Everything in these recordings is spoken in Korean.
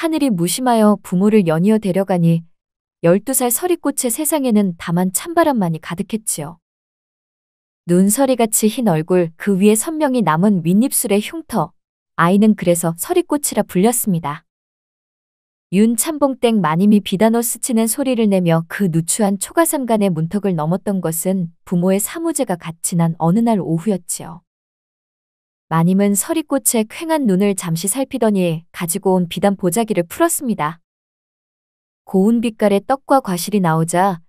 하늘이 무심하여 부모를 연이어 데려가니 12살 서리꽃의 세상에는 다만 찬바람만이 가득했지요. 눈서리같이 흰 얼굴, 그 위에 선명히 남은 윗입술의 흉터. 아이는 그래서 서리꽃이라 불렸습니다. 윤참봉땡 마님이 비단옷 스치는 소리를 내며 그 누추한 초가삼간의 문턱을 넘었던 것은 부모의 사무제가 갓 지난 어느 날 오후였지요. 마님은 서리꽃의 퀭한 눈을 잠시 살피더니 가지고 온 비단 보자기를 풀었습니다. 고운 빛깔의 떡과 과실이 나오자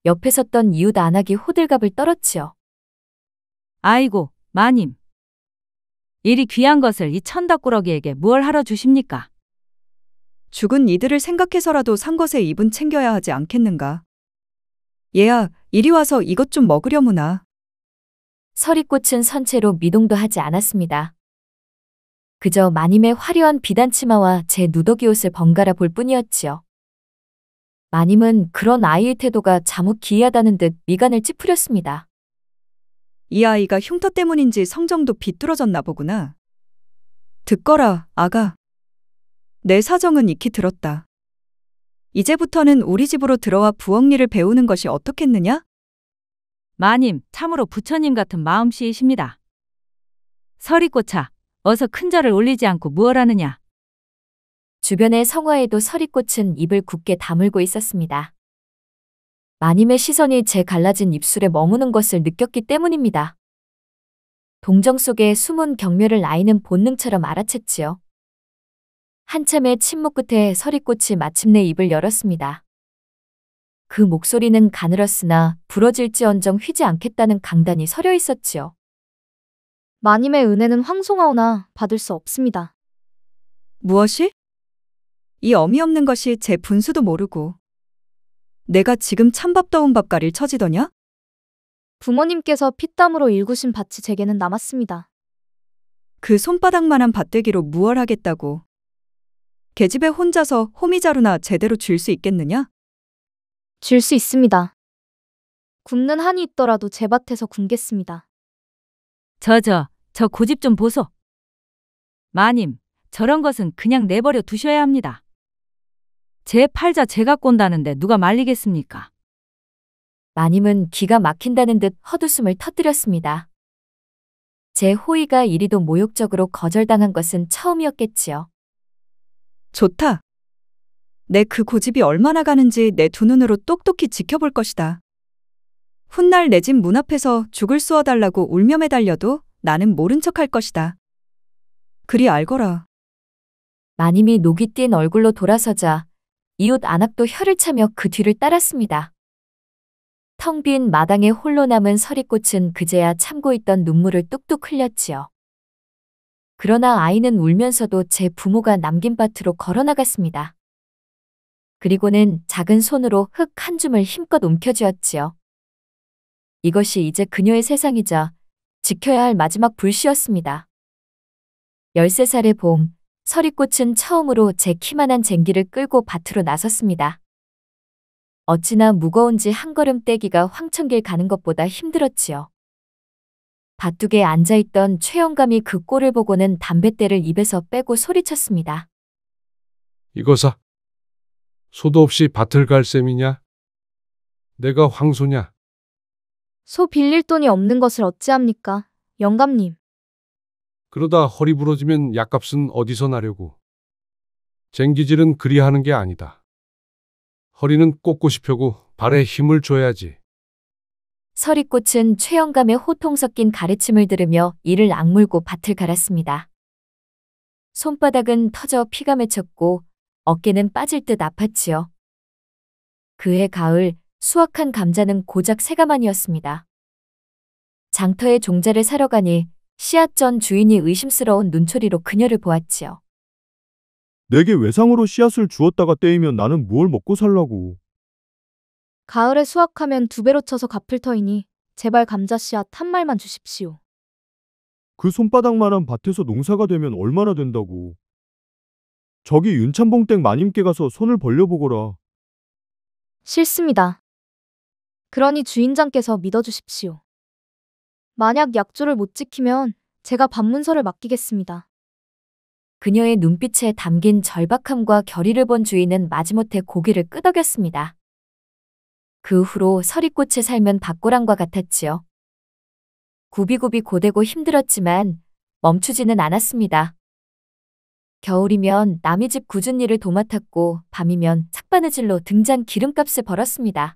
옆에 섰던 이웃 안악이 호들갑을 떨었지요. 아이고, 마님. 이리 귀한 것을 이 천덕꾸러기에게 무얼 하러 주십니까? 죽은 이들을 생각해서라도 산 것에 입은 챙겨야 하지 않겠는가. 얘야, 이리 와서 이것 좀 먹으려무나. 서리꽃은 선체로 미동도 하지 않았습니다. 그저 마님의 화려한 비단 치마와 제 누더기 옷을 번갈아 볼 뿐이었지요. 마님은 그런 아이의 태도가 자뭇 기이하다는 듯 미간을 찌푸렸습니다. 이 아이가 흉터 때문인지 성정도 비뚤어졌나 보구나. 듣거라, 아가. 내 사정은 익히 들었다. 이제부터는 우리 집으로 들어와 부엌일을 배우는 것이 어떻겠느냐? 마님, 참으로 부처님 같은 마음씨이십니다. 서리꽃아, 어서 큰절을 올리지 않고 무얼 하느냐? 주변의 성화에도 서리꽃은 입을 굳게 다물고 있었습니다. 마님의 시선이 제 갈라진 입술에 머무는 것을 느꼈기 때문입니다. 동정 속에 숨은 경멸을 아이는 본능처럼 알아챘지요. 한참의 침묵 끝에 서리꽃이 마침내 입을 열었습니다. 그 목소리는 가늘었으나 부러질지언정 휘지 않겠다는 강단이 서려 있었지요. 마님의 은혜는 황송하오나 받을 수 없습니다. 무엇이? 이 어미 없는 것이 제 분수도 모르고. 내가 지금 찬밥 더운 밥 가릴 처지더냐? 부모님께서 피땀으로 일구신 밭이 제게는 남았습니다. 그 손바닥만한 밭대기로 무얼 하겠다고. 계집애 혼자서 호미자루나 제대로 쥘 수 있겠느냐? 줄 수 있습니다. 굶는 한이 있더라도 제 밭에서 굶겠습니다. 저 고집 좀 보소. 마님, 저런 것은 그냥 내버려 두셔야 합니다. 제 팔자 제가 꼰다는데 누가 말리겠습니까? 마님은 기가 막힌다는 듯 헛웃음을 터뜨렸습니다. 제 호의가 이리도 모욕적으로 거절당한 것은 처음이었겠지요. 좋다. 내 그 고집이 얼마나 가는지 내 두 눈으로 똑똑히 지켜볼 것이다. 훗날 내 집 문 앞에서 죽을 쏘아달라고 울며 매달려도 나는 모른 척할 것이다. 그리 알거라. 마님이 녹이 띈 얼굴로 돌아서자 이웃 안악도 혀를 차며 그 뒤를 따랐습니다. 텅 빈 마당에 홀로 남은 서리꽃은 그제야 참고 있던 눈물을 뚝뚝 흘렸지요. 그러나 아이는 울면서도 제 부모가 남긴 밭으로 걸어나갔습니다. 그리고는 작은 손으로 흙 한 줌을 힘껏 움켜쥐었지요. 이것이 이제 그녀의 세상이자 지켜야 할 마지막 불씨였습니다. 13살의 봄, 서리꽃은 처음으로 제 키만한 쟁기를 끌고 밭으로 나섰습니다. 어찌나 무거운지 한 걸음 떼기가 황천길 가는 것보다 힘들었지요. 밭둑에 앉아있던 최영감이 그 꼴을 보고는 담뱃대를 입에서 빼고 소리쳤습니다. 이거사. 소도 없이 밭을 갈 셈이냐? 내가 황소냐? 소 빌릴 돈이 없는 것을 어찌합니까, 영감님. 그러다 허리 부러지면 약값은 어디서 나려고. 쟁기질은 그리 하는 게 아니다. 허리는 꼿꼿이 펴고 발에 힘을 줘야지. 서리꽃은 최영감의 호통 섞인 가르침을 들으며 이를 악물고 밭을 갈았습니다. 손바닥은 터져 피가 맺혔고 어깨는 빠질 듯 아팠지요. 그해 가을 수확한 감자는 고작 세 가마니였습니다. 장터에 종자를 사러 가니 씨앗 전 주인이 의심스러운 눈초리로 그녀를 보았지요. 내게 외상으로 씨앗을 주었다가 떼이면 나는 무얼 먹고 살라고. 가을에 수확하면 2배로 쳐서 갚을 터이니 제발 감자 씨앗 한 말만 주십시오. 그 손바닥만한 밭에서 농사가 되면 얼마나 된다고. 저기 윤참봉댁 마님께 가서 손을 벌려보거라. 싫습니다. 그러니 주인장께서 믿어주십시오. 만약 약조를 못 지키면 제가 반문서를 맡기겠습니다. 그녀의 눈빛에 담긴 절박함과 결의를 본 주인은 마지못해 고개를 끄덕였습니다. 그 후로 서리꽃에 살면 박고랑과 같았지요. 굽이굽이 고되고 힘들었지만 멈추지는 않았습니다. 겨울이면 남의 집 굳은 일을 도맡았고 밤이면 삭바느질로 등잔 기름값을 벌었습니다.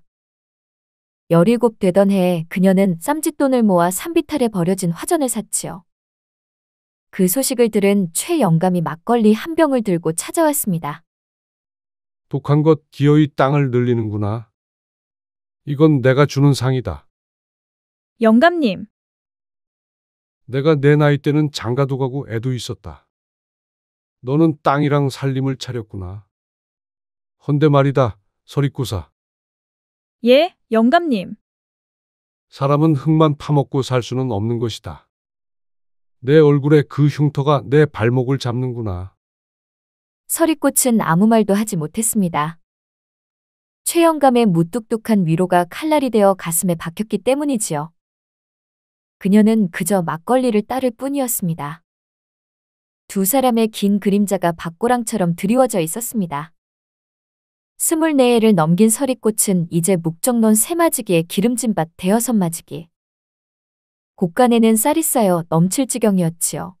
17 되던 해에 그녀는 쌈짓돈을 모아 산비탈에 버려진 화전을 샀지요. 그 소식을 들은 최 영감이 막걸리 한 병을 들고 찾아왔습니다. 독한 것 기어이 땅을 늘리는구나. 이건 내가 주는 상이다. 영감님, 내가 내 나이 때는 장가도 가고 애도 있었다. 너는 땅이랑 살림을 차렸구나. 헌데 말이다, 서리꼬사. 예, 영감님. 사람은 흙만 파먹고 살 수는 없는 것이다. 내 얼굴에 그 흉터가 내 발목을 잡는구나. 서리꽃은 아무 말도 하지 못했습니다. 최영감의 무뚝뚝한 위로가 칼날이 되어 가슴에 박혔기 때문이지요. 그녀는 그저 막걸리를 따를 뿐이었습니다. 두 사람의 긴 그림자가 박고랑처럼 드리워져 있었습니다. 24해를 넘긴 서리꽃은 이제 묵정론 새마지기에 기름진 밭 대여섯 마지기. 곳간에는 쌀이 쌓여 넘칠 지경이었지요.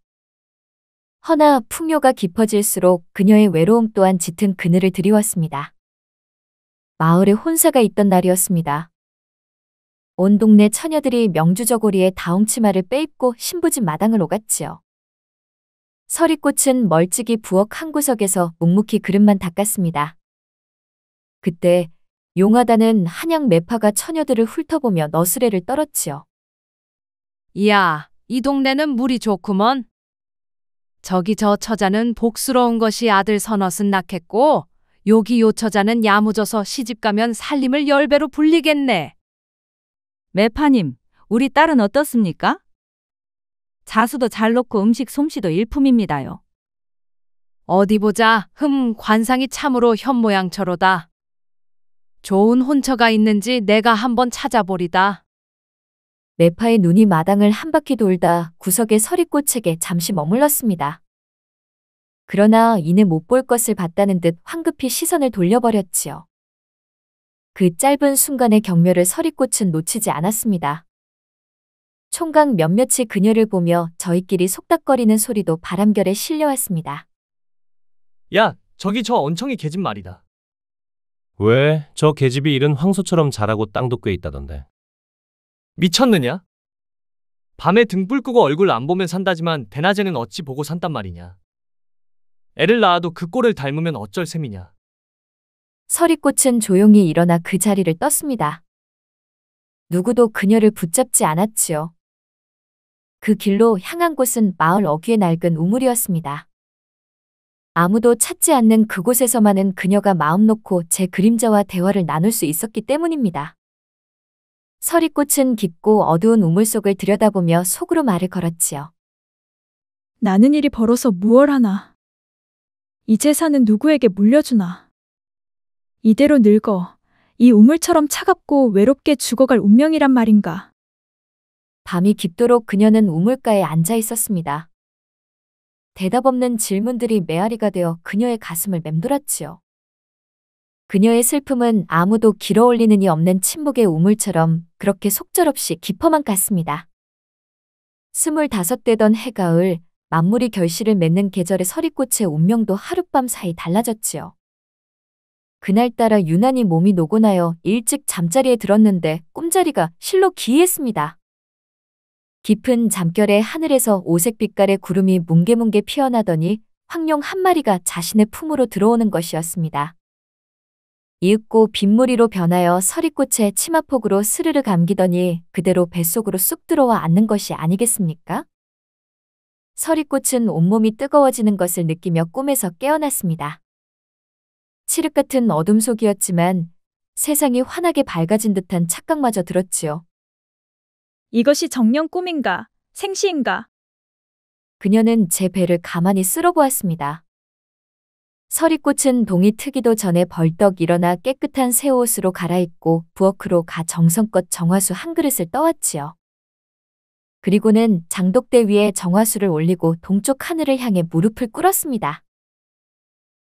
허나 풍요가 깊어질수록 그녀의 외로움 또한 짙은 그늘을 드리웠습니다. 마을에 혼사가 있던 날이었습니다. 온 동네 처녀들이 명주저고리에 다홍치마를 빼입고 신부집 마당을 오갔지요. 서리꽃은 멀찍이 부엌 한 구석에서 묵묵히 그릇만 닦았습니다. 그때 용하다는 한양 매파가 처녀들을 훑어보며 너스레를 떨었지요. 이야, 이 동네는 물이 좋구먼. 저기 저 처자는 복스러운 것이 아들 서넛은 낳겠고 여기 요 처자는 야무져서 시집가면 살림을 10배로 불리겠네. 매파님, 우리 딸은 어떻습니까? 자수도 잘 놓고 음식 솜씨도 일품입니다요. 어디 보자. 관상이 참으로 현모양처로다. 좋은 혼처가 있는지 내가 한번 찾아보리다. 매파의 눈이 마당을 한 바퀴 돌다 구석의 서리꽃에게 잠시 머물렀습니다. 그러나 이내 못 볼 것을 봤다는 듯 황급히 시선을 돌려버렸지요. 그 짧은 순간의 경멸을 서리꽃은 놓치지 않았습니다. 총각 몇몇이 그녀를 보며 저희끼리 속닥거리는 소리도 바람결에 실려왔습니다. 야, 저기 저 언청이 계집 말이다. 왜? 저 계집이 일은 황소처럼 잘하고 땅도 꽤 있다던데. 미쳤느냐? 밤에 등불 끄고 얼굴 안 보면 산다지만 대낮에는 어찌 보고 산단 말이냐. 애를 낳아도 그 꼴을 닮으면 어쩔 셈이냐. 서리꽃은 조용히 일어나 그 자리를 떴습니다. 누구도 그녀를 붙잡지 않았지요. 그 길로 향한 곳은 마을 어귀의 낡은 우물이었습니다. 아무도 찾지 않는 그곳에서만은 그녀가 마음 놓고 제 그림자와 대화를 나눌 수 있었기 때문입니다. 서리꽃은 깊고 어두운 우물 속을 들여다보며 속으로 말을 걸었지요. 나는 일이 벌어서 무얼 하나. 이 재산은 누구에게 물려주나. 이대로 늙어 이 우물처럼 차갑고 외롭게 죽어갈 운명이란 말인가. 밤이 깊도록 그녀는 우물가에 앉아 있었습니다. 대답 없는 질문들이 메아리가 되어 그녀의 가슴을 맴돌았지요. 그녀의 슬픔은 아무도 길어올리는 이 없는 침묵의 우물처럼 그렇게 속절없이 깊어만 갔습니다. 25 되던 해가을, 만물이 결실을 맺는 계절의 서리꽃의 운명도 하룻밤 사이 달라졌지요. 그날따라 유난히 몸이 노곤하여 일찍 잠자리에 들었는데 꿈자리가 실로 기이했습니다. 깊은 잠결에 하늘에서 오색 빛깔의 구름이 뭉게뭉게 피어나더니 황룡 한 마리가 자신의 품으로 들어오는 것이었습니다. 이윽고 빗무리로 변하여 서리꽃의 치마폭으로 스르르 감기더니 그대로 뱃속으로 쑥 들어와 앉는 것이 아니겠습니까? 서리꽃은 온몸이 뜨거워지는 것을 느끼며 꿈에서 깨어났습니다. 칠흑 같은 어둠 속이었지만 세상이 환하게 밝아진 듯한 착각마저 들었지요. 이것이 정녕 꿈인가, 생시인가. 그녀는 제 배를 가만히 쓸어보았습니다. 서리꽃은 동이 트기도 전에 벌떡 일어나 깨끗한 새 옷으로 갈아입고 부엌으로 가 정성껏 정화수 한 그릇을 떠왔지요. 그리고는 장독대 위에 정화수를 올리고 동쪽 하늘을 향해 무릎을 꿇었습니다.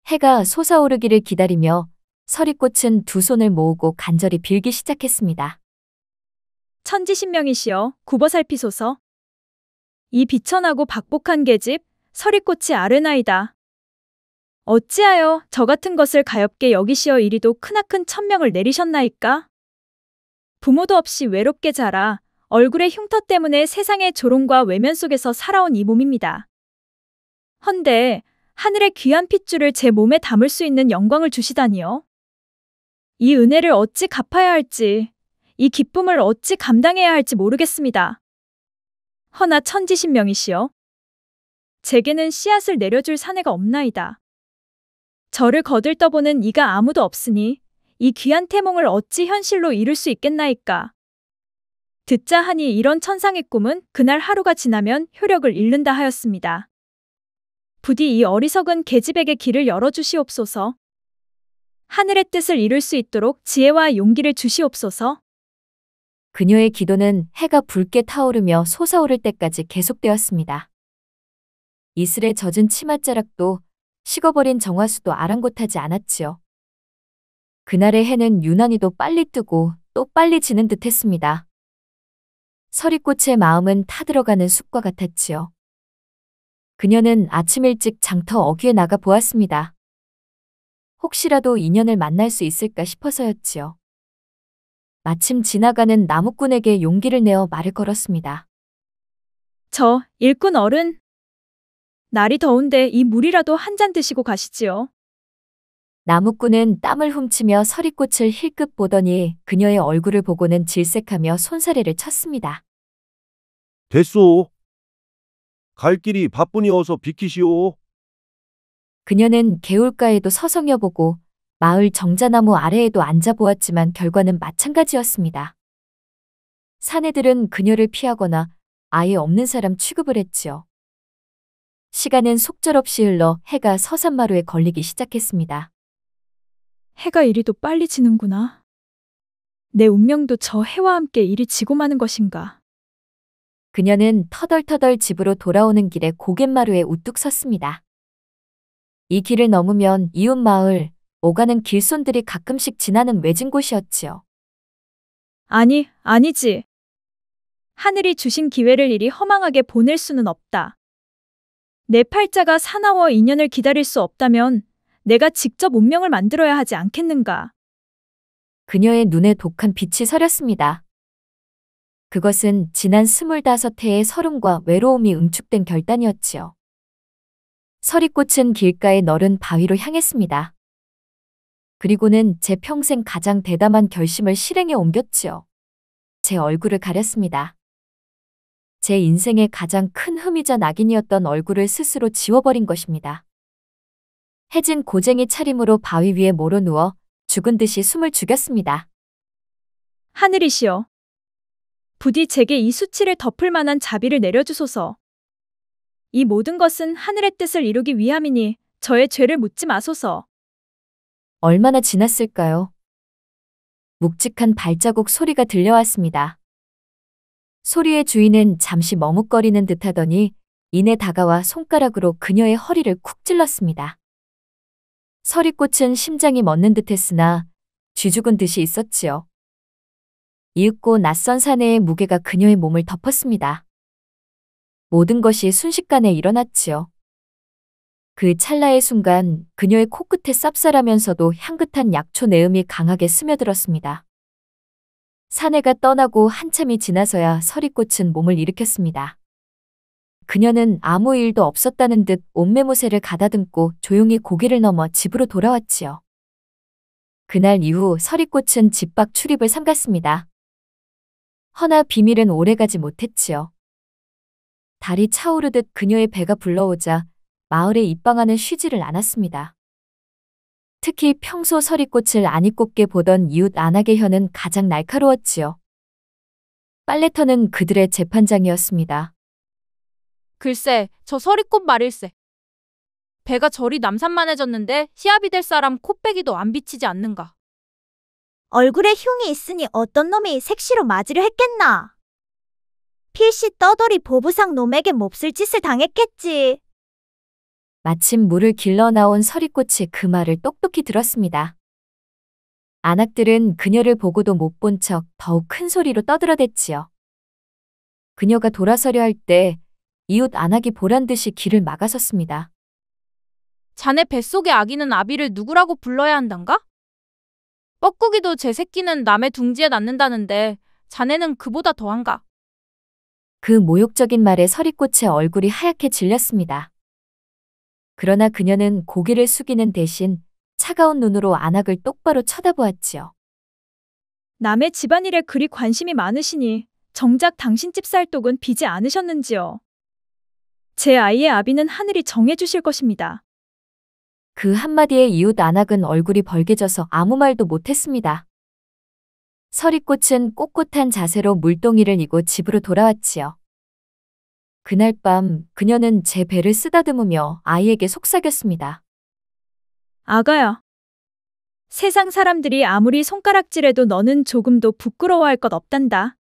해가 솟아오르기를 기다리며 서리꽃은 두 손을 모으고 간절히 빌기 시작했습니다. 천지신명이시여 굽어살피소서. 이 비천하고 박복한 계집 서리꽃이 아르나이다. 어찌하여 저 같은 것을 가엾게 여기시어 이리도 크나큰 천명을 내리셨나이까? 부모도 없이 외롭게 자라 얼굴의 흉터 때문에 세상의 조롱과 외면 속에서 살아온 이 몸입니다. 헌데 하늘의 귀한 핏줄을 제 몸에 담을 수 있는 영광을 주시다니요. 이 은혜를 어찌 갚아야 할지, 이 기쁨을 어찌 감당해야 할지 모르겠습니다. 허나 천지신명이시여. 제게는 씨앗을 내려줄 사내가 없나이다. 저를 거들떠보는 이가 아무도 없으니 이 귀한 태몽을 어찌 현실로 이룰 수 있겠나이까. 듣자 하니 이런 천상의 꿈은 그날 하루가 지나면 효력을 잃는다 하였습니다. 부디 이 어리석은 계집에게 길을 열어주시옵소서. 하늘의 뜻을 이룰 수 있도록 지혜와 용기를 주시옵소서. 그녀의 기도는 해가 붉게 타오르며 솟아오를 때까지 계속되었습니다. 이슬에 젖은 치맛자락도 식어버린 정화수도 아랑곳하지 않았지요. 그날의 해는 유난히도 빨리 뜨고 또 빨리 지는 듯 했습니다. 서리꽃의 마음은 타들어가는 숲과 같았지요. 그녀는 아침 일찍 장터 어귀에 나가 보았습니다. 혹시라도 인연을 만날 수 있을까 싶어서였지요. 마침 지나가는 나무꾼에게 용기를 내어 말을 걸었습니다. 저 일꾼 어른. 날이 더운데 이 물이라도 한 잔 드시고 가시지요. 나무꾼은 땀을 훔치며 서리꽃을 힐끗 보더니 그녀의 얼굴을 보고는 질색하며 손사래를 쳤습니다. 됐소. 갈 길이 바쁘니 어서 비키시오. 그녀는 개울가에도 서성여보고 마을 정자나무 아래에도 앉아보았지만 결과는 마찬가지였습니다. 사내들은 그녀를 피하거나 아예 없는 사람 취급을 했지요. 시간은 속절없이 흘러 해가 서산마루에 걸리기 시작했습니다. 해가 이리도 빨리 지는구나. 내 운명도 저 해와 함께 이리 지고 마는 것인가. 그녀는 터덜터덜 집으로 돌아오는 길에 고갯마루에 우뚝 섰습니다. 이 길을 넘으면 이웃 마을, 오가는 길손들이 가끔씩 지나는 외진 곳이었지요. 아니지. 하늘이 주신 기회를 이리 허망하게 보낼 수는 없다. 내 팔자가 사나워 인연을 기다릴 수 없다면 내가 직접 운명을 만들어야 하지 않겠는가. 그녀의 눈에 독한 빛이 서렸습니다. 그것은 지난 25해의 서름과 외로움이 응축된 결단이었지요. 서리꽃은 길가의 너른 바위로 향했습니다. 그리고는 제 평생 가장 대담한 결심을 실행에 옮겼지요. 제 얼굴을 가렸습니다. 제 인생의 가장 큰 흠이자 낙인이었던 얼굴을 스스로 지워버린 것입니다. 해진 고쟁이 차림으로 바위 위에 모로 누워 죽은 듯이 숨을 죽였습니다. 하늘이시여. 부디 제게 이 수치를 덮을 만한 자비를 내려주소서. 이 모든 것은 하늘의 뜻을 이루기 위함이니 저의 죄를 묻지 마소서. 얼마나 지났을까요? 묵직한 발자국 소리가 들려왔습니다. 소리의 주인은 잠시 머뭇거리는 듯하더니 이내 다가와 손가락으로 그녀의 허리를 쿡 찔렀습니다. 서리꽃은 심장이 멎는 듯했으나 쥐죽은 듯이 있었지요. 이윽고 낯선 사내의 무게가 그녀의 몸을 덮었습니다. 모든 것이 순식간에 일어났지요. 그 찰나의 순간 그녀의 코끝에 쌉쌀하면서도 향긋한 약초 내음이 강하게 스며들었습니다. 사내가 떠나고 한참이 지나서야 서리꽃은 몸을 일으켰습니다. 그녀는 아무 일도 없었다는 듯 옷매무새를 가다듬고 조용히 고개를 넘어 집으로 돌아왔지요. 그날 이후 서리꽃은 집 밖 출입을 삼갔습니다. 허나 비밀은 오래가지 못했지요. 달이 차오르듯 그녀의 배가 불러오자 마을의 입방아는 쉬지를 않았습니다. 특히 평소 서리꽃을 아니꼽게 보던 이웃 안악의 혀는 가장 날카로웠지요. 빨래터는 그들의 재판장이었습니다. 글쎄, 저 서리꽃 말일세. 배가 저리 남산만해졌는데 시합이 될 사람 코빼기도 안 비치지 않는가. 얼굴에 흉이 있으니 어떤 놈이 색시로 맞으려 했겠나. 필시 떠돌이 보부상 놈에게 몹쓸 짓을 당했겠지. 마침 물을 길러 나온 서리꽃이 그 말을 똑똑히 들었습니다. 안악들은 그녀를 보고도 못 본 척 더욱 큰 소리로 떠들어댔지요. 그녀가 돌아서려 할 때 이웃 안악이 보란 듯이 길을 막아섰습니다. 자네 뱃속의 아기는 아비를 누구라고 불러야 한단가? 뻐꾸기도 제 새끼는 남의 둥지에 낳는다는데 자네는 그보다 더한가? 그 모욕적인 말에 서리꽃의 얼굴이 하얗게 질렸습니다. 그러나 그녀는 고개를 숙이는 대신 차가운 눈으로 안악을 똑바로 쳐다보았지요. 남의 집안일에 그리 관심이 많으시니 정작 당신 집 쌀독은 비지 않으셨는지요. 제 아이의 아비는 하늘이 정해주실 것입니다. 그 한마디에 이웃 안악은 얼굴이 벌개져서 아무 말도 못했습니다. 서리꽃은 꼿꼿한 자세로 물동이를 이고 집으로 돌아왔지요. 그날 밤 그녀는 제 배를 쓰다듬으며 아이에게 속삭였습니다. 아가야. 세상 사람들이 아무리 손가락질해도 너는 조금도 부끄러워할 것 없단다.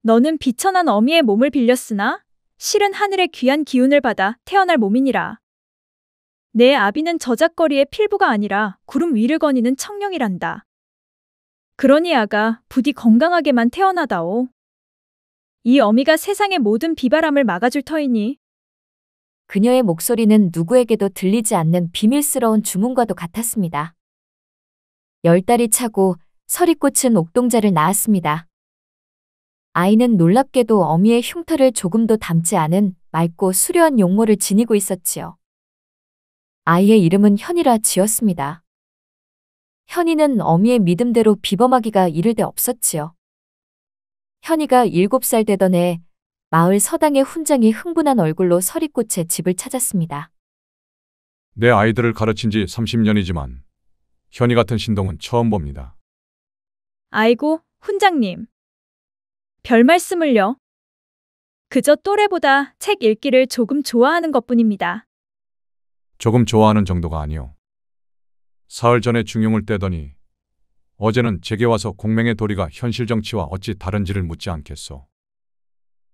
너는 비천한 어미의 몸을 빌렸으나 실은 하늘의 귀한 기운을 받아 태어날 몸이니라. 내 아비는 저작거리의 필부가 아니라 구름 위를 거니는 청룡이란다. 그러니 아가 부디 건강하게만 태어나다오. 이 어미가 세상의 모든 비바람을 막아줄 터이니. 그녀의 목소리는 누구에게도 들리지 않는 비밀스러운 주문과도 같았습니다. 10달이 차고 서리꽃은 옥동자를 낳았습니다. 아이는 놀랍게도 어미의 흉터를 조금도 닮지 않은 맑고 수려한 용모를 지니고 있었지요. 아이의 이름은 현이라 지었습니다. 현이는 어미의 믿음대로 비범하기가 이를 데 없었지요. 현이가 7살 되던 해 마을 서당의 훈장이 흥분한 얼굴로 서리꽃의 집을 찾았습니다. 내 아이들을 가르친 지 30년이지만 현이 같은 신동은 처음 봅니다. 아이고, 훈장님. 별 말씀을요. 그저 또래보다 책 읽기를 조금 좋아하는 것뿐입니다. 조금 좋아하는 정도가 아니오. 사흘 전에 중용을 떼더니 어제는 제게 와서 공맹의 도리가 현실 정치와 어찌 다른지를 묻지 않겠소.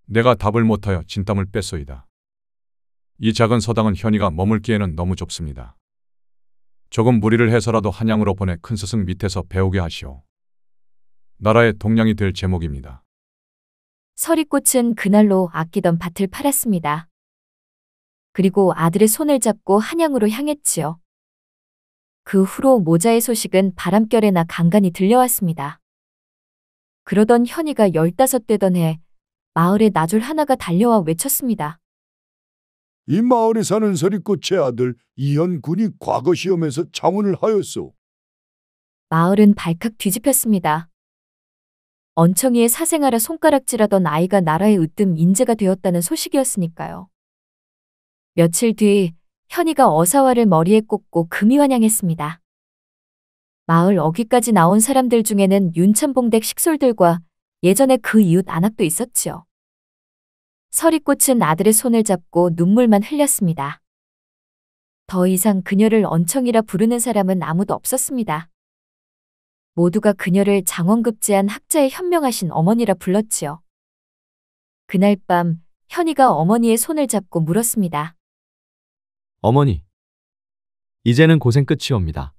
내가 답을 못하여 진땀을 뺐소이다. 이 작은 서당은 현이가 머물기에는 너무 좁습니다. 조금 무리를 해서라도 한양으로 보내 큰 스승 밑에서 배우게 하시오. 나라의 동량이 될 제목입니다. 서리꽃은 그날로 아끼던 밭을 팔았습니다. 그리고 아들의 손을 잡고 한양으로 향했지요. 그 후로 모자의 소식은 바람결에나 간간히 들려왔습니다. 그러던 현이가 15되던 해 마을에 나졸 하나가 달려와 외쳤습니다. 이 마을에 사는 서리꽃의 아들 이현군이 과거 시험에서 장원을 하였소. 마을은 발칵 뒤집혔습니다. 언청이에 사생아라 손가락질하던 아이가 나라의 으뜸 인재가 되었다는 소식이었으니까요. 며칠 뒤 현이가 어사화를 머리에 꽂고 금이 환영했습니다. 마을 어귀까지 나온 사람들 중에는 윤천봉댁 식솔들과 예전에 그 이웃 안악도 있었지요. 서리꽃은 아들의 손을 잡고 눈물만 흘렸습니다. 더 이상 그녀를 언청이라 부르는 사람은 아무도 없었습니다. 모두가 그녀를 장원급제한 학자의 현명하신 어머니라 불렀지요. 그날 밤 현이가 어머니의 손을 잡고 물었습니다. 어머니, 이제는 고생 끝이옵니다.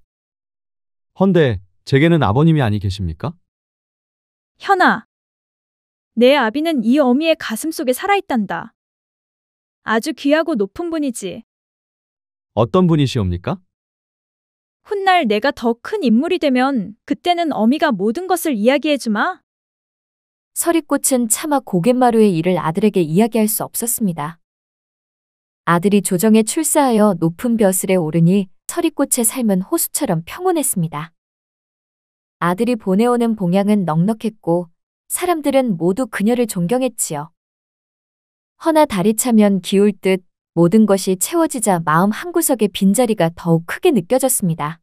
헌데 제게는 아버님이 아니 계십니까? 현아, 내 아비는 이 어미의 가슴 속에 살아있단다. 아주 귀하고 높은 분이지. 어떤 분이시옵니까? 훗날 내가 더 큰 인물이 되면 그때는 어미가 모든 것을 이야기해주마. 서리꽃은 차마 고갯마루의 일을 아들에게 이야기할 수 없었습니다. 아들이 조정에 출사하여 높은 벼슬에 오르니 서리꽃의 삶은 호수처럼 평온했습니다. 아들이 보내오는 봉양은 넉넉했고 사람들은 모두 그녀를 존경했지요. 허나 달이 차면 기울 듯 모든 것이 채워지자 마음 한구석의 빈자리가 더욱 크게 느껴졌습니다.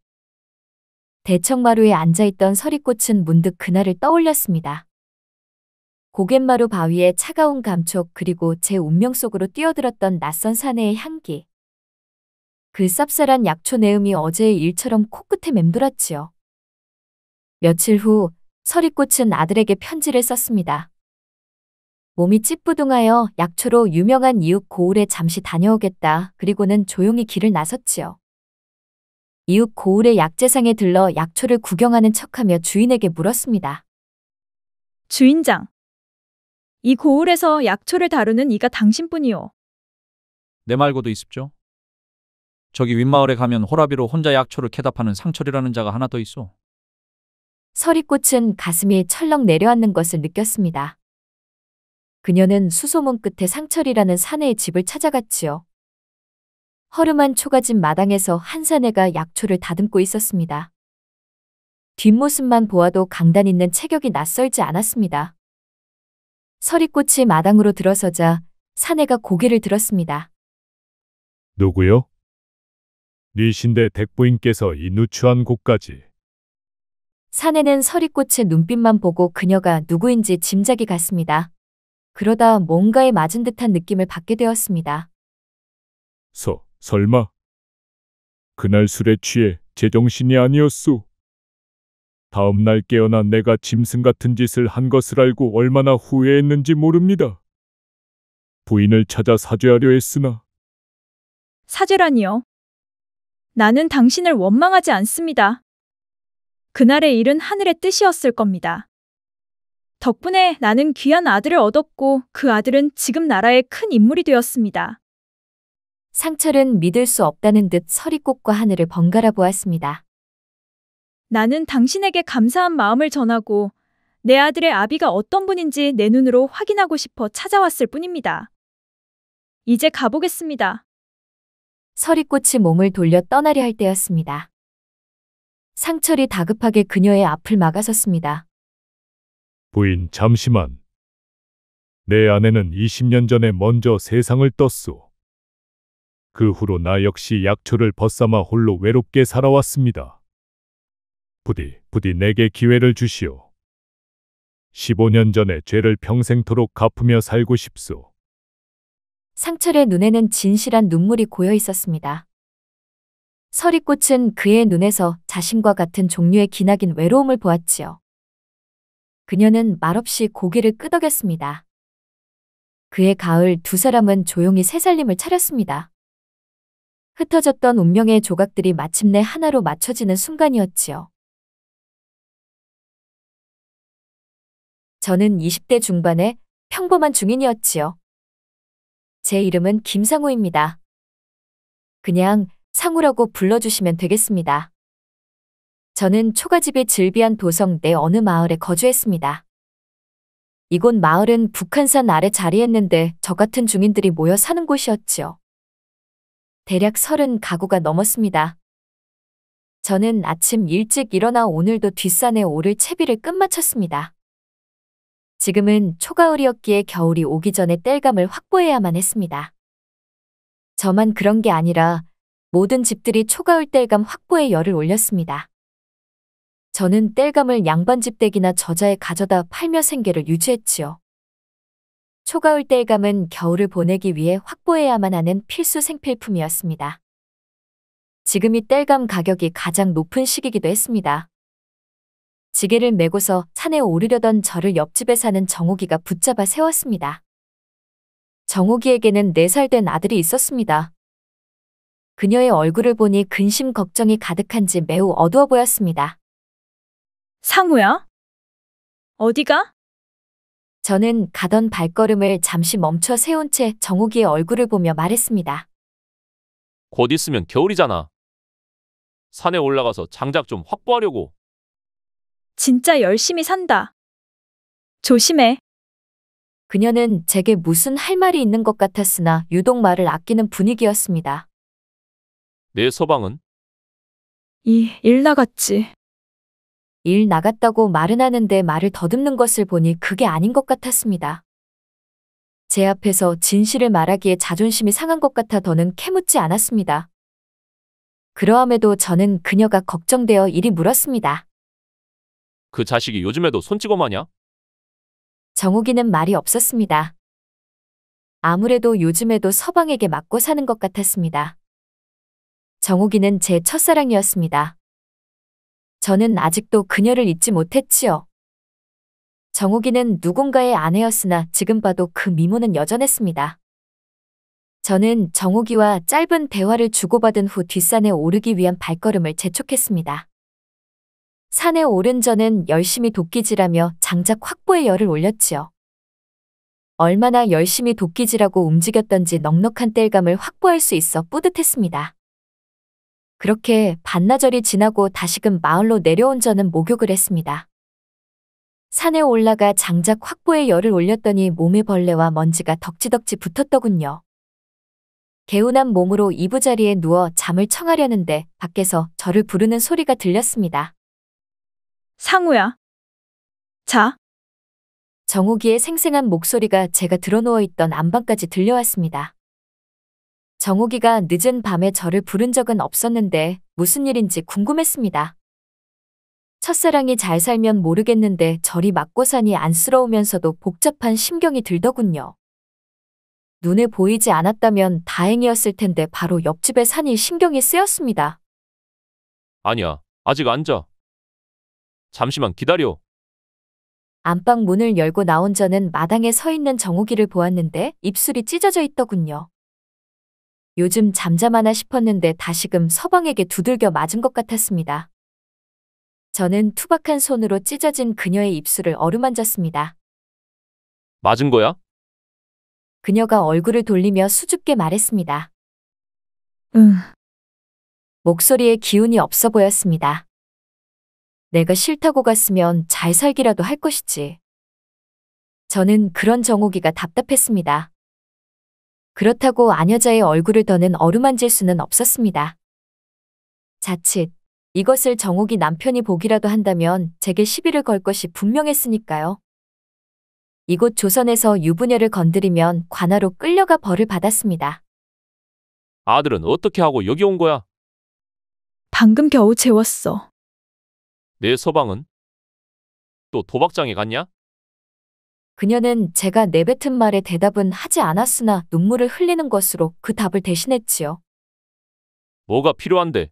대청마루에 앉아있던 서리꽃은 문득 그날을 떠올렸습니다. 고갯마루 바위의 차가운 감촉 그리고 제 운명 속으로 뛰어들었던 낯선 사내의 향기. 그 쌉쌀한 약초 내음이 어제의 일처럼 코끝에 맴돌았지요. 며칠 후 서리꽃은 아들에게 편지를 썼습니다. 몸이 찌뿌둥하여 약초로 유명한 이웃 고을에 잠시 다녀오겠다. 그리고는 조용히 길을 나섰지요. 이웃 고을의 약재상에 들러 약초를 구경하는 척하며 주인에게 물었습니다. 주인장, 이 고을에서 약초를 다루는 이가 당신뿐이오. 내 말고도 있습죠. 저기 윗마을에 가면 호라비로 혼자 약초를 캐다 파는 상철이라는 자가 하나 더 있어. 서리꽃은 가슴이 철렁 내려앉는 것을 느꼈습니다. 그녀는 수소문 끝에 상철이라는 사내의 집을 찾아갔지요. 허름한 초가집 마당에서 한 사내가 약초를 다듬고 있었습니다. 뒷모습만 보아도 강단 있는 체격이 낯설지 않았습니다. 서리꽃이 마당으로 들어서자 사내가 고개를 들었습니다. 누구요? 니신대 댁부인께서 이 누추한 곳까지. 사내는 서리꽃의 눈빛만 보고 그녀가 누구인지 짐작이 갔습니다. 그러다 뭔가에 맞은 듯한 느낌을 받게 되었습니다. 설마. 그날 술에 취해 제정신이 아니었소. 다음 날 깨어나 내가 짐승 같은 짓을 한 것을 알고 얼마나 후회했는지 모릅니다. 부인을 찾아 사죄하려 했으나. 사죄라니요. 나는 당신을 원망하지 않습니다. 그날의 일은 하늘의 뜻이었을 겁니다. 덕분에 나는 귀한 아들을 얻었고 그 아들은 지금 나라의 큰 인물이 되었습니다. 상철은 믿을 수 없다는 듯 서리꽃과 하늘을 번갈아 보았습니다. 나는 당신에게 감사한 마음을 전하고 내 아들의 아비가 어떤 분인지 내 눈으로 확인하고 싶어 찾아왔을 뿐입니다. 이제 가보겠습니다. 서리꽃이 몸을 돌려 떠나려 할 때였습니다. 상철이 다급하게 그녀의 앞을 막아섰습니다. 부인 잠시만. 내 아내는 20년 전에 먼저 세상을 떴소. 그 후로 나 역시 약초를 벗삼아 홀로 외롭게 살아왔습니다. 부디 내게 기회를 주시오. 15년 전에 죄를 평생토록 갚으며 살고 싶소. 상철의 눈에는 진실한 눈물이 고여 있었습니다. 서리꽃은 그의 눈에서 자신과 같은 종류의 기나긴 외로움을 보았지요. 그녀는 말없이 고개를 끄덕였습니다. 그의 가을 두 사람은 조용히 새살림을 차렸습니다. 흩어졌던 운명의 조각들이 마침내 하나로 맞춰지는 순간이었지요. 저는 20대 중반의 평범한 중인이었지요. 제 이름은 김상우입니다. 그냥 상우라고 불러주시면 되겠습니다. 저는 초가집이 즐비한 도성 내 어느 마을에 거주했습니다. 이곳 마을은 북한산 아래 자리했는데 저 같은 중인들이 모여 사는 곳이었지요. 대략 30가구가 넘었습니다. 저는 아침 일찍 일어나 오늘도 뒷산에 오를 채비를 끝마쳤습니다. 지금은 초가을이었기에 겨울이 오기 전에 땔감을 확보해야만 했습니다. 저만 그런 게 아니라 모든 집들이 초가을 땔감 확보에 열을 올렸습니다. 저는 땔감을 양반집댁이나 저자에 가져다 팔며 생계를 유지했지요. 초가을 땔감은 겨울을 보내기 위해 확보해야만 하는 필수 생필품이었습니다. 지금이 땔감 가격이 가장 높은 시기이기도 했습니다. 지게를 메고서 산에 오르려던 저를 옆집에 사는 정옥이가 붙잡아 세웠습니다. 정옥이에게는 4살 된 아들이 있었습니다. 그녀의 얼굴을 보니 근심 걱정이 가득한지 매우 어두워 보였습니다. 상우야? 어디가? 저는 가던 발걸음을 잠시 멈춰 세운 채 정옥이의 얼굴을 보며 말했습니다. 곧 있으면 겨울이잖아. 산에 올라가서 장작 좀 확보하려고. 진짜 열심히 산다. 조심해. 그녀는 제게 무슨 할 말이 있는 것 같았으나 유독 말을 아끼는 분위기였습니다. 내 서방은? 일 나갔지. 일 나갔다고 말은 하는데 말을 더듬는 것을 보니 그게 아닌 것 같았습니다. 제 앞에서 진실을 말하기에 자존심이 상한 것 같아 더는 캐묻지 않았습니다. 그러함에도 저는 그녀가 걱정되어 이리 물었습니다. 그 자식이 요즘에도 손찌검하냐? 정욱이는 말이 없었습니다. 아무래도 요즘에도 서방에게 맞고 사는 것 같았습니다. 정욱이는 제 첫사랑이었습니다. 저는 아직도 그녀를 잊지 못했지요. 정욱이는 누군가의 아내였으나 지금 봐도 그 미모는 여전했습니다. 저는 정욱이와 짧은 대화를 주고받은 후 뒷산에 오르기 위한 발걸음을 재촉했습니다. 산에 오른 저는 열심히 도끼질하며 장작 확보에 열을 올렸지요. 얼마나 열심히 도끼질하고 움직였던지 넉넉한 땔감을 확보할 수 있어 뿌듯했습니다. 그렇게 반나절이 지나고 다시금 마을로 내려온 저는 목욕을 했습니다. 산에 올라가 장작 확보에 열을 올렸더니 몸에 벌레와 먼지가 덕지덕지 붙었더군요. 개운한 몸으로 이부자리에 누워 잠을 청하려는데 밖에서 저를 부르는 소리가 들렸습니다. 상우야. 자. 정욱이의 생생한 목소리가 제가 드러누워 있던 안방까지 들려왔습니다. 정욱이가 늦은 밤에 저를 부른 적은 없었는데 무슨 일인지 궁금했습니다. 첫사랑이 잘 살면 모르겠는데 저리 맞고 사니 안쓰러우면서도 복잡한 심경이 들더군요. 눈에 보이지 않았다면 다행이었을 텐데 바로 옆집에 사니 신경이 쓰였습니다. 아니야, 아직 앉아. 잠시만 기다려. 안방 문을 열고 나온 저는 마당에 서 있는 정욱이를 보았는데 입술이 찢어져 있더군요. 요즘 잠잠하나 싶었는데 다시금 서방에게 두들겨 맞은 것 같았습니다. 저는 투박한 손으로 찢어진 그녀의 입술을 어루만졌습니다. 맞은 거야? 그녀가 얼굴을 돌리며 수줍게 말했습니다. 응. 목소리에 기운이 없어 보였습니다. 내가 싫다고 갔으면 잘 살기라도 할 것이지. 저는 그런 정욱이가 답답했습니다. 그렇다고 아녀자의 얼굴을 더는 어루만질 수는 없었습니다. 자칫 이것을 정욱이 남편이 보기라도 한다면 제게 시비를 걸 것이 분명했으니까요. 이곳 조선에서 유부녀를 건드리면 관아로 끌려가 벌을 받았습니다. 아들은 어떻게 하고 여기 온 거야? 방금 겨우 재웠어. 내 서방은? 또 도박장에 갔냐? 그녀는 제가 내뱉은 말에 대답은 하지 않았으나 눈물을 흘리는 것으로 그 답을 대신했지요. 뭐가 필요한데?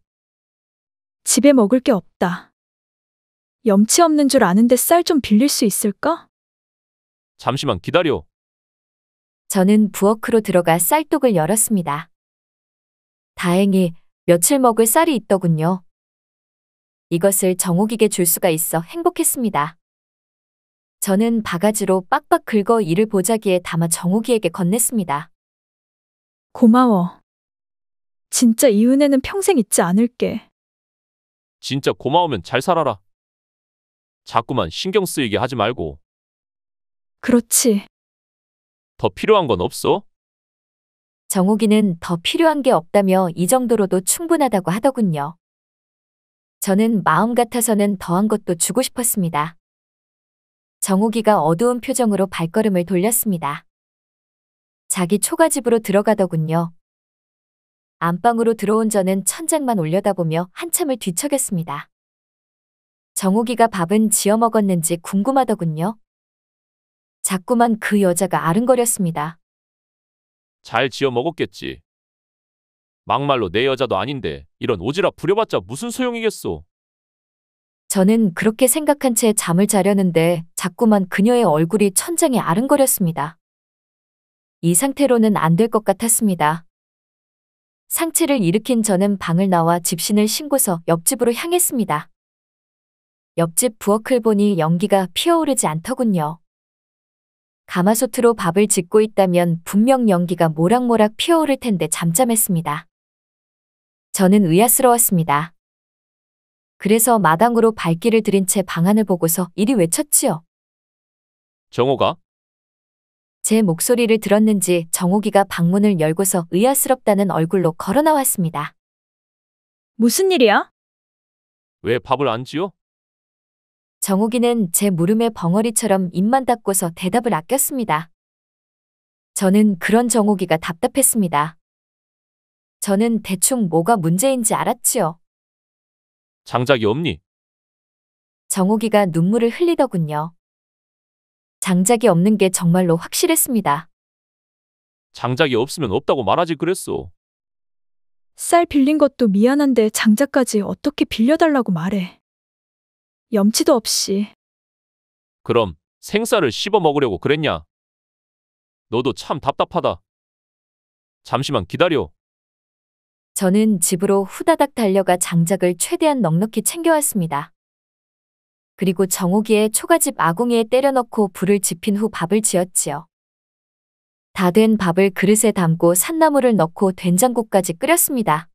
집에 먹을 게 없다. 염치 없는 줄 아는데 쌀 좀 빌릴 수 있을까? 잠시만 기다려. 저는 부엌으로 들어가 쌀독을 열었습니다. 다행히 며칠 먹을 쌀이 있더군요. 이것을 정욱이게 줄 수가 있어 행복했습니다. 저는 바가지로 빡빡 긁어 이를 보자기에 담아 정욱이에게 건넸습니다. 고마워. 진짜 이 은혜는 평생 잊지 않을게. 진짜 고마우면 잘 살아라. 자꾸만 신경 쓰이게 하지 말고. 그렇지. 더 필요한 건 없어? 정욱이는 더 필요한 게 없다며 이 정도로도 충분하다고 하더군요. 저는 마음 같아서는 더한 것도 주고 싶었습니다. 정욱이가 어두운 표정으로 발걸음을 돌렸습니다. 자기 초가집으로 들어가더군요. 안방으로 들어온 저는 천장만 올려다보며 한참을 뒤척였습니다. 정욱이가 밥은 지어 먹었는지 궁금하더군요. 자꾸만 그 여자가 아른거렸습니다. 잘 지어 먹었겠지. 막말로 내 여자도 아닌데 이런 오지랖 부려봤자 무슨 소용이겠소. 저는 그렇게 생각한 채 잠을 자려는데 자꾸만 그녀의 얼굴이 천장에 아른거렸습니다. 이 상태로는 안 될 것 같았습니다. 상체를 일으킨 저는 방을 나와 집신을 신고서 옆집으로 향했습니다. 옆집 부엌을 보니 연기가 피어오르지 않더군요. 가마솥으로 밥을 짓고 있다면 분명 연기가 모락모락 피어오를 텐데 잠잠했습니다. 저는 의아스러웠습니다. 그래서 마당으로 발길을 들인 채 방안을 보고서 이리 외쳤지요. 정호가? 제 목소리를 들었는지 정욱이가 방문을 열고서 의아스럽다는 얼굴로 걸어 나왔습니다. 무슨 일이야? 왜 밥을 안 지어? 정욱이는 제 물음에 벙어리처럼 입만 닫고서 대답을 아꼈습니다. 저는 그런 정욱이가 답답했습니다. 저는 대충 뭐가 문제인지 알았지요. 장작이 없니? 정욱이가 눈물을 흘리더군요. 장작이 없는 게 정말로 확실했습니다. 장작이 없으면 없다고 말하지 그랬어. 쌀 빌린 것도 미안한데 장작까지 어떻게 빌려달라고 말해. 염치도 없이. 그럼 생쌀을 씹어 먹으려고 그랬냐? 너도 참 답답하다. 잠시만 기다려. 저는 집으로 후다닥 달려가 장작을 최대한 넉넉히 챙겨왔습니다. 그리고 정옥이의 초가집 아궁이에 때려 넣고 불을 지핀 후 밥을 지었지요. 다 된 밥을 그릇에 담고 산나물을 넣고 된장국까지 끓였습니다.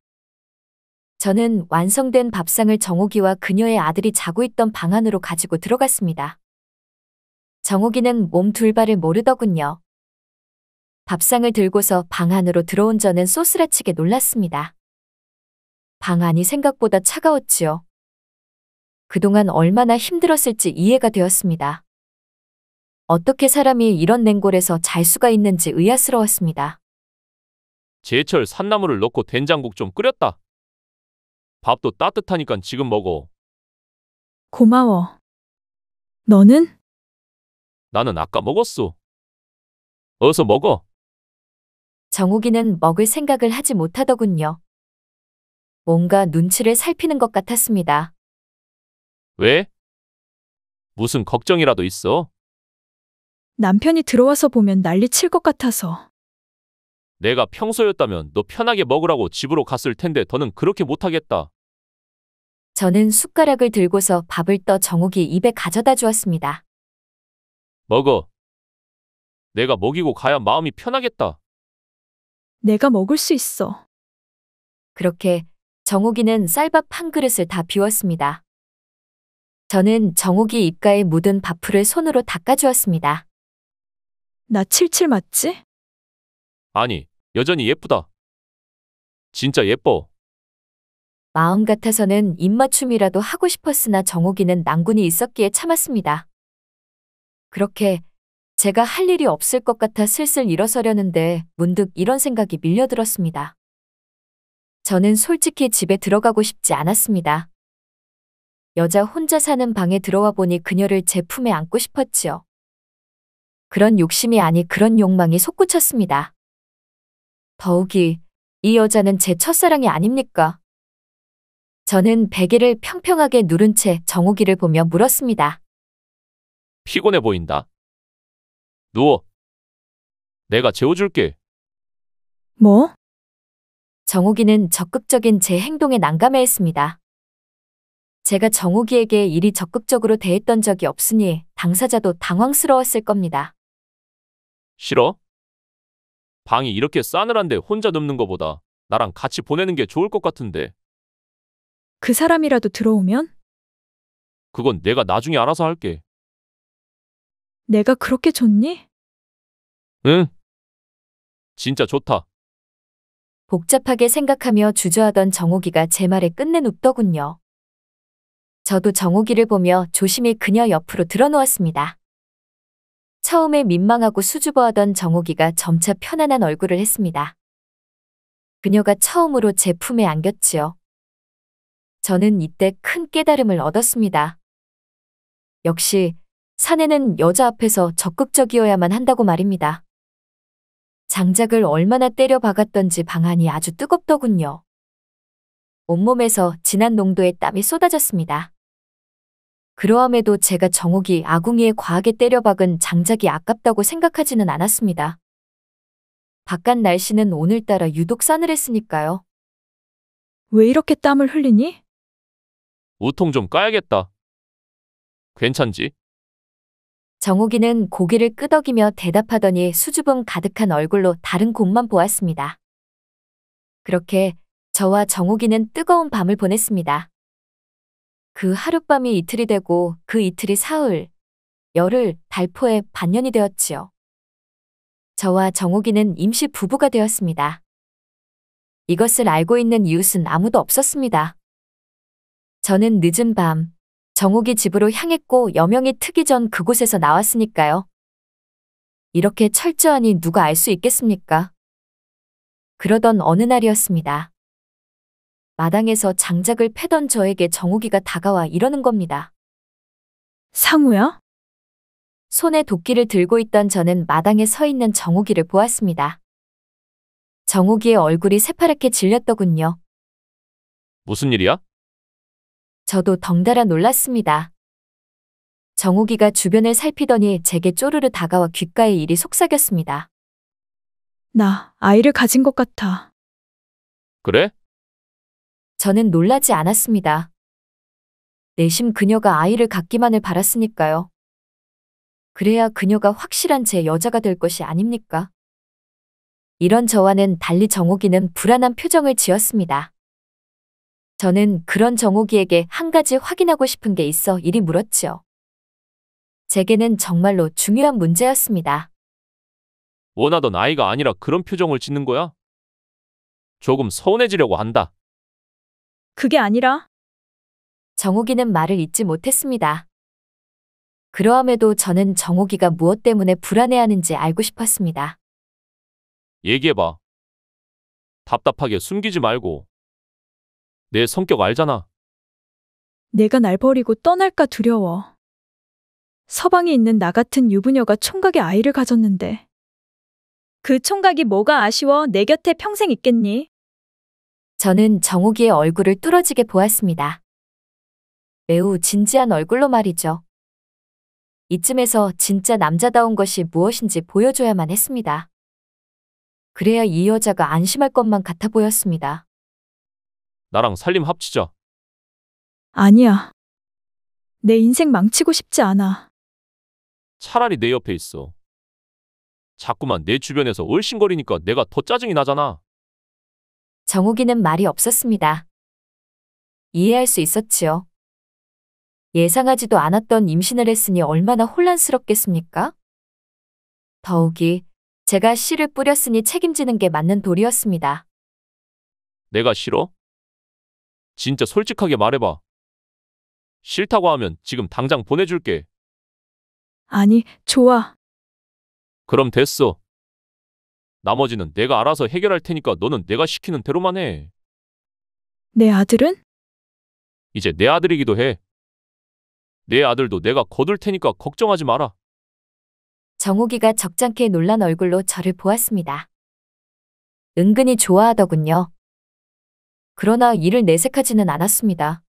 저는 완성된 밥상을 정옥이와 그녀의 아들이 자고 있던 방 안으로 가지고 들어갔습니다. 정옥이는 몸 둘 바를 모르더군요. 밥상을 들고서 방 안으로 들어온 저는 쏘스라치게 놀랐습니다. 방 안이 생각보다 차가웠지요. 그동안 얼마나 힘들었을지 이해가 되었습니다. 어떻게 사람이 이런 냉골에서 잘 수가 있는지 의아스러웠습니다. 제철 산나물을 넣고 된장국 좀 끓였다. 밥도 따뜻하니까 지금 먹어. 고마워. 너는? 나는 아까 먹었어. 어서 먹어. 정옥이는 먹을 생각을 하지 못하더군요. 뭔가 눈치를 살피는 것 같았습니다. 왜? 무슨 걱정이라도 있어? 남편이 들어와서 보면 난리 칠 것 같아서. 내가 평소였다면 너 편하게 먹으라고 집으로 갔을 텐데 더는 그렇게 못하겠다. 저는 숟가락을 들고서 밥을 떠 정옥이 입에 가져다 주었습니다. 먹어. 내가 먹이고 가야 마음이 편하겠다. 내가 먹을 수 있어. 그렇게 정옥이는 쌀밥 한 그릇을 다 비웠습니다. 저는 정옥이 입가에 묻은 밥풀을 손으로 닦아주었습니다. 나 칠칠 맞지? 아니, 여전히 예쁘다. 진짜 예뻐. 마음 같아서는 입맞춤이라도 하고 싶었으나 정옥이는 난군이 있었기에 참았습니다. 그렇게 제가 할 일이 없을 것 같아 슬슬 일어서려는데 문득 이런 생각이 밀려들었습니다. 저는 솔직히 집에 들어가고 싶지 않았습니다. 여자 혼자 사는 방에 들어와 보니 그녀를 제 품에 안고 싶었지요. 그런 욕심이 아니 그런 욕망이 솟구쳤습니다. 더욱이 이 여자는 제 첫사랑이 아닙니까? 저는 베개를 평평하게 누른 채 정옥이를 보며 물었습니다. 피곤해 보인다. 누워. 내가 재워줄게. 뭐? 정옥이는 적극적인 제 행동에 난감해했습니다. 제가 정옥이에게 이리 적극적으로 대했던 적이 없으니 당사자도 당황스러웠을 겁니다. 싫어? 방이 이렇게 싸늘한데 혼자 눕는 거보다 나랑 같이 보내는 게 좋을 것 같은데. 그 사람이라도 들어오면? 그건 내가 나중에 알아서 할게. 내가 그렇게 좋니? 응. 진짜 좋다. 복잡하게 생각하며 주저하던 정옥이가 제 말에 끝내 눕더군요. 저도 정옥이를 보며 조심히 그녀 옆으로 들어놓았습니다. 처음에 민망하고 수줍어하던 정옥이가 점차 편안한 얼굴을 했습니다. 그녀가 처음으로 제 품에 안겼지요. 저는 이때 큰 깨달음을 얻었습니다. 역시 사내는 여자 앞에서 적극적이어야만 한다고 말입니다. 장작을 얼마나 때려 박았던지 방안이 아주 뜨겁더군요. 온몸에서 진한 농도의 땀이 쏟아졌습니다. 그러함에도 제가 정옥이 아궁이에 과하게 때려 박은 장작이 아깝다고 생각하지는 않았습니다. 바깥 날씨는 오늘따라 유독 싸늘했으니까요. 왜 이렇게 땀을 흘리니? 우통 좀 까야겠다. 괜찮지? 정옥이는 고개를 끄덕이며 대답하더니 수줍음 가득한 얼굴로 다른 곳만 보았습니다. 그렇게 저와 정옥이는 뜨거운 밤을 보냈습니다. 그 하룻밤이 이틀이 되고 그 이틀이 사흘, 열흘, 달포에 반년이 되었지요. 저와 정옥이는 임시 부부가 되었습니다. 이것을 알고 있는 이웃은 아무도 없었습니다. 저는 늦은 밤, 정옥이 집으로 향했고 여명이 트기 전 그곳에서 나왔으니까요. 이렇게 철저하니 누가 알 수 있겠습니까? 그러던 어느 날이었습니다. 마당에서 장작을 패던 저에게 정옥이가 다가와 이러는 겁니다. 상우야? 손에 도끼를 들고 있던 저는 마당에 서 있는 정옥이를 보았습니다. 정옥이의 얼굴이 새파랗게 질렸더군요. 무슨 일이야? 저도 덩달아 놀랐습니다. 정옥이가 주변을 살피더니 제게 쪼르르 다가와 귓가에 이리 속삭였습니다. 나 아이를 가진 것 같아. 그래? 저는 놀라지 않았습니다. 내심 그녀가 아이를 갖기만을 바랐으니까요. 그래야 그녀가 확실한 제 여자가 될 것이 아닙니까? 이런 저와는 달리 정옥이는 불안한 표정을 지었습니다. 저는 그런 정옥이에게 한 가지 확인하고 싶은 게 있어 이리 물었지요. 제게는 정말로 중요한 문제였습니다. 원하던 아이가 아니라 그런 표정을 짓는 거야? 조금 서운해지려고 한다. 그게 아니라 정옥이는 말을 잇지 못했습니다. 그러함에도 저는 정옥이가 무엇 때문에 불안해하는지 알고 싶었습니다. 얘기해봐. 답답하게 숨기지 말고. 내 성격 알잖아. 내가 날 버리고 떠날까 두려워. 서방에 있는 나 같은 유부녀가 총각의 아이를 가졌는데. 그 총각이 뭐가 아쉬워 내 곁에 평생 있겠니? 저는 정옥이의 얼굴을 뚫어지게 보았습니다. 매우 진지한 얼굴로 말이죠. 이쯤에서 진짜 남자다운 것이 무엇인지 보여줘야만 했습니다. 그래야 이 여자가 안심할 것만 같아 보였습니다. 나랑 살림 합치자. 아니야. 내 인생 망치고 싶지 않아. 차라리 내 옆에 있어. 자꾸만 내 주변에서 얼씬거리니까 내가 더 짜증이 나잖아. 정옥이는 말이 없었습니다. 이해할 수 있었지요. 예상하지도 않았던 임신을 했으니 얼마나 혼란스럽겠습니까? 더욱이 제가 씨를 뿌렸으니 책임지는 게 맞는 도리였습니다. 내가 싫어? 진짜 솔직하게 말해봐. 싫다고 하면 지금 당장 보내줄게. 아니, 좋아. 그럼 됐어. 나머지는 내가 알아서 해결할 테니까 너는 내가 시키는 대로만 해. 내 아들은? 이제 내 아들이기도 해. 내 아들도 내가 거둘 테니까 걱정하지 마라. 정옥이가 적잖게 놀란 얼굴로 저를 보았습니다. 은근히 좋아하더군요. 그러나 이를 내색하지는 않았습니다.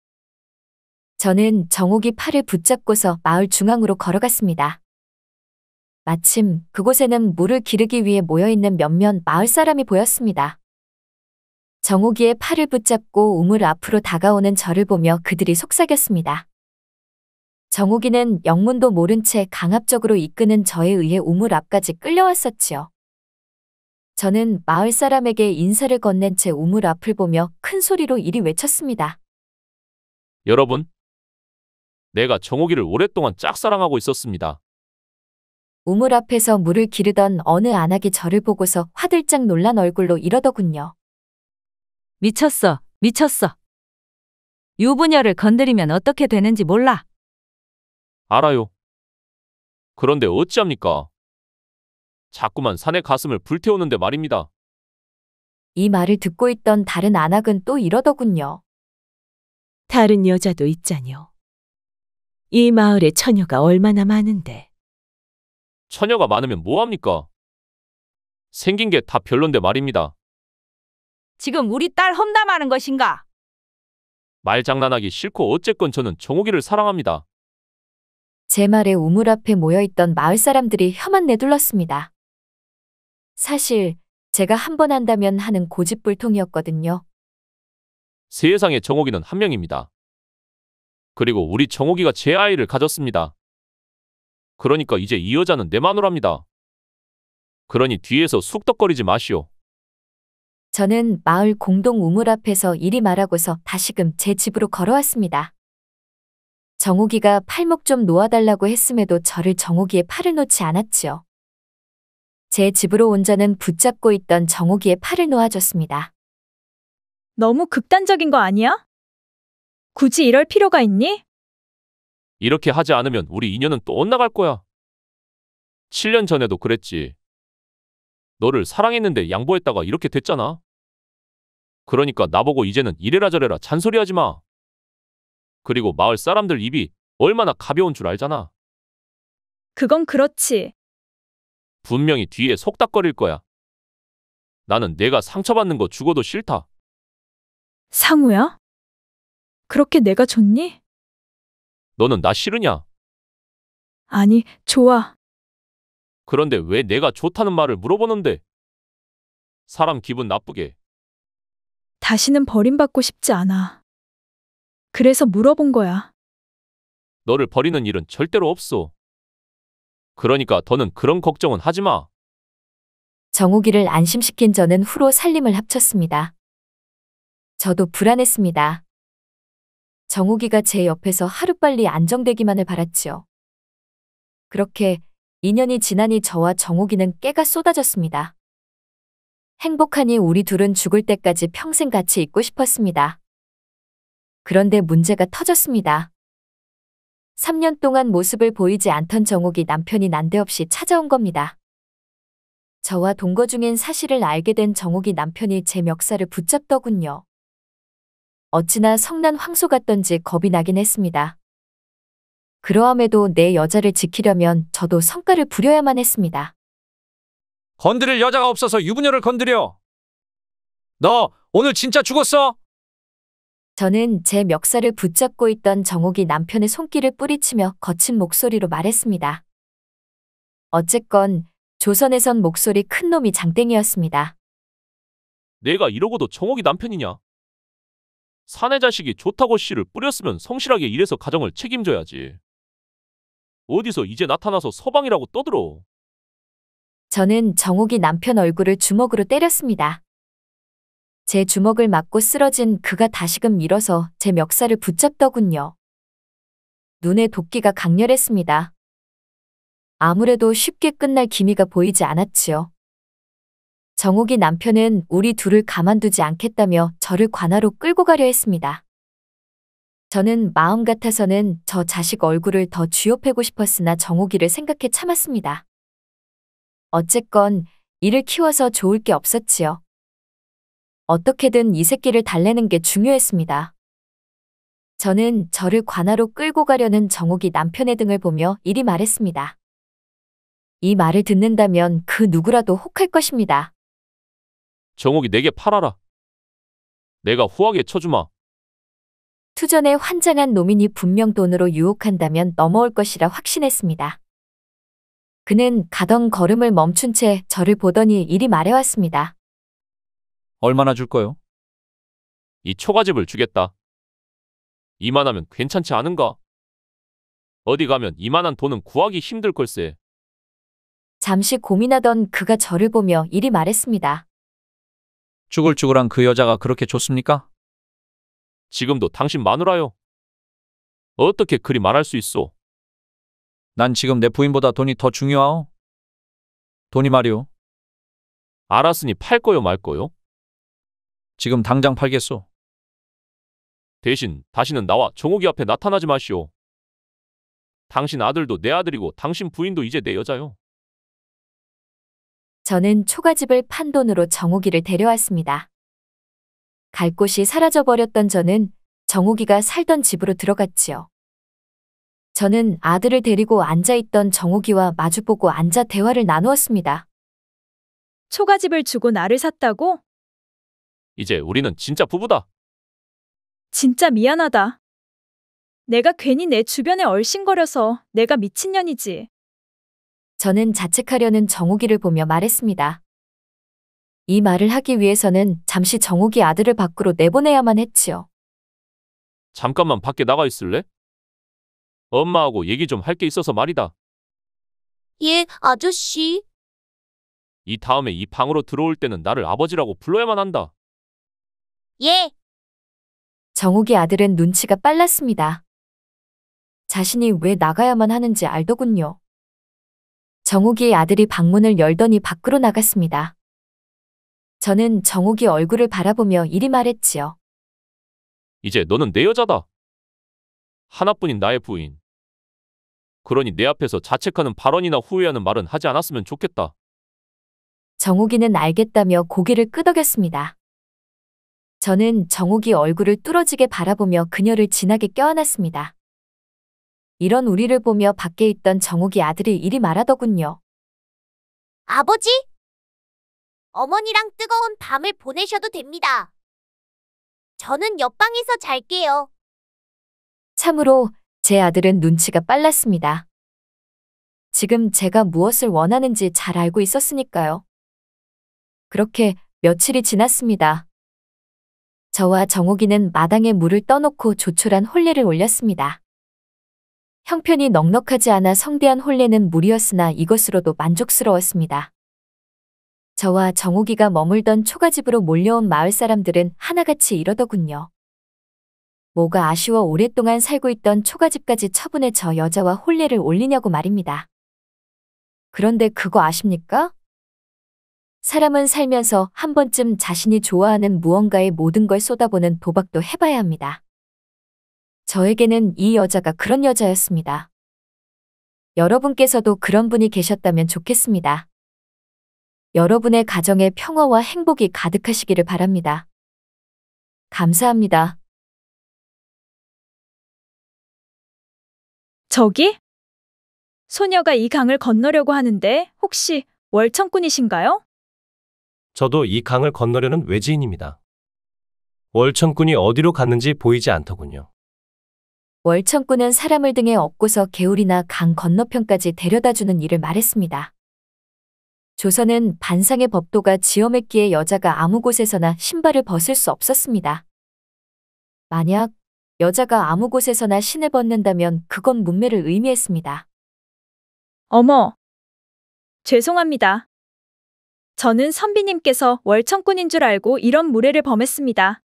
저는 정옥이 팔을 붙잡고서 마을 중앙으로 걸어갔습니다. 마침 그곳에는 물을 기르기 위해 모여있는 몇몇 마을 사람이 보였습니다. 정옥이의 팔을 붙잡고 우물 앞으로 다가오는 저를 보며 그들이 속삭였습니다. 정옥이는 영문도 모른 채 강압적으로 이끄는 저에 의해 우물 앞까지 끌려왔었지요. 저는 마을 사람에게 인사를 건넨 채 우물 앞을 보며 큰 소리로 이리 외쳤습니다. 여러분, 내가 정옥이를 오랫동안 짝사랑하고 있었습니다. 우물 앞에서 물을 기르던 어느 안악이 저를 보고서 화들짝 놀란 얼굴로 이러더군요. 미쳤어, 미쳤어. 유부녀를 건드리면 어떻게 되는지 몰라. 알아요. 그런데 어찌합니까? 자꾸만 사내 가슴을 불태우는데 말입니다. 이 말을 듣고 있던 다른 안악은 또 이러더군요. 다른 여자도 있자뇨. 이 마을에 처녀가 얼마나 많은데. 처녀가 많으면 뭐합니까? 생긴 게 다 별론데 말입니다. 지금 우리 딸 험담하는 것인가? 말장난하기 싫고 어쨌건 저는 정옥이를 사랑합니다. 제 말에 우물 앞에 모여있던 마을 사람들이 혀만 내둘렀습니다. 사실 제가 한 번 한다면 하는 고집불통이었거든요. 세상에 정옥이는 한 명입니다. 그리고 우리 정옥이가 제 아이를 가졌습니다. 그러니까 이제 이 여자는 내 마누라입니다. 그러니 뒤에서 쑥덕거리지 마시오. 저는 마을 공동 우물 앞에서 이리 말하고서 다시금 제 집으로 걸어왔습니다. 정옥이가 팔목 좀 놓아달라고 했음에도 저를 정옥이의 팔을 놓지 않았지요. 제 집으로 온 저는 붙잡고 있던 정옥이의 팔을 놓아줬습니다. 너무 극단적인 거 아니야? 굳이 이럴 필요가 있니? 이렇게 하지 않으면 우리 인연은 또 엇나갈 거야. 7년 전에도 그랬지. 너를 사랑했는데 양보했다가 이렇게 됐잖아. 그러니까 나보고 이제는 이래라 저래라 잔소리하지 마. 그리고 마을 사람들 입이 얼마나 가벼운 줄 알잖아. 그건 그렇지. 분명히 뒤에 속닥거릴 거야. 나는 내가 상처받는 거 죽어도 싫다. 상우야? 그렇게 내가 좋니? 너는 나 싫으냐? 아니, 좋아. 그런데 왜 내가 좋다는 말을 물어보는데? 사람 기분 나쁘게. 다시는 버림받고 싶지 않아. 그래서 물어본 거야. 너를 버리는 일은 절대로 없어. 그러니까 더는 그런 걱정은 하지 마. 정욱이를 안심시킨 저는 후로 살림을 합쳤습니다. 저도 불안했습니다. 정욱이가 제 옆에서 하루빨리 안정되기만을 바랐지요. 그렇게 2년이 지나니 저와 정욱이는 깨가 쏟아졌습니다. 행복하니 우리 둘은 죽을 때까지 평생 같이 있고 싶었습니다. 그런데 문제가 터졌습니다. 3년 동안 모습을 보이지 않던 정욱이 남편이 난데없이 찾아온 겁니다. 저와 동거 중인 사실을 알게 된 정욱이 남편이 제 멱살을 붙잡더군요. 어찌나 성난 황소 같던지 겁이 나긴 했습니다. 그러함에도 내 여자를 지키려면 저도 성과를 부려야만 했습니다. 건드릴 여자가 없어서 유부녀를 건드려. 너 오늘 진짜 죽었어? 저는 제 멱살을 붙잡고 있던 정욱이 남편의 손길을 뿌리치며 거친 목소리로 말했습니다. 어쨌건 조선에선 목소리 큰 놈이 장땡이었습니다. 내가 이러고도 정옥이 남편이냐? 사내 자식이 좋다고 씨를 뿌렸으면 성실하게 일해서 가정을 책임져야지. 어디서 이제 나타나서 서방이라고 떠들어. 저는 정욱이 남편 얼굴을 주먹으로 때렸습니다. 제 주먹을 맞고 쓰러진 그가 다시금 일어서 제 멱살을 붙잡더군요. 눈에 도끼가 강렬했습니다. 아무래도 쉽게 끝날 기미가 보이지 않았지요. 정욱이 남편은 우리 둘을 가만두지 않겠다며 저를 관하로 끌고 가려 했습니다. 저는 마음 같아서는 저 자식 얼굴을 더 쥐어패고 싶었으나 정욱이를 생각해 참았습니다. 어쨌건 이를 키워서 좋을 게 없었지요. 어떻게든 이 새끼를 달래는 게 중요했습니다. 저는 저를 관하로 끌고 가려는 정욱이 남편의 등을 보며 이리 말했습니다. 이 말을 듣는다면 그 누구라도 혹할 것입니다. 정옥이 내게 팔아라. 내가 후하게 쳐주마. 투전에 환장한 노민이 분명 돈으로 유혹한다면 넘어올 것이라 확신했습니다. 그는 가던 걸음을 멈춘 채 저를 보더니 이리 말해왔습니다. 얼마나 줄 거요? 이 초가집을 주겠다. 이만하면 괜찮지 않은가? 어디 가면 이만한 돈은 구하기 힘들 걸세. 잠시 고민하던 그가 저를 보며 이리 말했습니다. 쭈글쭈글한 그 여자가 그렇게 좋습니까? 지금도 당신 마누라요. 어떻게 그리 말할 수 있소? 난 지금 내 부인보다 돈이 더 중요하오. 돈이 말이오. 알았으니 팔 거요 말 거요? 지금 당장 팔겠소. 대신 다시는 나와 정옥이 앞에 나타나지 마시오. 당신 아들도 내 아들이고 당신 부인도 이제 내 여자요. 저는 초가집을 판 돈으로 정욱이를 데려왔습니다. 갈 곳이 사라져버렸던 저는 정욱이가 살던 집으로 들어갔지요. 저는 아들을 데리고 앉아있던 정욱이와 마주보고 앉아 대화를 나누었습니다. 초가집을 주고 나를 샀다고? 이제 우리는 진짜 부부다. 진짜 미안하다. 내가 괜히 내 주변에 얼씬거려서 내가 미친년이지. 저는 자책하려는 정욱이를 보며 말했습니다. 이 말을 하기 위해서는 잠시 정욱이 아들을 밖으로 내보내야만 했지요. 잠깐만 밖에 나가 있을래? 엄마하고 얘기 좀 할 게 있어서 말이다. 예, 아저씨. 이 다음에 이 방으로 들어올 때는 나를 아버지라고 불러야만 한다. 예. 정욱이 아들은 눈치가 빨랐습니다. 자신이 왜 나가야만 하는지 알더군요. 정욱이의 아들이 방문을 열더니 밖으로 나갔습니다. 저는 정욱이 얼굴을 바라보며 이리 말했지요. 이제 너는 내 여자다. 하나뿐인 나의 부인. 그러니 내 앞에서 자책하는 발언이나 후회하는 말은 하지 않았으면 좋겠다. 정욱이는 알겠다며 고개를 끄덕였습니다. 저는 정욱이 얼굴을 뚫어지게 바라보며 그녀를 진하게 껴안았습니다. 이런 우리를 보며 밖에 있던 정욱이 아들이 이리 말하더군요. 아버지? 어머니랑 뜨거운 밤을 보내셔도 됩니다. 저는 옆방에서 잘게요. 참으로 제 아들은 눈치가 빨랐습니다. 지금 제가 무엇을 원하는지 잘 알고 있었으니까요. 그렇게 며칠이 지났습니다. 저와 정옥이는 마당에 물을 떠놓고 조촐한 혼례를 올렸습니다. 형편이 넉넉하지 않아 성대한 혼례는 무리였으나 이것으로도 만족스러웠습니다. 저와 정옥이가 머물던 초가집으로 몰려온 마을 사람들은 하나같이 이러더군요. 뭐가 아쉬워 오랫동안 살고 있던 초가집까지 처분해 저 여자와 혼례를 올리냐고 말입니다. 그런데 그거 아십니까? 사람은 살면서 한 번쯤 자신이 좋아하는 무언가에 모든 걸 쏟아보는 도박도 해봐야 합니다. 저에게는 이 여자가 그런 여자였습니다. 여러분께서도 그런 분이 계셨다면 좋겠습니다. 여러분의 가정에 평화와 행복이 가득하시기를 바랍니다. 감사합니다. 저기? 소녀가 이 강을 건너려고 하는데 혹시 월천꾼이신가요? 저도 이 강을 건너려는 외지인입니다. 월천꾼이 어디로 갔는지 보이지 않더군요. 월천꾼은 사람을 등에 업고서 개울이나 강 건너편까지 데려다주는 일을 말했습니다. 조선은 반상의 법도가 지어맺기에 여자가 아무 곳에서나 신발을 벗을 수 없었습니다. 만약 여자가 아무 곳에서나 신을 벗는다면 그건 문매를 의미했습니다. 어머, 죄송합니다. 저는 선비님께서 월천꾼인 줄 알고 이런 무례를 범했습니다.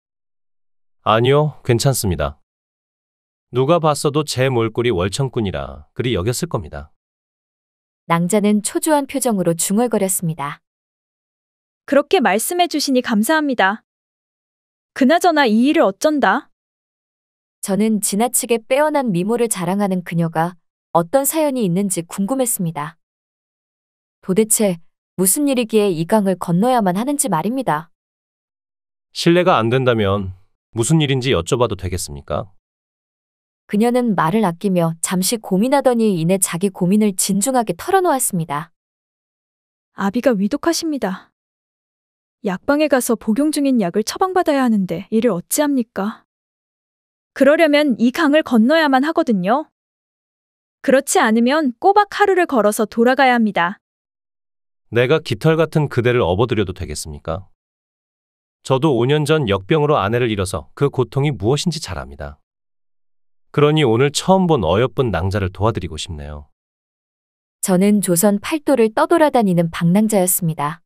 아니요, 괜찮습니다. 누가 봤어도 제 몰골이 월천꾼이라 그리 여겼을 겁니다. 낭자는 초조한 표정으로 중얼거렸습니다. 그렇게 말씀해 주시니 감사합니다. 그나저나 이 일을 어쩐다? 저는 지나치게 빼어난 미모를 자랑하는 그녀가 어떤 사연이 있는지 궁금했습니다. 도대체 무슨 일이기에 이 강을 건너야만 하는지 말입니다. 실례가 안 된다면 무슨 일인지 여쭤봐도 되겠습니까? 그녀는 말을 아끼며 잠시 고민하더니 이내 자기 고민을 진중하게 털어놓았습니다. 아비가 위독하십니다. 약방에 가서 복용 중인 약을 처방받아야 하는데 이를 어찌합니까? 그러려면 이 강을 건너야만 하거든요. 그렇지 않으면 꼬박 하루를 걸어서 돌아가야 합니다. 내가 깃털 같은 그대를 업어드려도 되겠습니까? 저도 5년 전 역병으로 아내를 잃어서 그 고통이 무엇인지 잘 압니다. 그러니 오늘 처음 본 어여쁜 낭자를 도와드리고 싶네요. 저는 조선 팔도를 떠돌아다니는 방랑자였습니다.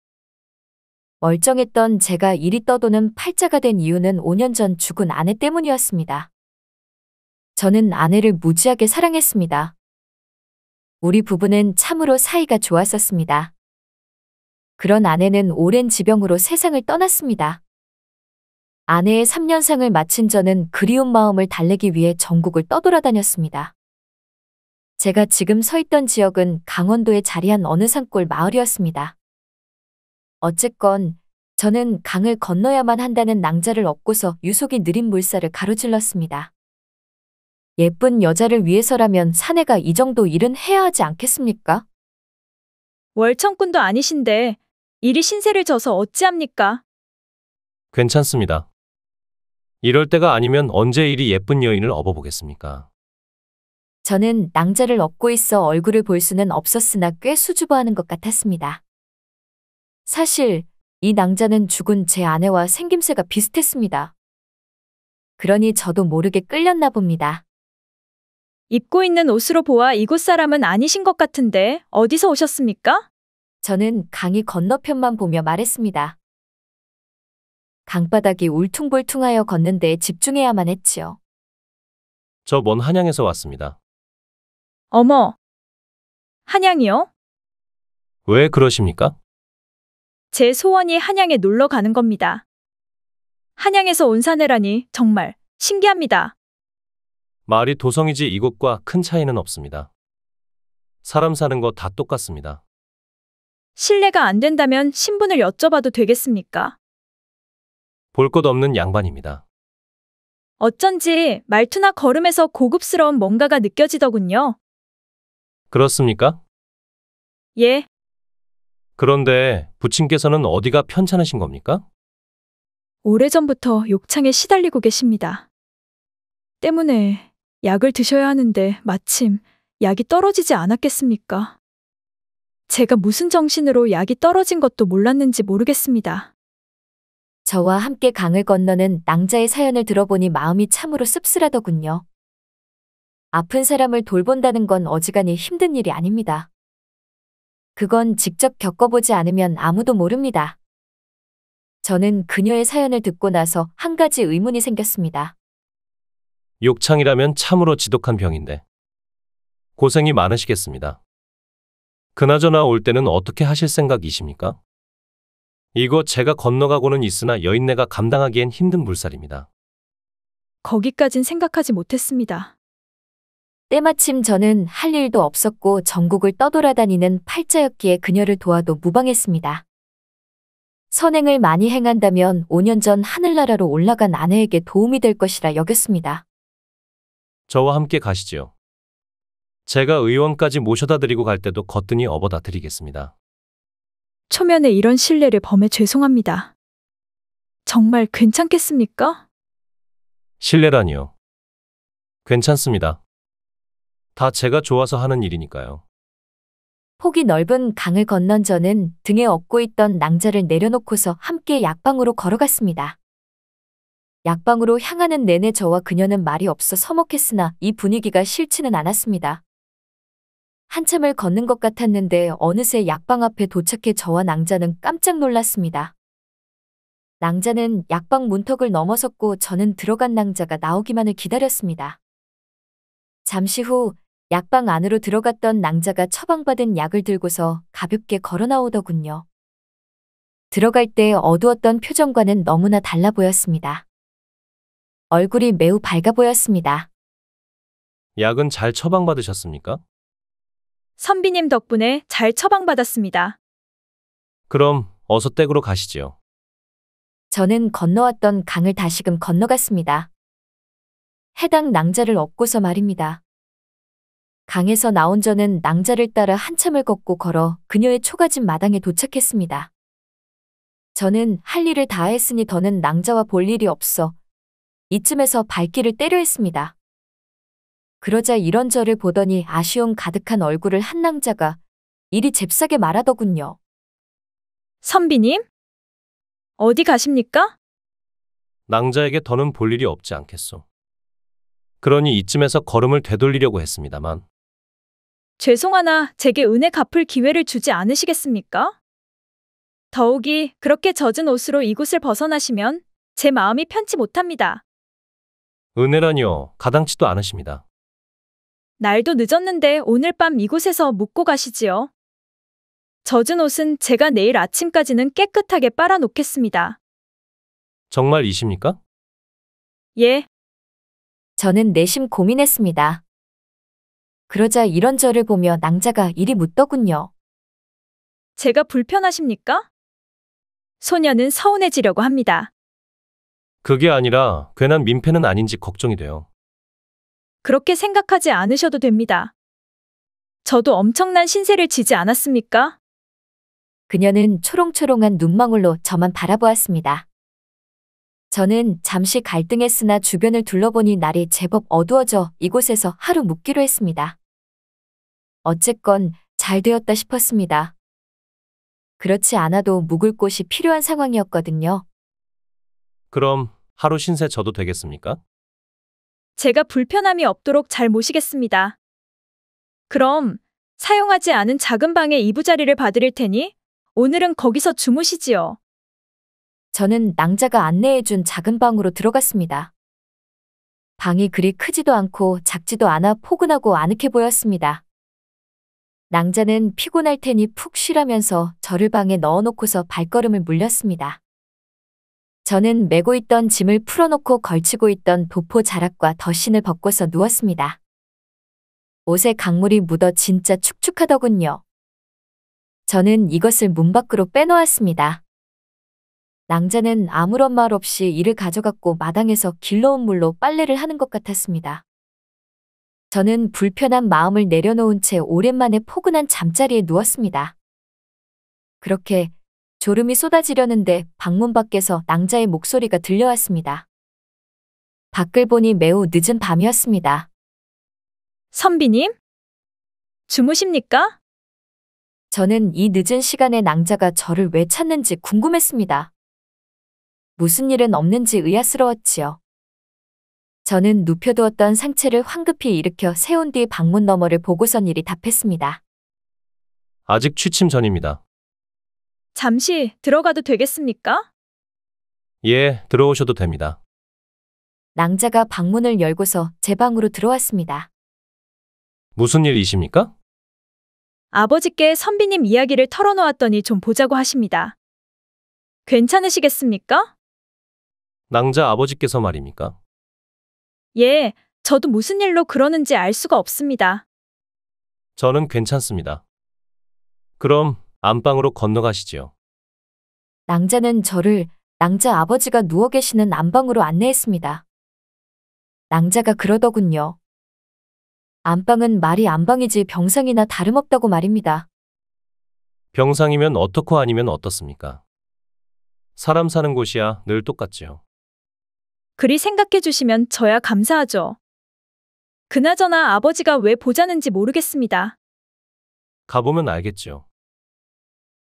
멀쩡했던 제가 이리 떠도는 팔자가 된 이유는 5년 전 죽은 아내 때문이었습니다. 저는 아내를 무지하게 사랑했습니다. 우리 부부는 참으로 사이가 좋았었습니다. 그런 아내는 오랜 지병으로 세상을 떠났습니다. 아내의 3년상을 마친 저는 그리운 마음을 달래기 위해 전국을 떠돌아다녔습니다. 제가 지금 서 있던 지역은 강원도에 자리한 어느 산골 마을이었습니다. 어쨌건 저는 강을 건너야만 한다는 낭자를 얻고서 유속이 느린 물살을 가로질렀습니다. 예쁜 여자를 위해서라면 사내가 이 정도 일은 해야 하지 않겠습니까? 월천꾼도 아니신데 이리 신세를 져서 어찌합니까? 괜찮습니다. 이럴 때가 아니면 언제 이리 예쁜 여인을 업어보겠습니까? 저는 낭자를 업고 있어 얼굴을 볼 수는 없었으나 꽤 수줍어하는 것 같았습니다. 사실 이 낭자는 죽은 제 아내와 생김새가 비슷했습니다. 그러니 저도 모르게 끌렸나 봅니다. 입고 있는 옷으로 보아 이곳 사람은 아니신 것 같은데 어디서 오셨습니까? 저는 강이 건너편만 보며 말했습니다. 강바닥이 울퉁불퉁하여 걷는 데에 집중해야만 했지요. 저 먼 한양에서 왔습니다. 어머, 한양이요? 왜 그러십니까? 제 소원이 한양에 놀러 가는 겁니다. 한양에서 온 사내라니 정말 신기합니다. 말이 도성이지 이곳과 큰 차이는 없습니다. 사람 사는 거 다 똑같습니다. 실례가 안 된다면 신분을 여쭤봐도 되겠습니까? 볼 것 없는 양반입니다. 어쩐지 말투나 걸음에서 고급스러운 뭔가가 느껴지더군요. 그렇습니까? 예, 그런데 부친께서는 어디가 편찮으신 겁니까? 오래전부터 욕창에 시달리고 계십니다. 때문에 약을 드셔야 하는데 마침 약이 떨어지지 않았겠습니까? 제가 무슨 정신으로 약이 떨어진 것도 몰랐는지 모르겠습니다. 저와 함께 강을 건너는 낭자의 사연을 들어보니 마음이 참으로 씁쓸하더군요. 아픈 사람을 돌본다는 건 어지간히 힘든 일이 아닙니다. 그건 직접 겪어보지 않으면 아무도 모릅니다. 저는 그녀의 사연을 듣고 나서 한 가지 의문이 생겼습니다. 욕창이라면 참으로 지독한 병인데 고생이 많으시겠습니다. 그나저나 올 때는 어떻게 하실 생각이십니까? 이거 제가 건너가고는 있으나 여인네가 감당하기엔 힘든 물살입니다. 거기까진 생각하지 못했습니다. 때마침 저는 할 일도 없었고 전국을 떠돌아다니는 팔자였기에 그녀를 도와도 무방했습니다. 선행을 많이 행한다면 5년 전 하늘나라로 올라간 아내에게 도움이 될 것이라 여겼습니다. 저와 함께 가시지요. 제가 의원까지 모셔다 드리고 갈 때도 거뜬히 업어다 드리겠습니다. 초면에 이런 신뢰를 범해 죄송합니다. 정말 괜찮겠습니까? 실례라니요. 괜찮습니다. 다 제가 좋아서 하는 일이니까요. 폭이 넓은 강을 건넌 저는 등에 업고 있던 낭자를 내려놓고서 함께 약방으로 걸어갔습니다. 약방으로 향하는 내내 저와 그녀는 말이 없어 서먹했으나 이 분위기가 싫지는 않았습니다. 한참을 걷는 것 같았는데 어느새 약방 앞에 도착해 저와 낭자는 깜짝 놀랐습니다. 낭자는 약방 문턱을 넘어섰고 저는 들어간 낭자가 나오기만을 기다렸습니다. 잠시 후 약방 안으로 들어갔던 낭자가 처방받은 약을 들고서 가볍게 걸어 나오더군요. 들어갈 때 어두웠던 표정과는 너무나 달라 보였습니다. 얼굴이 매우 밝아 보였습니다. 약은 잘 처방받으셨습니까? 선비님 덕분에 잘 처방받았습니다. 그럼 어서 댁으로 가시지요. 저는 건너왔던 강을 다시금 건너갔습니다. 해당 낭자를 업고서 말입니다. 강에서 나온 저는 낭자를 따라 한참을 걷고 걸어 그녀의 초가집 마당에 도착했습니다. 저는 할 일을 다 했으니 더는 낭자와 볼 일이 없어 이쯤에서 발길을 떼려 했습니다. 그러자 이런저를 보더니 아쉬움 가득한 얼굴을 한 낭자가 이리 잽싸게 말하더군요. 선비님? 어디 가십니까? 낭자에게 더는 볼 일이 없지 않겠소. 그러니 이쯤에서 걸음을 되돌리려고 했습니다만. 죄송하나 제게 은혜 갚을 기회를 주지 않으시겠습니까? 더욱이 그렇게 젖은 옷으로 이곳을 벗어나시면 제 마음이 편치 못합니다. 은혜라니요. 가당치도 않으십니다. 날도 늦었는데 오늘 밤 이곳에서 묵고 가시지요. 젖은 옷은 제가 내일 아침까지는 깨끗하게 빨아놓겠습니다. 정말이십니까? 예. 저는 내심 고민했습니다. 그러자 이런저를 보며 낭자가 이리 묻더군요. 제가 불편하십니까? 소녀는 서운해지려고 합니다. 그게 아니라 괜한 민폐는 아닌지 걱정이 돼요. 그렇게 생각하지 않으셔도 됩니다. 저도 엄청난 신세를 지지 않았습니까? 그녀는 초롱초롱한 눈망울로 저만 바라보았습니다. 저는 잠시 갈등했으나 주변을 둘러보니 날이 제법 어두워져 이곳에서 하루 묵기로 했습니다. 어쨌건 잘 되었다 싶었습니다. 그렇지 않아도 묵을 곳이 필요한 상황이었거든요. 그럼 하루 신세 져도 되겠습니까? 제가 불편함이 없도록 잘 모시겠습니다. 그럼 사용하지 않은 작은 방에 이부자리를 봐드릴 테니 오늘은 거기서 주무시지요. 저는 낭자가 안내해준 작은 방으로 들어갔습니다. 방이 그리 크지도 않고 작지도 않아 포근하고 아늑해 보였습니다. 낭자는 피곤할 테니 푹 쉬라면서 저를 방에 넣어놓고서 발걸음을 물렸습니다. 저는 메고 있던 짐을 풀어놓고 걸치고 있던 도포 자락과 덧신을 벗고서 누웠습니다. 옷에 강물이 묻어 진짜 축축하더군요. 저는 이것을 문 밖으로 빼놓았습니다. 낭자는 아무런 말 없이 이를 가져갔고 마당에서 길러온 물로 빨래를 하는 것 같았습니다. 저는 불편한 마음을 내려놓은 채 오랜만에 포근한 잠자리에 누웠습니다. 그렇게 졸음이 쏟아지려는데 방문 밖에서 낭자의 목소리가 들려왔습니다. 밖을 보니 매우 늦은 밤이었습니다. 선비님? 주무십니까? 저는 이 늦은 시간에 낭자가 저를 왜 찾는지 궁금했습니다. 무슨 일은 없는지 의아스러웠지요. 저는 눕혀두었던 상체를 황급히 일으켜 세운 뒤 방문 너머를 보고선 이리 답했습니다. 아직 취침 전입니다. 잠시 들어가도 되겠습니까? 예, 들어오셔도 됩니다. 낭자가 방문을 열고서 제 방으로 들어왔습니다. 무슨 일이십니까? 아버지께 선비님 이야기를 털어놓았더니 좀 보자고 하십니다. 괜찮으시겠습니까? 낭자 아버지께서 말입니까? 예, 저도 무슨 일로 그러는지 알 수가 없습니다. 저는 괜찮습니다. 그럼 안방으로 건너가시지요. 낭자는 저를 낭자 아버지가 누워 계시는 안방으로 안내했습니다. 낭자가 그러더군요. 안방은 말이 안방이지 병상이나 다름없다고 말입니다. 병상이면 어떻고 아니면 어떻습니까? 사람 사는 곳이야 늘 똑같지요. 그리 생각해 주시면 저야 감사하죠. 그나저나 아버지가 왜 보자는지 모르겠습니다. 가보면 알겠죠.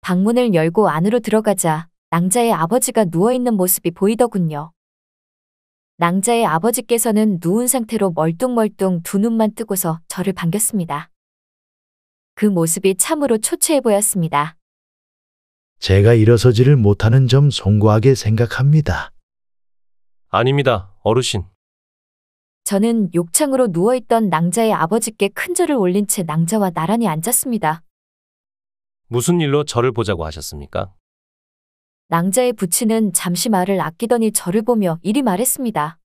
방문을 열고 안으로 들어가자 낭자의 아버지가 누워있는 모습이 보이더군요. 낭자의 아버지께서는 누운 상태로 멀뚱멀뚱 두 눈만 뜨고서 저를 반겼습니다. 그 모습이 참으로 초췌해 보였습니다. 제가 일어서지를 못하는 점 송구하게 생각합니다. 아닙니다, 어르신. 저는 욕창으로 누워있던 낭자의 아버지께 큰 절을 올린 채 낭자와 나란히 앉았습니다. 무슨 일로 저를 보자고 하셨습니까? 낭자의 부친은 잠시 말을 아끼더니 저를 보며 이리 말했습니다.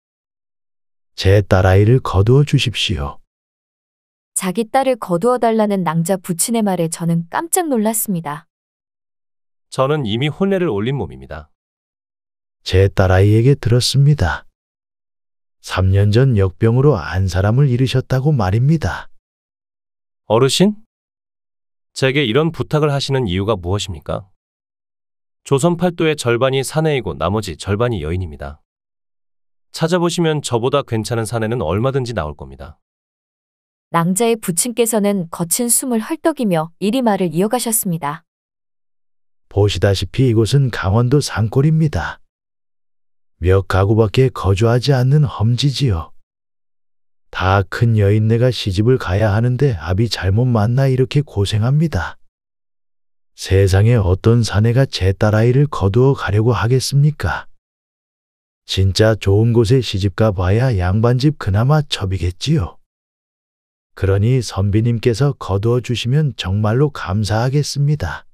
제 딸아이를 거두어 주십시오. 자기 딸을 거두어 달라는 낭자 부친의 말에 저는 깜짝 놀랐습니다. 저는 이미 혼례를 올린 몸입니다. 제 딸아이에게 들었습니다. 3년 전 역병으로 안 사람을 잃으셨다고 말입니다. 어르신? 제게 이런 부탁을 하시는 이유가 무엇입니까? 조선 팔도의 절반이 사내이고 나머지 절반이 여인입니다. 찾아보시면 저보다 괜찮은 사내는 얼마든지 나올 겁니다. 낭자의 부친께서는 거친 숨을 헐떡이며 이리 말을 이어가셨습니다. 보시다시피 이곳은 강원도 산골입니다. 몇 가구밖에 거주하지 않는 험지지요. 다 큰 여인네가 시집을 가야 하는데 아비 잘못 만나 이렇게 고생합니다. 세상에 어떤 사내가 제 딸아이를 거두어 가려고 하겠습니까? 진짜 좋은 곳에 시집가 봐야 양반집 그나마 첩이겠지요. 그러니 선비님께서 거두어 주시면 정말로 감사하겠습니다.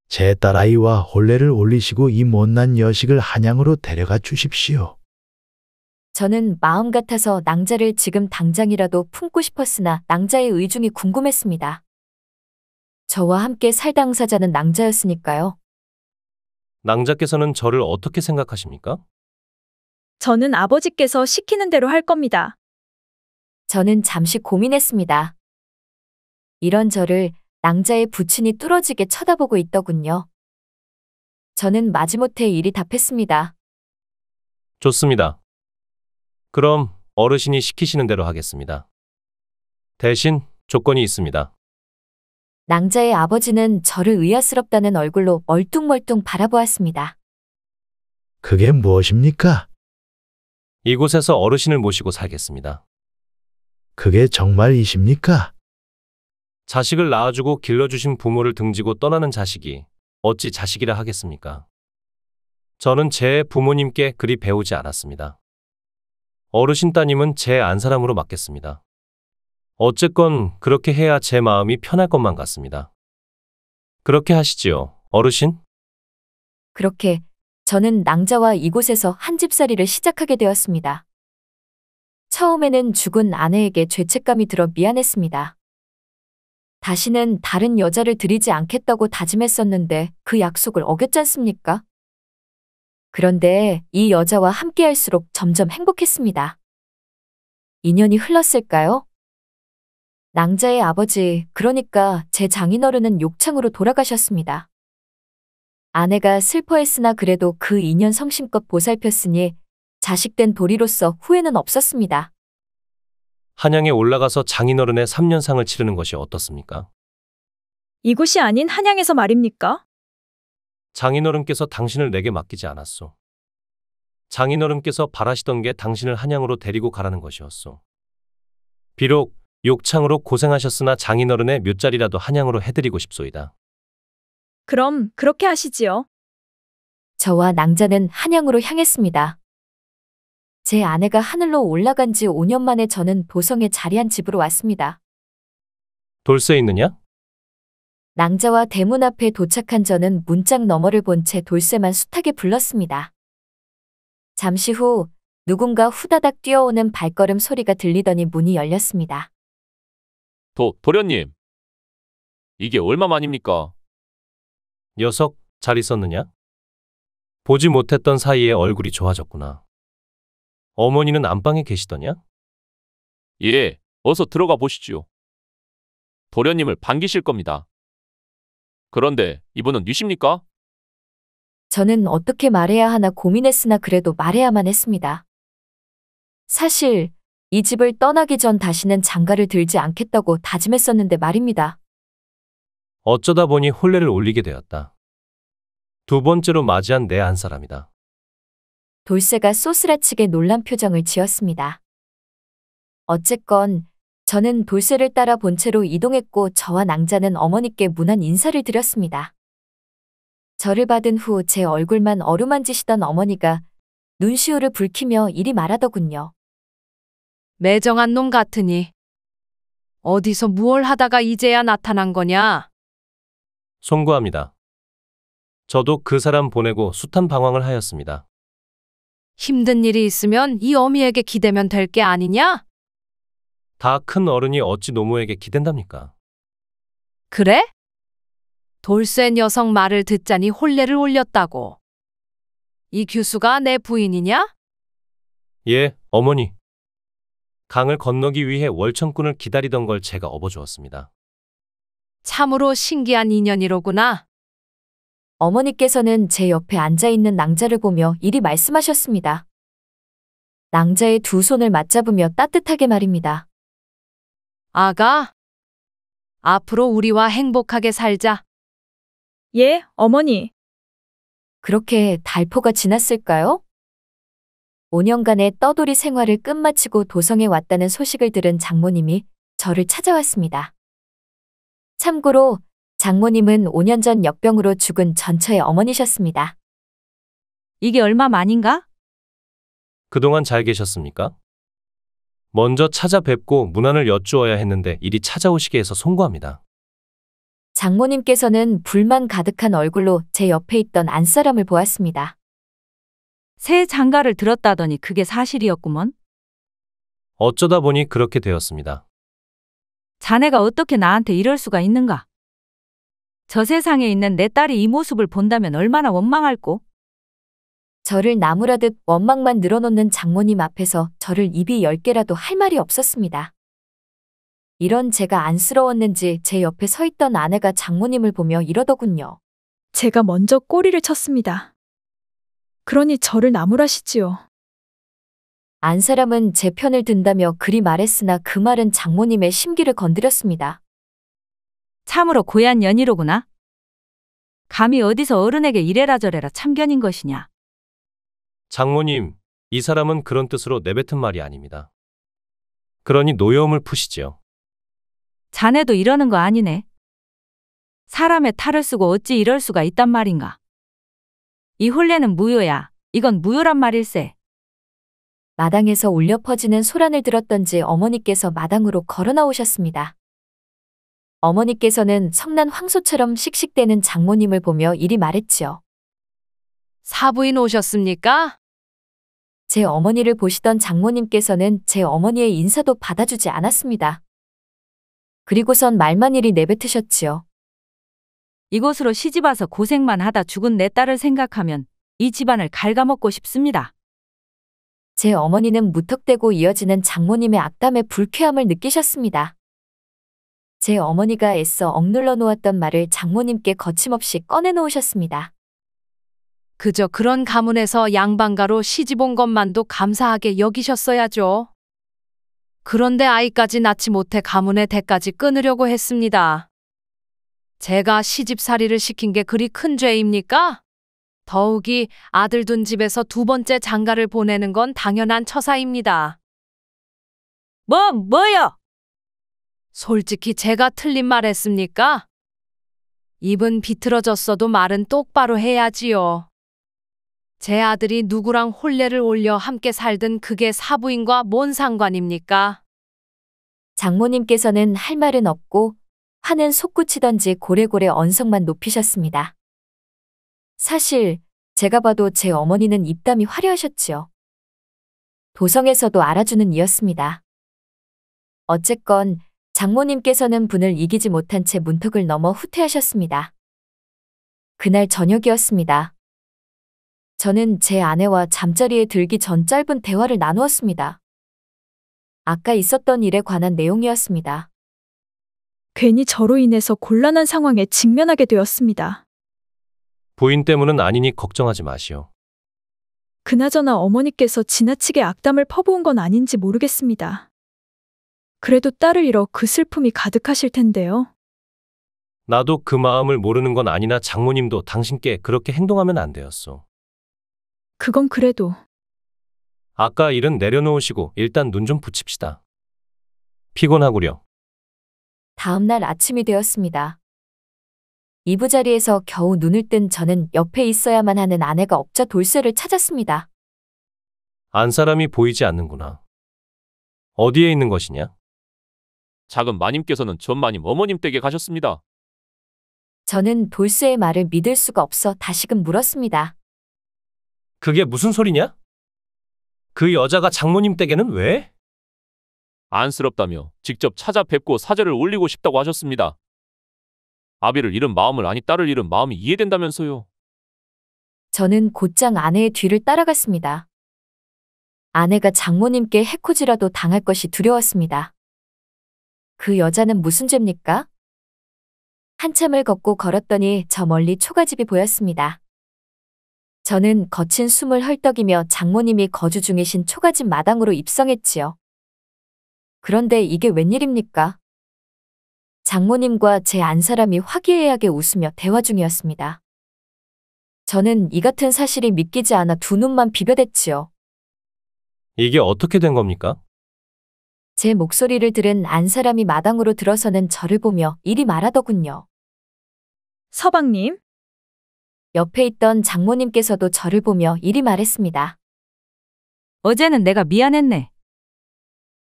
제 딸아이와 혼례를 올리시고 이 못난 여식을 한양으로 데려가 주십시오. 저는 마음 같아서 낭자를 지금 당장이라도 품고 싶었으나 낭자의 의중이 궁금했습니다. 저와 함께 살 당사자는 낭자였으니까요. 낭자께서는 저를 어떻게 생각하십니까? 저는 아버지께서 시키는 대로 할 겁니다. 저는 잠시 고민했습니다. 이런 저를 낭자의 부친이 뚫어지게 쳐다보고 있더군요. 저는 마지못해 이리 답했습니다. 좋습니다. 그럼 어르신이 시키시는 대로 하겠습니다. 대신 조건이 있습니다. 낭자의 아버지는 저를 의아스럽다는 얼굴로 멀뚱멀뚱 바라보았습니다. 그게 무엇입니까? 이곳에서 어르신을 모시고 살겠습니다. 그게 정말이십니까? 자식을 낳아주고 길러주신 부모를 등지고 떠나는 자식이 어찌 자식이라 하겠습니까? 저는 제 부모님께 그리 배우지 않았습니다. 어르신 따님은 제 안사람으로 맡겠습니다. 어쨌건 그렇게 해야 제 마음이 편할 것만 같습니다. 그렇게 하시지요, 어르신? 그렇게 저는 낭자와 이곳에서 한 집살이를 시작하게 되었습니다. 처음에는 죽은 아내에게 죄책감이 들어 미안했습니다. 다시는 다른 여자를 들이지 않겠다고 다짐했었는데 그 약속을 어겼잖습니까? 그런데 이 여자와 함께할수록 점점 행복했습니다. 인연이 흘렀을까요? 낭자의 아버지, 그러니까 제 장인어른은 욕창으로 돌아가셨습니다. 아내가 슬퍼했으나 그래도 그 인연 성심껏 보살폈으니 자식된 도리로서 후회는 없었습니다. 한양에 올라가서 장인어른의 3년상을 치르는 것이 어떻습니까? 이곳이 아닌 한양에서 말입니까? 장인어른께서 당신을 내게 맡기지 않았소. 장인어른께서 바라시던 게 당신을 한양으로 데리고 가라는 것이었소. 비록 욕창으로 고생하셨으나 장인어른의 묘자리라도 한양으로 해드리고 싶소이다. 그럼 그렇게 하시지요. 저와 낭자는 한양으로 향했습니다. 제 아내가 하늘로 올라간 지 5년 만에 저는 도성의 자리한 집으로 왔습니다. 돌쇠 있느냐? 낭자와 대문 앞에 도착한 저는 문짝 너머를 본 채 돌쇠만 숱하게 불렀습니다. 잠시 후 누군가 후다닥 뛰어오는 발걸음 소리가 들리더니 문이 열렸습니다. 도련님. 이게 얼마만입니까? 녀석, 잘 있었느냐? 보지 못했던 사이에 얼굴이 좋아졌구나. 어머니는 안방에 계시더냐? 예, 어서 들어가 보시지요. 도련님을 반기실 겁니다. 그런데 이분은 누십니까? 저는 어떻게 말해야 하나 고민했으나 그래도 말해야만 했습니다. 사실 이 집을 떠나기 전 다시는 장가를 들지 않겠다고 다짐했었는데 말입니다. 어쩌다 보니 혼례를 올리게 되었다. 두 번째로 맞이한 내 안사람이다. 돌쇠가 쏘스라치게 놀란 표정을 지었습니다. 어쨌건 저는 돌쇠를 따라 본체로 이동했고 저와 낭자는 어머니께 문안 인사를 드렸습니다. 저를 받은 후 제 얼굴만 어루만지시던 어머니가 눈시울을 붉히며 이리 말하더군요. 매정한 놈 같으니 어디서 무얼 하다가 이제야 나타난 거냐? 송구합니다. 저도 그 사람 보내고 숱한 방황을 하였습니다. 힘든 일이 있으면 이 어미에게 기대면 될 게 아니냐? 다 큰 어른이 어찌 노모에게 기댄답니까? 그래? 돌쇠 녀석 말을 듣자니 혼례를 올렸다고. 이 규수가 내 부인이냐? 예, 어머니. 강을 건너기 위해 월천꾼을 기다리던 걸 제가 업어주었습니다. 참으로 신기한 인연이로구나. 어머니께서는 제 옆에 앉아있는 낭자를 보며 이리 말씀하셨습니다. 낭자의 두 손을 맞잡으며 따뜻하게 말입니다. 아가, 앞으로 우리와 행복하게 살자. 예, 어머니. 그렇게 달포가 지났을까요? 5년간의 떠돌이 생활을 끝마치고 도성에 왔다는 소식을 들은 장모님이 저를 찾아왔습니다. 참고로 장모님은 5년 전 역병으로 죽은 전처의 어머니셨습니다. 이게 얼마 만인가? 그동안 잘 계셨습니까? 먼저 찾아뵙고 문안을 여쭈어야 했는데 이리 찾아오시게 해서 송구합니다. 장모님께서는 불만 가득한 얼굴로 제 옆에 있던 안사람을 보았습니다. 새 장가를 들었다더니 그게 사실이었구먼. 어쩌다 보니 그렇게 되었습니다. 자네가 어떻게 나한테 이럴 수가 있는가? 저 세상에 있는 내 딸이 이 모습을 본다면 얼마나 원망할꼬? 저를 나무라듯 원망만 늘어놓는 장모님 앞에서 저를 입이 10개라도 할 말이 없었습니다. 이런 제가 안쓰러웠는지 제 옆에 서 있던 아내가 장모님을 보며 이러더군요. 제가 먼저 꼬리를 쳤습니다. 그러니 저를 나무라시지요. 안사람은 제 편을 든다며 그리 말했으나 그 말은 장모님의 심기를 건드렸습니다. 참으로 고얀 년이로구나. 감히 어디서 어른에게 이래라 저래라 참견인 것이냐. 장모님, 이 사람은 그런 뜻으로 내뱉은 말이 아닙니다. 그러니 노여움을 푸시지요. 자네도 이러는 거 아니네. 사람의 탈을 쓰고 어찌 이럴 수가 있단 말인가. 이 혼례는 무효야. 이건 무효란 말일세. 마당에서 울려 퍼지는 소란을 들었던지 어머니께서 마당으로 걸어 나오셨습니다. 어머니께서는 성난 황소처럼 씩씩대는 장모님을 보며 이리 말했지요. 사부인 오셨습니까? 제 어머니를 보시던 장모님께서는 제 어머니의 인사도 받아주지 않았습니다. 그리고선 말만 이리 내뱉으셨지요. 이곳으로 시집와서 고생만 하다 죽은 내 딸을 생각하면 이 집안을 갉아먹고 싶습니다. 제 어머니는 무턱대고 이어지는 장모님의 악담에 불쾌함을 느끼셨습니다. 제 어머니가 애써 억눌러 놓았던 말을 장모님께 거침없이 꺼내놓으셨습니다. 그저 그런 가문에서 양반가로 시집 온 것만도 감사하게 여기셨어야죠. 그런데 아이까지 낳지 못해 가문의 대까지 끊으려고 했습니다. 제가 시집살이를 시킨 게 그리 큰 죄입니까? 더욱이 아들 둔 집에서 두 번째 장가를 보내는 건 당연한 처사입니다. 뭐요? 솔직히 제가 틀린 말 했습니까? 입은 비틀어졌어도 말은 똑바로 해야지요. 제 아들이 누구랑 혼례를 올려 함께 살든 그게 사부인과 뭔 상관입니까? 장모님께서는 할 말은 없고 화는 솟구치던지 고래고래 언성만 높이셨습니다. 사실 제가 봐도 제 어머니는 입담이 화려하셨지요. 도성에서도 알아주는 이였습니다. 어쨌건 장모님께서는 분을 이기지 못한 채 문턱을 넘어 후퇴하셨습니다. 그날 저녁이었습니다. 저는 제 아내와 잠자리에 들기 전 짧은 대화를 나누었습니다. 아까 있었던 일에 관한 내용이었습니다. 괜히 저로 인해서 곤란한 상황에 직면하게 되었습니다. 부인 때문은 아니니 걱정하지 마시오. 그나저나 어머니께서 지나치게 악담을 퍼부은 건 아닌지 모르겠습니다. 그래도 딸을 잃어 그 슬픔이 가득하실 텐데요. 나도 그 마음을 모르는 건 아니나 장모님도 당신께 그렇게 행동하면 안 되었소. 그건 그래도 아까 일은 내려놓으시고 일단 눈 좀 붙입시다. 피곤하구려. 다음 날 아침이 되었습니다. 이부자리에서 겨우 눈을 뜬 저는 옆에 있어야만 하는 아내가 없자 돌쇠를 찾았습니다. 안 사람이 보이지 않는구나. 어디에 있는 것이냐? 작은 마님께서는 전 마님 어머님 댁에 가셨습니다. 저는 돌쇠의 말을 믿을 수가 없어 다시금 물었습니다. 그게 무슨 소리냐? 그 여자가 장모님 댁에는 왜? 안쓰럽다며 직접 찾아뵙고 사죄를 올리고 싶다고 하셨습니다. 아비를 잃은 마음을 아니 딸을 잃은 마음이 이해된다면서요. 저는 곧장 아내의 뒤를 따라갔습니다. 아내가 장모님께 해코지라도 당할 것이 두려웠습니다. 그 여자는 무슨 죄입니까? 한참을 걷고 걸었더니 저 멀리 초가집이 보였습니다. 저는 거친 숨을 헐떡이며 장모님이 거주 중이신 초가집 마당으로 입성했지요. 그런데 이게 웬일입니까? 장모님과 제 안사람이 화기애애하게 웃으며 대화 중이었습니다. 저는 이 같은 사실이 믿기지 않아 두 눈만 비벼댔지요. 이게 어떻게 된 겁니까? 제 목소리를 들은 안사람이 마당으로 들어서는 저를 보며 이리 말하더군요. 서방님? 옆에 있던 장모님께서도 저를 보며 이리 말했습니다. 어제는 내가 미안했네.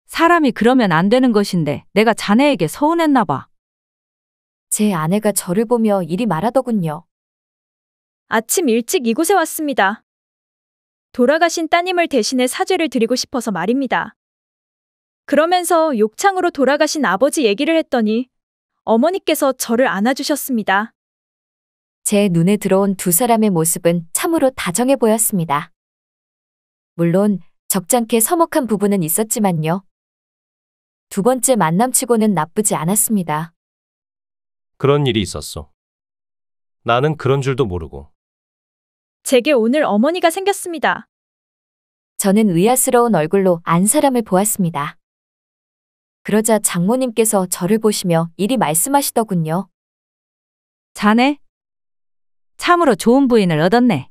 사람이 그러면 안 되는 것인데 내가 자네에게 서운했나 봐. 제 아내가 저를 보며 이리 말하더군요. 아침 일찍 이곳에 왔습니다. 돌아가신 따님을 대신해 사죄를 드리고 싶어서 말입니다. 그러면서 욕창으로 돌아가신 아버지 얘기를 했더니 어머니께서 저를 안아주셨습니다. 제 눈에 들어온 두 사람의 모습은 참으로 다정해 보였습니다. 물론 적잖게 서먹한 부분은 있었지만요. 두 번째 만남치고는 나쁘지 않았습니다. 그런 일이 있었소. 나는 그런 줄도 모르고. 제게 오늘 어머니가 생겼습니다. 저는 의아스러운 얼굴로 안사람을 보았습니다. 그러자 장모님께서 저를 보시며 이리 말씀하시더군요. 자네? 참으로 좋은 부인을 얻었네.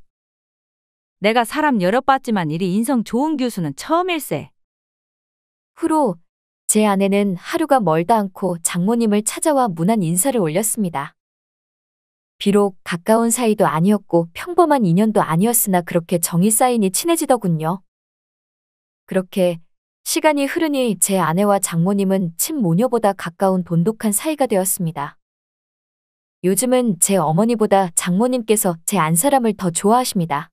내가 사람 여러 봤지만 이리 인성 좋은 교수는 처음일세. 후로 제 아내는 하루가 멀다 않고 장모님을 찾아와 문안 인사를 올렸습니다. 비록 가까운 사이도 아니었고 평범한 인연도 아니었으나 그렇게 정이 쌓이니 친해지더군요. 그렇게 시간이 흐르니 제 아내와 장모님은 친모녀보다 가까운 돈독한 사이가 되었습니다. 요즘은 제 어머니보다 장모님께서 제 안사람을 더 좋아하십니다.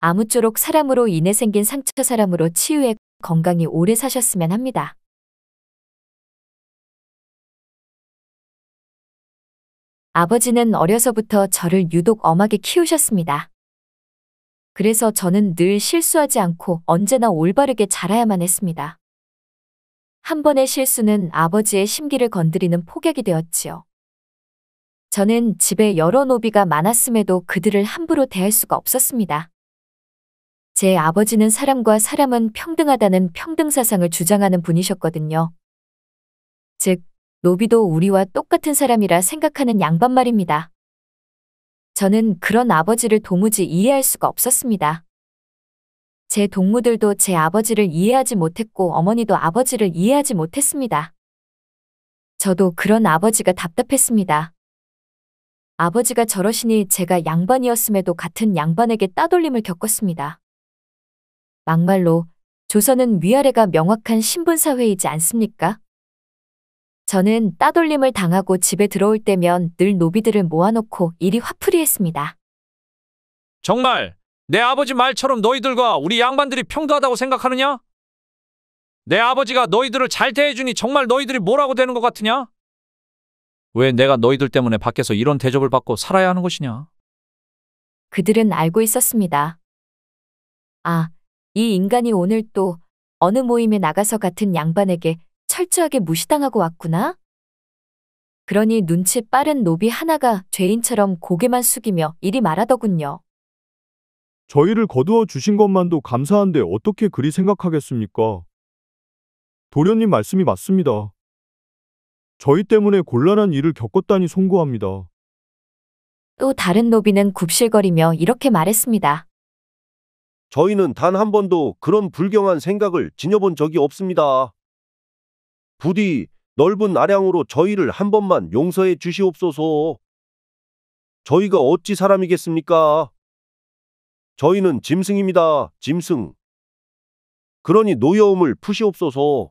아무쪼록 사람으로 인해 생긴 상처 사람으로 치유해 건강히 오래 사셨으면 합니다. 아버지는 어려서부터 저를 유독 엄하게 키우셨습니다. 그래서 저는 늘 실수하지 않고 언제나 올바르게 자라야만 했습니다. 한 번의 실수는 아버지의 심기를 건드리는 폭약이 되었지요. 저는 집에 여러 노비가 많았음에도 그들을 함부로 대할 수가 없었습니다. 제 아버지는 사람과 사람은 평등하다는 평등사상을 주장하는 분이셨거든요. 즉, 노비도 우리와 똑같은 사람이라 생각하는 양반 말입니다. 저는 그런 아버지를 도무지 이해할 수가 없었습니다. 제 동무들도 제 아버지를 이해하지 못했고 어머니도 아버지를 이해하지 못했습니다. 저도 그런 아버지가 답답했습니다. 아버지가 저러시니 제가 양반이었음에도 같은 양반에게 따돌림을 겪었습니다. 막말로 조선은 위아래가 명확한 신분사회이지 않습니까? 저는 따돌림을 당하고 집에 들어올 때면 늘 노비들을 모아놓고 이리 화풀이했습니다. 정말 내 아버지 말처럼 너희들과 우리 양반들이 평등하다고 생각하느냐? 내 아버지가 너희들을 잘 대해주니 정말 너희들이 뭐라고 되는 것 같으냐? 왜 내가 너희들 때문에 밖에서 이런 대접을 받고 살아야 하는 것이냐? 그들은 알고 있었습니다. 아, 이 인간이 오늘 또 어느 모임에 나가서 같은 양반에게 철저하게 무시당하고 왔구나? 그러니 눈치 빠른 노비 하나가 죄인처럼 고개만 숙이며 이리 말하더군요. 저희를 거두어 주신 것만도 감사한데 어떻게 그리 생각하겠습니까? 도련님 말씀이 맞습니다. 저희 때문에 곤란한 일을 겪었다니 송구합니다. 또 다른 노비는 굽실거리며 이렇게 말했습니다. 저희는 단 한 번도 그런 불경한 생각을 지녀본 적이 없습니다. 부디 넓은 아량으로 저희를 한 번만 용서해 주시옵소서. 저희가 어찌 사람이겠습니까? 저희는 짐승입니다. 짐승. 그러니 노여움을 푸시옵소서.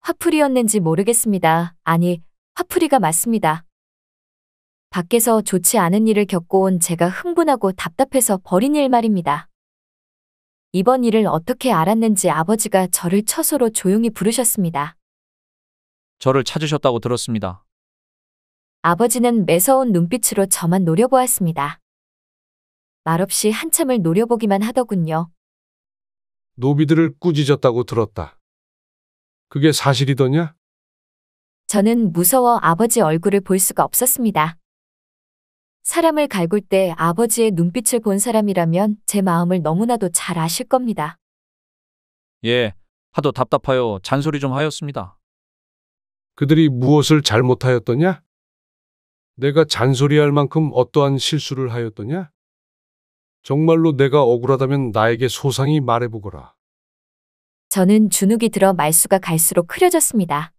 화풀이였는지 모르겠습니다. 아니, 화풀이가 맞습니다. 밖에서 좋지 않은 일을 겪고 온 제가 흥분하고 답답해서 벌인 일 말입니다. 이번 일을 어떻게 알았는지 아버지가 저를 처소로 조용히 부르셨습니다. 저를 찾으셨다고 들었습니다. 아버지는 매서운 눈빛으로 저만 노려보았습니다. 말없이 한참을 노려보기만 하더군요. 노비들을 꾸짖었다고 들었다. 그게 사실이더냐? 저는 무서워 아버지 얼굴을 볼 수가 없었습니다. 사람을 갈굴 때 아버지의 눈빛을 본 사람이라면 제 마음을 너무나도 잘 아실 겁니다. 예, 하도 답답하여 잔소리 좀 하였습니다. 그들이 무엇을 잘못하였더냐? 내가 잔소리할 만큼 어떠한 실수를 하였더냐? 정말로 내가 억울하다면 나에게 소상히 말해보거라. 저는 주눅이 들어 말수가 갈수록 흐려졌습니다.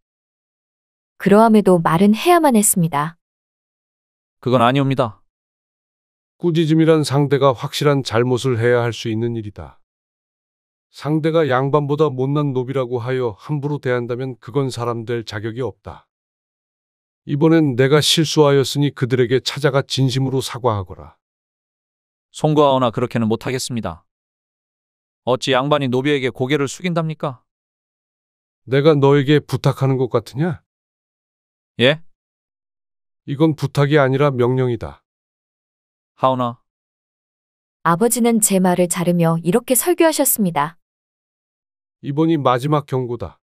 그러함에도 말은 해야만 했습니다. 그건 아니옵니다. 꾸짖음이란 상대가 확실한 잘못을 해야 할 수 있는 일이다. 상대가 양반보다 못난 노비라고 하여 함부로 대한다면 그건 사람 될 자격이 없다. 이번엔 내가 실수하였으니 그들에게 찾아가 진심으로 사과하거라. 송구하오나 그렇게는 못하겠습니다. 어찌 양반이 노비에게 고개를 숙인답니까? 내가 너에게 부탁하는 것 같으냐? 예? 이건 부탁이 아니라 명령이다. 하오나. 아버지는 제 말을 자르며 이렇게 설교하셨습니다. 이번이 마지막 경고다.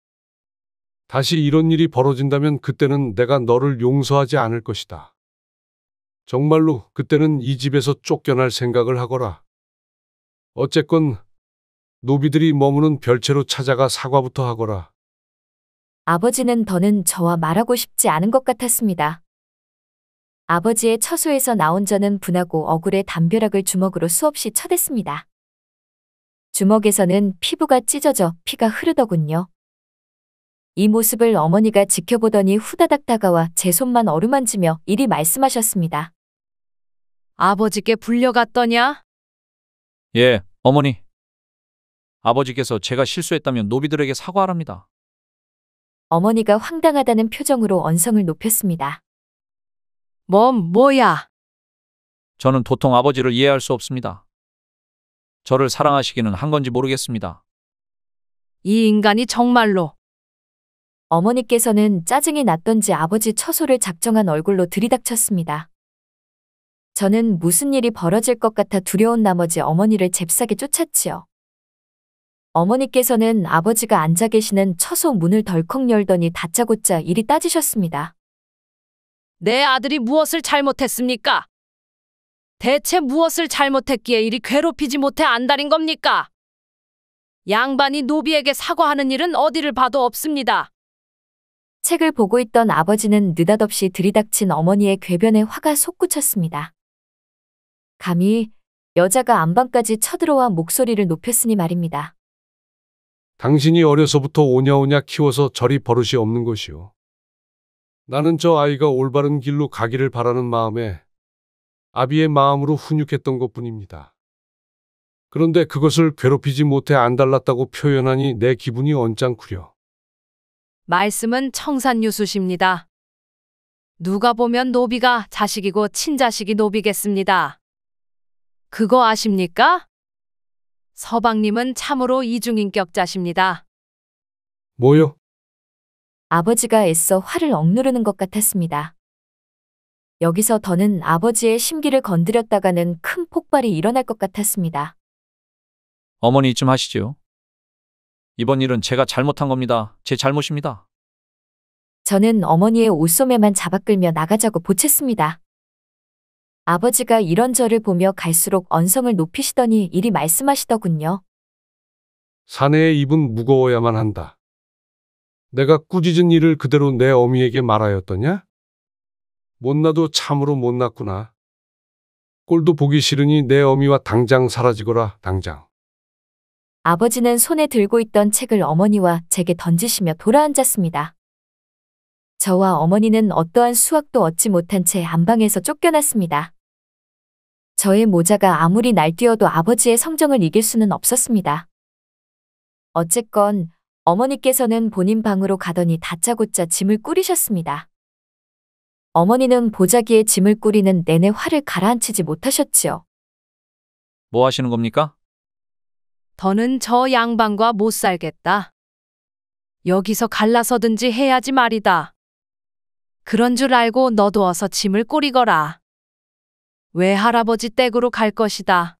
다시 이런 일이 벌어진다면 그때는 내가 너를 용서하지 않을 것이다. 정말로 그때는 이 집에서 쫓겨날 생각을 하거라. 어쨌건 노비들이 머무는 별채로 찾아가 사과부터 하거라. 아버지는 더는 저와 말하고 싶지 않은 것 같았습니다. 아버지의 처소에서 나온 저는 분하고 억울해 담벼락을 주먹으로 수없이 쳐댔습니다. 주먹에서는 피부가 찢어져 피가 흐르더군요. 이 모습을 어머니가 지켜보더니 후다닥 다가와 제 손만 어루만지며 이리 말씀하셨습니다. 아버지께 불려갔더냐? 예, 어머니. 아버지께서 제가 실수했다면 노비들에게 사과하랍니다. 어머니가 황당하다는 표정으로 언성을 높였습니다. 뭐야? 저는 도통 아버지를 이해할 수 없습니다. 저를 사랑하시기는 한 건지 모르겠습니다. 이 인간이 정말로. 어머니께서는 짜증이 났던지 아버지 처소를 작정한 얼굴로 들이닥쳤습니다. 저는 무슨 일이 벌어질 것 같아 두려운 나머지 어머니를 잽싸게 쫓았지요. 어머니께서는 아버지가 앉아 계시는 처소 문을 덜컥 열더니 다짜고짜 이리 따지셨습니다. 내 아들이 무엇을 잘못했습니까? 대체 무엇을 잘못했기에 이리 괴롭히지 못해 안달인 겁니까? 양반이 노비에게 사과하는 일은 어디를 봐도 없습니다. 책을 보고 있던 아버지는 느닷없이 들이닥친 어머니의 궤변에 화가 솟구쳤습니다. 감히 여자가 안방까지 쳐들어와 목소리를 높였으니 말입니다. 당신이 어려서부터 오냐오냐 키워서 저리 버릇이 없는 것이오. 나는 저 아이가 올바른 길로 가기를 바라는 마음에 아비의 마음으로 훈육했던 것뿐입니다. 그런데 그것을 괴롭히지 못해 안달났다고 표현하니 내 기분이 언짢구려. 말씀은 청산유수십니다. 누가 보면 노비가 자식이고 친자식이 노비겠습니다. 그거 아십니까? 서방님은 참으로 이중인격자십니다. 뭐요? 아버지가 애써 화를 억누르는 것 같았습니다. 여기서 더는 아버지의 심기를 건드렸다가는 큰 폭발이 일어날 것 같았습니다. 어머니 좀 하시지요. 이번 일은 제가 잘못한 겁니다. 제 잘못입니다. 저는 어머니의 옷소매만 잡아끌며 나가자고 보챘습니다. 아버지가 이런 저를 보며 갈수록 언성을 높이시더니 이리 말씀하시더군요. 사내의 입은 무거워야만 한다. 내가 꾸짖은 일을 그대로 내 어미에게 말하였더냐? 못나도 참으로 못났구나. 꼴도 보기 싫으니 내 어미와 당장 사라지거라, 당장. 아버지는 손에 들고 있던 책을 어머니와 제게 던지시며 돌아앉았습니다. 저와 어머니는 어떠한 수확도 얻지 못한 채 안방에서 쫓겨났습니다. 저의 모자가 아무리 날뛰어도 아버지의 성정을 이길 수는 없었습니다. 어쨌건 어머니께서는 본인 방으로 가더니 다짜고짜 짐을 꾸리셨습니다. 어머니는 보자기에 짐을 꾸리는 내내 화를 가라앉히지 못하셨지요. 뭐 하시는 겁니까? 더는 저 양반과 못 살겠다. 여기서 갈라서든지 해야지 말이다. 그런 줄 알고 너도 어서 짐을 꾸리거라. 왜 할아버지 댁으로 갈 것이다.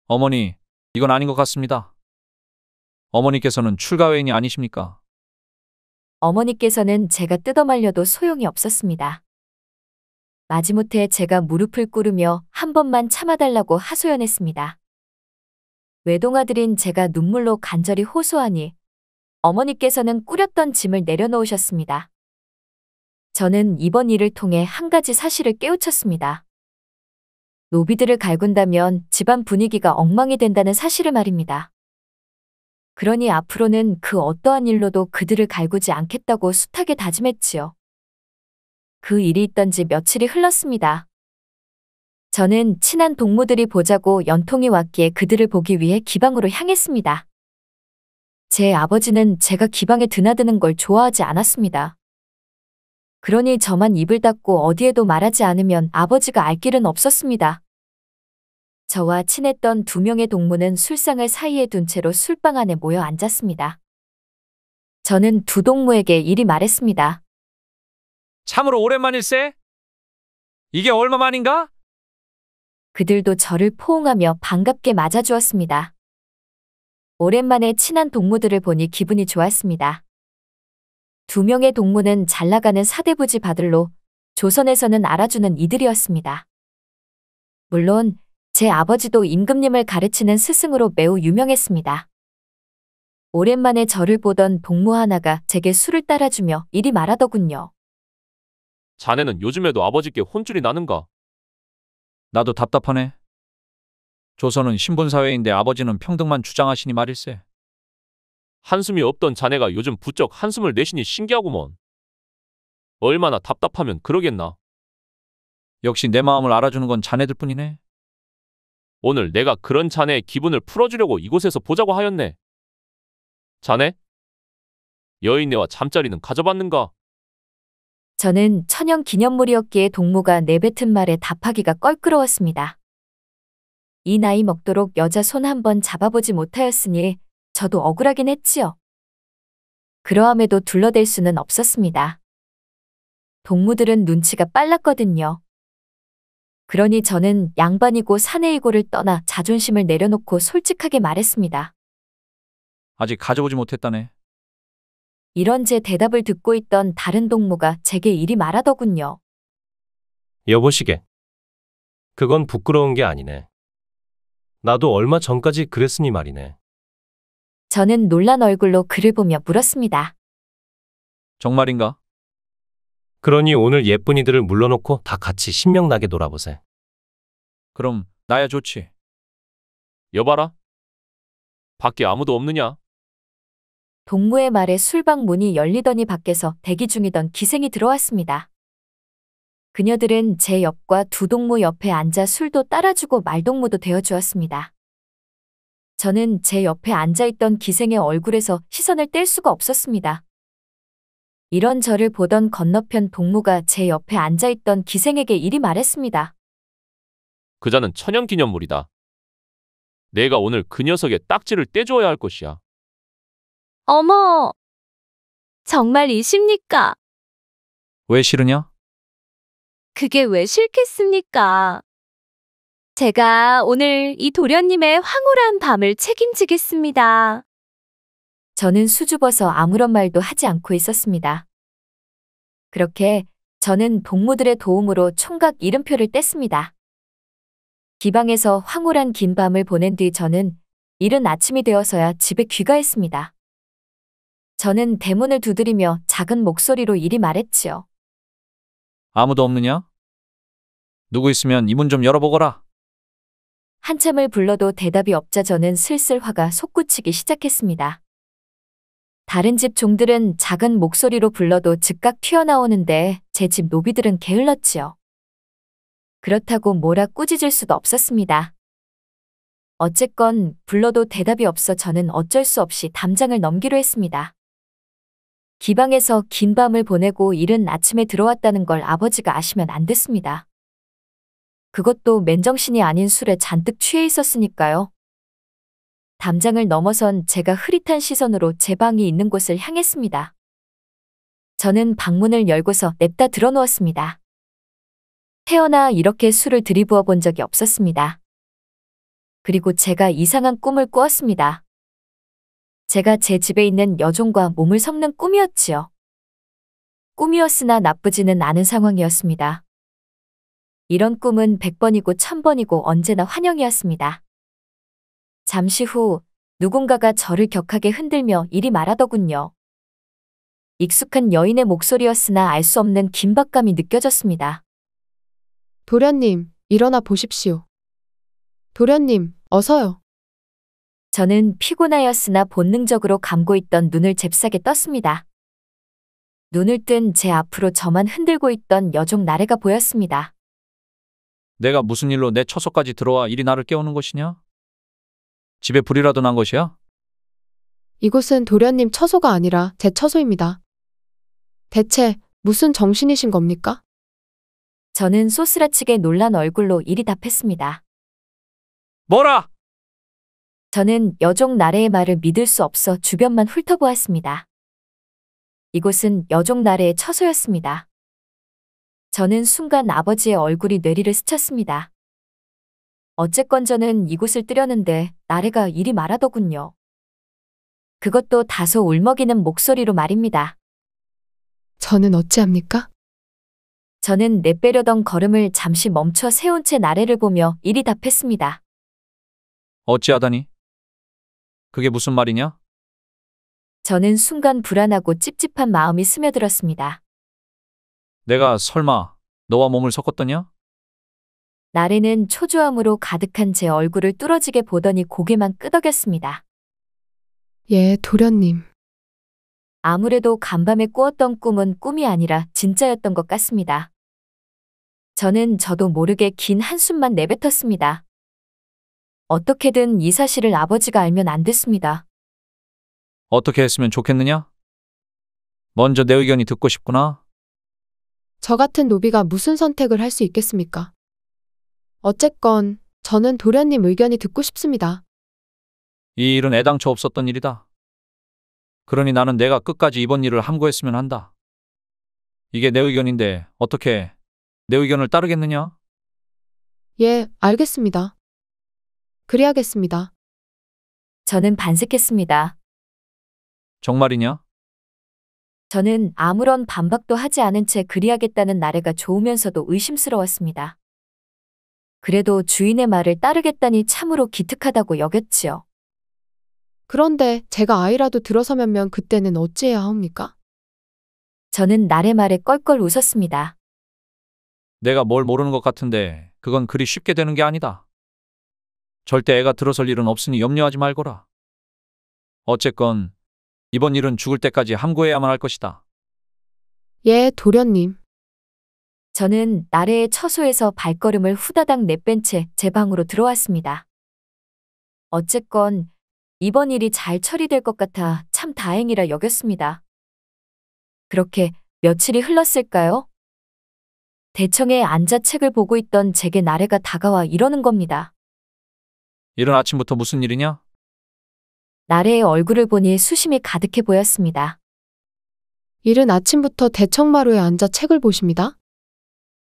어머니, 이건 아닌 것 같습니다. 어머니께서는 출가회인이 아니십니까? 어머니께서는 제가 뜯어말려도 소용이 없었습니다. 마지못해 제가 무릎을 꿇으며 한 번만 참아달라고 하소연했습니다. 외동아들인 제가 눈물로 간절히 호소하니 어머니께서는 꾸렸던 짐을 내려놓으셨습니다. 저는 이번 일을 통해 한 가지 사실을 깨우쳤습니다. 노비들을 갈군다면 집안 분위기가 엉망이 된다는 사실을 말입니다. 그러니 앞으로는 그 어떠한 일로도 그들을 갈구지 않겠다고 숱하게 다짐했지요. 그 일이 있던 지 며칠이 흘렀습니다. 저는 친한 동무들이 보자고 연통이 왔기에 그들을 보기 위해 기방으로 향했습니다. 제 아버지는 제가 기방에 드나드는 걸 좋아하지 않았습니다. 그러니 저만 입을 닫고 어디에도 말하지 않으면 아버지가 알 길은 없었습니다. 저와 친했던 2명의 동무는 술상을 사이에 둔 채로 술방 안에 모여 앉았습니다. 저는 2 동무에게 이리 말했습니다. 참으로 오랜만일세? 이게 얼마만인가? 그들도 저를 포옹하며 반갑게 맞아주었습니다. 오랜만에 친한 동무들을 보니 기분이 좋았습니다. 2명의 동무는 잘나가는 사대부지 바들로 조선에서는 알아주는 이들이었습니다. 물론 제 아버지도 임금님을 가르치는 스승으로 매우 유명했습니다. 오랜만에 저를 보던 동무 하나가 제게 술을 따라주며 이리 말하더군요. 자네는 요즘에도 아버지께 혼쭐이 나는가? 나도 답답하네. 조선은 신분사회인데 아버지는 평등만 주장하시니 말일세. 한숨이 없던 자네가 요즘 부쩍 한숨을 내쉬니 신기하구먼. 얼마나 답답하면 그러겠나. 역시 내 마음을 알아주는 건 자네들 뿐이네. 오늘 내가 그런 자네의 기분을 풀어주려고 이곳에서 보자고 하였네. 자네? 여인네와 잠자리는 가져봤는가? 저는 천연 기념물이었기에 동무가 내뱉은 말에 답하기가 껄끄러웠습니다. 이 나이 먹도록 여자 손 한 번 잡아보지 못하였으니 저도 억울하긴 했지요. 그러함에도 둘러댈 수는 없었습니다. 동무들은 눈치가 빨랐거든요. 그러니 저는 양반이고 사내이고를 떠나 자존심을 내려놓고 솔직하게 말했습니다. 아직 가져오지 못했다네. 이런 제 대답을 듣고 있던 다른 동무가 제게 이리 말하더군요. 여보시게. 그건 부끄러운 게 아니네. 나도 얼마 전까지 그랬으니 말이네. 저는 놀란 얼굴로 그를 보며 물었습니다. 정말인가? 그러니 오늘 예쁜이들을 물러놓고 다 같이 신명나게 놀아보세. 그럼 나야 좋지. 여봐라. 밖에 아무도 없느냐? 동무의 말에 술방 문이 열리더니 밖에서 대기 중이던 기생이 들어왔습니다. 그녀들은 제 옆과 두 동무 옆에 앉아 술도 따라주고 말동무도 되어주었습니다. 저는 제 옆에 앉아있던 기생의 얼굴에서 시선을 뗄 수가 없었습니다. 이런 저를 보던 건너편 동무가 제 옆에 앉아있던 기생에게 이리 말했습니다. 그자는 천연기념물이다. 내가 오늘 그 녀석의 딱지를 떼주어야 할 것이야. 어머, 정말이십니까? 왜 싫으냐? 그게 왜 싫겠습니까? 제가 오늘 이 도련님의 황홀한 밤을 책임지겠습니다. 저는 수줍어서 아무런 말도 하지 않고 있었습니다. 그렇게 저는 동무들의 도움으로 총각 이름표를 뗐습니다. 기방에서 황홀한 긴 밤을 보낸 뒤 저는 이른 아침이 되어서야 집에 귀가했습니다. 저는 대문을 두드리며 작은 목소리로 이리 말했지요. 아무도 없느냐? 누구 있으면 이 문 좀 열어보거라. 한참을 불러도 대답이 없자 저는 슬슬 화가 솟구치기 시작했습니다. 다른 집 종들은 작은 목소리로 불러도 즉각 튀어나오는데 제 집 노비들은 게을렀지요. 그렇다고 뭐라 꾸짖을 수도 없었습니다. 어쨌건 불러도 대답이 없어 저는 어쩔 수 없이 담장을 넘기로 했습니다. 기방에서 긴 밤을 보내고 이른 아침에 들어왔다는 걸 아버지가 아시면 안 됐습니다. 그것도 맨정신이 아닌 술에 잔뜩 취해 있었으니까요. 담장을 넘어선 제가 흐릿한 시선으로 제 방이 있는 곳을 향했습니다. 저는 방문을 열고서 냅다 들어누웠습니다. 태어나 이렇게 술을 들이부어 본 적이 없었습니다. 그리고 제가 이상한 꿈을 꾸었습니다. 제가 제 집에 있는 여종과 몸을 섞는 꿈이었지요. 꿈이었으나 나쁘지는 않은 상황이었습니다. 이런 꿈은 100번이고 1000번이고 언제나 환영이었습니다. 잠시 후 누군가가 저를 격하게 흔들며 이리 말하더군요. 익숙한 여인의 목소리였으나 알 수 없는 긴박감이 느껴졌습니다. 도련님, 일어나 보십시오. 도련님, 어서요. 저는 피곤하였으나 본능적으로 감고 있던 눈을 잽싸게 떴습니다. 눈을 뜬 제 앞으로 저만 흔들고 있던 여종 나래가 보였습니다. 내가 무슨 일로 내 처소까지 들어와 이리 나를 깨우는 것이냐? 집에 불이라도 난 것이야? 이곳은 도련님 처소가 아니라 제 처소입니다. 대체 무슨 정신이신 겁니까? 저는 소스라치게 놀란 얼굴로 이리 답했습니다. 뭐라? 저는 여종 나래의 말을 믿을 수 없어 주변만 훑어보았습니다. 이곳은 여종 나래의 처소였습니다. 저는 순간 아버지의 얼굴이 뇌리를 스쳤습니다. 어쨌건 저는 이곳을 뜨려는데 나래가 이리 말하더군요. 그것도 다소 울먹이는 목소리로 말입니다. 저는 어찌합니까? 저는 내빼려던 걸음을 잠시 멈춰 세운 채 나래를 보며 이리 답했습니다. 어찌하다니? 그게 무슨 말이냐? 저는 순간 불안하고 찝찝한 마음이 스며들었습니다. 내가 설마 너와 몸을 섞었더냐? 나래는 초조함으로 가득한 제 얼굴을 뚫어지게 보더니 고개만 끄덕였습니다. 예, 도련님. 아무래도 간밤에 꾸었던 꿈은 꿈이 아니라 진짜였던 것 같습니다. 저는 저도 모르게 긴 한숨만 내뱉었습니다. 어떻게든 이 사실을 아버지가 알면 안 됐습니다. 어떻게 했으면 좋겠느냐? 먼저 내 의견이 듣고 싶구나. 저 같은 노비가 무슨 선택을 할 수 있겠습니까? 어쨌건 저는 도련님 의견이 듣고 싶습니다. 이 일은 애당초 없었던 일이다. 그러니 나는 내가 끝까지 이번 일을 함구했으면 한다. 이게 내 의견인데 어떻게 내 의견을 따르겠느냐? 예, 알겠습니다. 그래야겠습니다. 저는 반색했습니다. 정말이냐? 저는 아무런 반박도 하지 않은 채 그리하겠다는 나래가 좋으면서도 의심스러웠습니다. 그래도 주인의 말을 따르겠다니 참으로 기특하다고 여겼지요. 그런데 제가 아이라도 들어서면 그때는 어찌해야 합니까? 저는 날의 말에 껄껄 웃었습니다. 내가 뭘 모르는 것 같은데 그건 그리 쉽게 되는 게 아니다. 절대 애가 들어설 일은 없으니 염려하지 말거라. 어쨌건 이번 일은 죽을 때까지 함구해야만 할 것이다. 예, 도련님. 저는 나래의 처소에서 발걸음을 후다닥 내뺀 채 제 방으로 들어왔습니다. 어쨌건 이번 일이 잘 처리될 것 같아 참 다행이라 여겼습니다. 그렇게 며칠이 흘렀을까요? 대청에 앉아 책을 보고 있던 제게 나래가 다가와 이러는 겁니다. 이른 아침부터 무슨 일이냐? 나래의 얼굴을 보니 수심이 가득해 보였습니다. 이른 아침부터 대청마루에 앉아 책을 보십니다.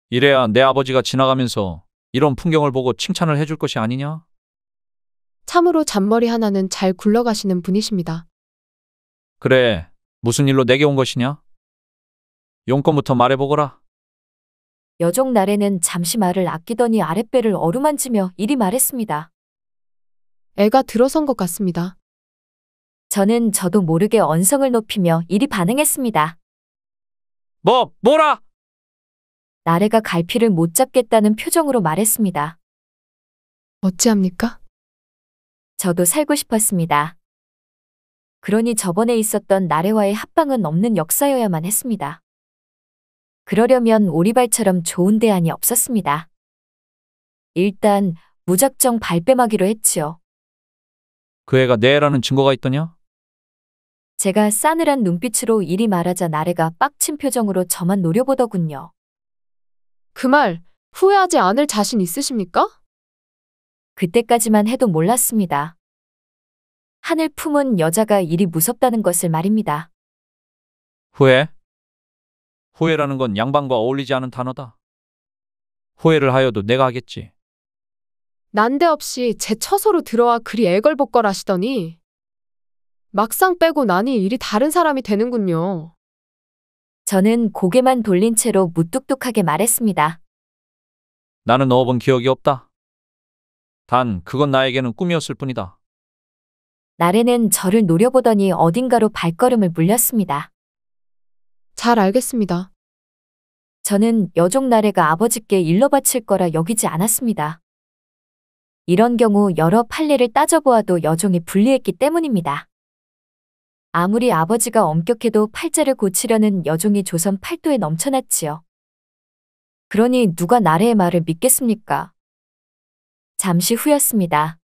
이래야 내 아버지가 지나가면서 이런 풍경을 보고 칭찬을 해줄 것이 아니냐? 참으로 잔머리 하나는 잘 굴러가시는 분이십니다. 그래, 무슨 일로 내게 온 것이냐? 용건부터 말해보거라. 여종 나래는 잠시 말을 아끼더니 아랫배를 어루만지며 이리 말했습니다. 애가 들어선 것 같습니다. 저는 저도 모르게 언성을 높이며 이리 반응했습니다. 뭐라? 나래가 갈피를 못 잡겠다는 표정으로 말했습니다. 어찌합니까? 저도 살고 싶었습니다. 그러니 저번에 있었던 나래와의 합방은 없는 역사여야만 했습니다. 그러려면 오리발처럼 좋은 대안이 없었습니다. 일단 무작정 발뺌하기로 했지요. 그 애가 내 애라는 증거가 있더냐? 제가 싸늘한 눈빛으로 이리 말하자 나래가 빡친 표정으로 저만 노려보더군요. 그 말 후회하지 않을 자신 있으십니까? 그때까지만 해도 몰랐습니다. 하늘 품은 여자가 이리 무섭다는 것을 말입니다. 후회? 후회라는 건 양반과 어울리지 않은 단어다. 후회를 하여도 내가 하겠지. 난데없이 제 처소로 들어와 그리 애걸복걸 하시더니 막상 빼고 나니 일이 다른 사람이 되는군요. 저는 고개만 돌린 채로 무뚝뚝하게 말했습니다. 나는 넣어본 기억이 없다. 단 그건 나에게는 꿈이었을 뿐이다. 나래는 저를 노려보더니 어딘가로 발걸음을 물렸습니다. 잘 알겠습니다. 저는 여종 나래가 아버지께 일러 바칠 거라 여기지 않았습니다. 이런 경우 여러 판례를 따져보아도 여종이 불리했기 때문입니다. 아무리 아버지가 엄격해도 팔자를 고치려는 여종이 조선 팔도에 넘쳐났지요. 그러니 누가 나래의 말을 믿겠습니까? 잠시 후였습니다.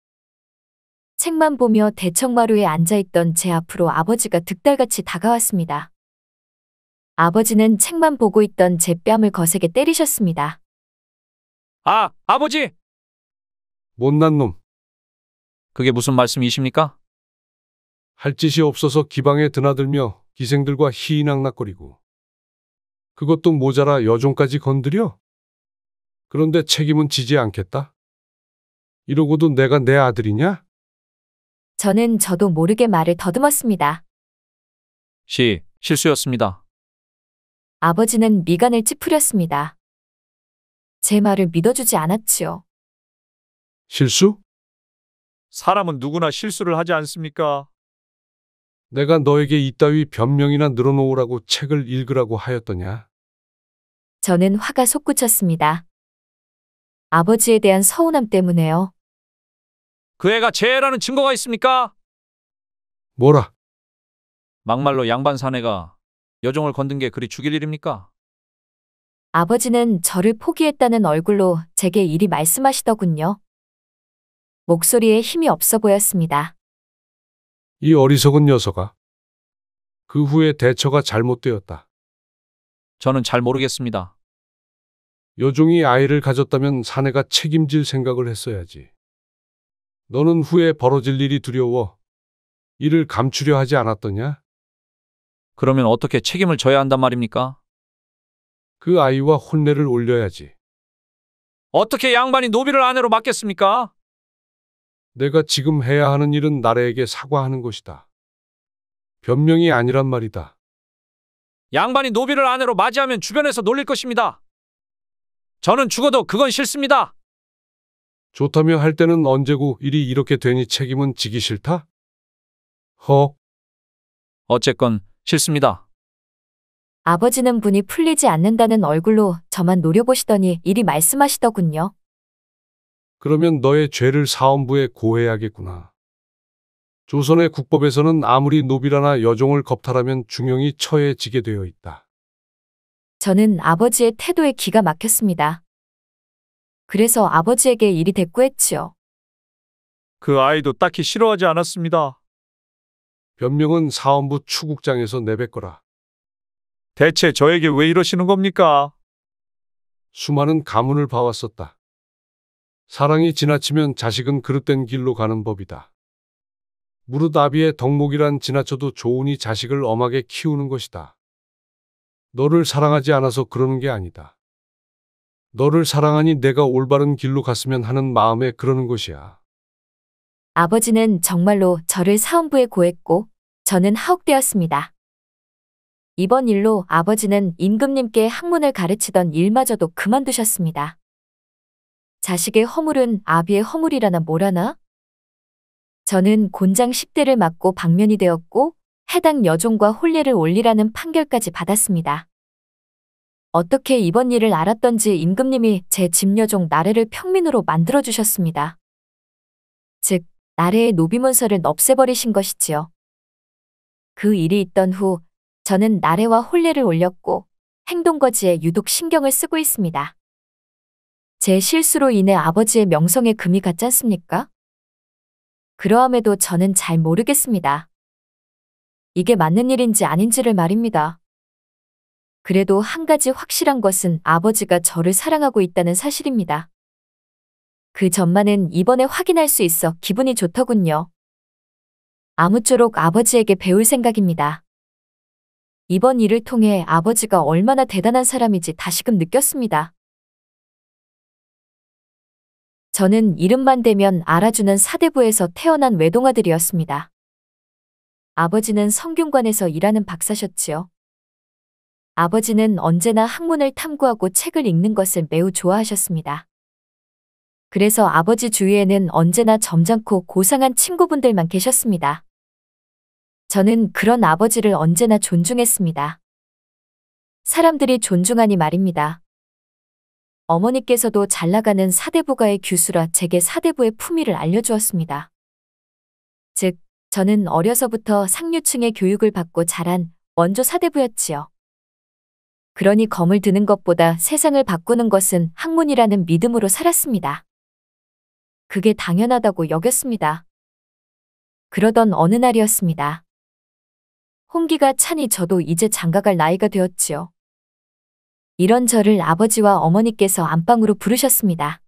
책만 보며 대청마루에 앉아있던 제 앞으로 아버지가 득달같이 다가왔습니다. 아버지는 책만 보고 있던 제 뺨을 거세게 때리셨습니다. 아버지! 못난 놈. 그게 무슨 말씀이십니까? 할 짓이 없어서 기방에 드나들며 기생들과 희희낙낙거리고 그것도 모자라 여종까지 건드려? 그런데 책임은 지지 않겠다? 이러고도 내가 내 아들이냐? 저는 저도 모르게 말을 더듬었습니다. 실수였습니다. 아버지는 미간을 찌푸렸습니다. 제 말을 믿어주지 않았지요. 실수? 사람은 누구나 실수를 하지 않습니까? 내가 너에게 이따위 변명이나 늘어놓으라고 책을 읽으라고 하였더냐? 저는 화가 솟구쳤습니다. 아버지에 대한 서운함 때문에요. 그 애가 제 애라는 증거가 있습니까? 뭐라? 막말로 양반 사내가 여종을 건든 게 그리 죽일 일입니까? 아버지는 저를 포기했다는 얼굴로 제게 이리 말씀하시더군요. 목소리에 힘이 없어 보였습니다. 이 어리석은 녀석아. 그 후에 대처가 잘못되었다. 저는 잘 모르겠습니다. 여종이 아이를 가졌다면 사내가 책임질 생각을 했어야지. 너는 후에 벌어질 일이 두려워 이를 감추려 하지 않았더냐? 그러면 어떻게 책임을 져야 한단 말입니까? 그 아이와 혼례를 올려야지. 어떻게 양반이 노비를 아내로 맡겠습니까? 내가 지금 해야 하는 일은 나래에게 사과하는 것이다. 변명이 아니란 말이다. 양반이 노비를 아내로 맞이하면 주변에서 놀릴 것입니다. 저는 죽어도 그건 싫습니다. 좋다며 할 때는 언제고 일이 이렇게 되니 책임은 지기 싫다? 어쨌건 싫습니다. 아버지는 분이 풀리지 않는다는 얼굴로 저만 노려보시더니 이리 말씀하시더군요. 그러면 너의 죄를 사헌부에 고해야겠구나. 조선의 국법에서는 아무리 노비라나 여종을 겁탈하면 중형이 처해지게 되어 있다. 저는 아버지의 태도에 기가 막혔습니다. 그래서 아버지에게 일이 대꾸했지요. 그 아이도 딱히 싫어하지 않았습니다. 변명은 사헌부 추국장에서 내뱉거라. 대체 저에게 왜 이러시는 겁니까? 수많은 가문을 봐왔었다. 사랑이 지나치면 자식은 그릇된 길로 가는 법이다. 무릇 아비의 덕목이란 지나쳐도 좋으니 자식을 엄하게 키우는 것이다. 너를 사랑하지 않아서 그러는 게 아니다. 너를 사랑하니 내가 올바른 길로 갔으면 하는 마음에 그러는 것이야. 아버지는 정말로 저를 사헌부에 고했고 저는 하옥되었습니다. 이번 일로 아버지는 임금님께 학문을 가르치던 일마저도 그만두셨습니다. 자식의 허물은 아비의 허물이라나 뭐라나? 저는 곤장 10대를 맞고 방면이 되었고 해당 여종과 혼례를 올리라는 판결까지 받았습니다. 어떻게 이번 일을 알았던지 임금님이 제 집여종 나래를 평민으로 만들어주셨습니다. 즉, 나래의 노비문서를 없애버리신 것이지요. 그 일이 있던 후 저는 나래와 혼례를 올렸고 행동거지에 유독 신경을 쓰고 있습니다. 제 실수로 인해 아버지의 명성에 금이 갔지 않습니까? 그러함에도 저는 잘 모르겠습니다. 이게 맞는 일인지 아닌지를 말입니다. 그래도 한 가지 확실한 것은 아버지가 저를 사랑하고 있다는 사실입니다. 그 점만은 이번에 확인할 수 있어 기분이 좋더군요. 아무쪼록 아버지에게 배울 생각입니다. 이번 일을 통해 아버지가 얼마나 대단한 사람인지 다시금 느꼈습니다. 저는 이름만 대면 알아주는 사대부에서 태어난 외동아들이었습니다. 아버지는 성균관에서 일하는 박사셨지요. 아버지는 언제나 학문을 탐구하고 책을 읽는 것을 매우 좋아하셨습니다. 그래서 아버지 주위에는 언제나 점잖고 고상한 친구분들만 계셨습니다. 저는 그런 아버지를 언제나 존중했습니다. 사람들이 존중하니 말입니다. 어머니께서도 잘나가는 사대부가의 규수라 제게 사대부의 품위를 알려주었습니다. 즉, 저는 어려서부터 상류층의 교육을 받고 자란 원조 사대부였지요. 그러니 검을 드는 것보다 세상을 바꾸는 것은 학문이라는 믿음으로 살았습니다. 그게 당연하다고 여겼습니다. 그러던 어느 날이었습니다. 홍기가 차니 저도 이제 장가갈 나이가 되었지요. 이런 저를 아버지와 어머니께서 안방으로 부르셨습니다.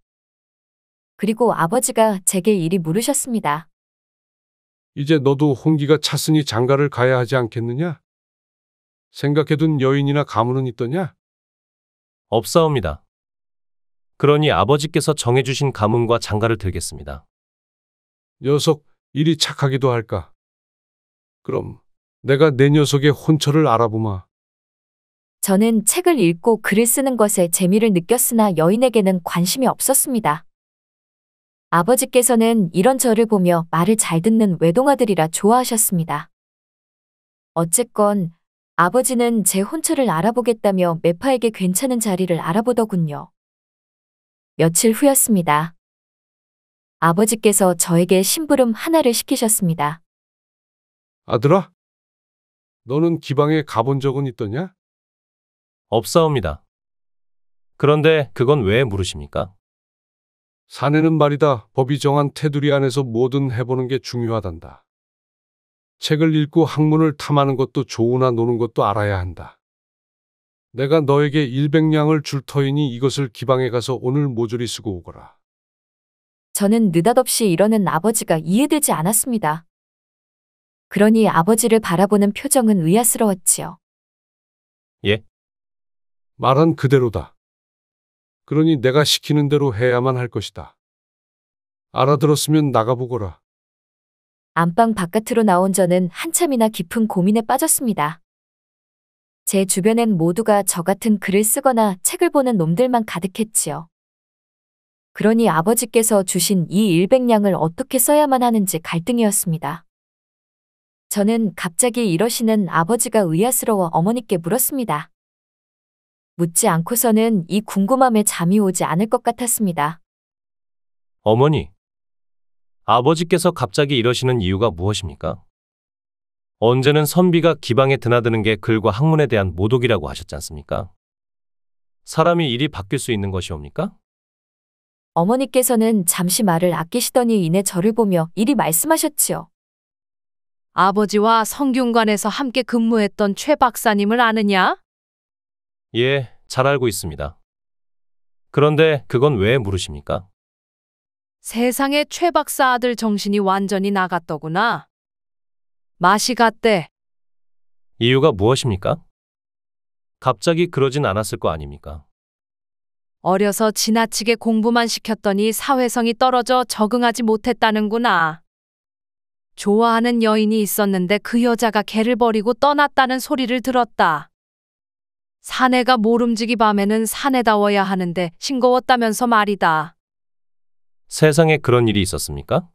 그리고 아버지가 제게 이리 물으셨습니다. 이제 너도 홍기가 찼으니 장가를 가야 하지 않겠느냐? 생각해둔 여인이나 가문은 있더냐? 없사옵니다. 그러니 아버지께서 정해주신 가문과 장가를 들겠습니다. 녀석 일이 착하기도 할까? 그럼 내가 내 녀석의 혼처를 알아보마. 저는 책을 읽고 글을 쓰는 것에 재미를 느꼈으나 여인에게는 관심이 없었습니다. 아버지께서는 이런 저를 보며 말을 잘 듣는 외동아들이라 좋아하셨습니다. 어쨌건 아버지는 제 혼처를 알아보겠다며 매파에게 괜찮은 자리를 알아보더군요. 며칠 후였습니다. 아버지께서 저에게 심부름 하나를 시키셨습니다. 아들아, 너는 기방에 가본 적은 있더냐? 없사옵니다. 그런데 그건 왜 물으십니까? 사내는 말이다. 법이 정한 테두리 안에서 뭐든 해보는 게 중요하단다. 책을 읽고 학문을 탐하는 것도 좋으나 노는 것도 알아야 한다. 내가 너에게 100냥을 줄 터이니 이것을 기방에 가서 오늘 모조리 쓰고 오거라. 저는 느닷없이 이러는 아버지가 이해되지 않았습니다. 그러니 아버지를 바라보는 표정은 의아스러웠지요. 예? 말한 그대로다. 그러니 내가 시키는 대로 해야만 할 것이다. 알아들었으면 나가보거라. 안방 바깥으로 나온 저는 한참이나 깊은 고민에 빠졌습니다. 제 주변엔 모두가 저 같은 글을 쓰거나 책을 보는 놈들만 가득했지요. 그러니 아버지께서 주신 이 100냥을 어떻게 써야만 하는지 갈등이었습니다. 저는 갑자기 이러시는 아버지가 의아스러워 어머니께 물었습니다. 묻지 않고서는 이 궁금함에 잠이 오지 않을 것 같았습니다. 어머니, 아버지께서 갑자기 이러시는 이유가 무엇입니까? 언제는 선비가 기방에 드나드는 게 글과 학문에 대한 모독이라고 하셨지 않습니까? 사람이 일이 바뀔 수 있는 것이옵니까? 어머니께서는 잠시 말을 아끼시더니 이내 저를 보며 이리 말씀하셨지요. 아버지와 성균관에서 함께 근무했던 최 박사님을 아느냐? 예, 잘 알고 있습니다. 그런데 그건 왜 물으십니까? 세상에 최 박사 아들 정신이 완전히 나갔더구나. 맛이 갔대. 이유가 무엇입니까? 갑자기 그러진 않았을 거 아닙니까? 어려서 지나치게 공부만 시켰더니 사회성이 떨어져 적응하지 못했다는구나. 좋아하는 여인이 있었는데 그 여자가 걔를 버리고 떠났다는 소리를 들었다. 사내가 모름지기 밤에는 사내다워야 하는데 싱거웠다면서 말이다. 세상에 그런 일이 있었습니까?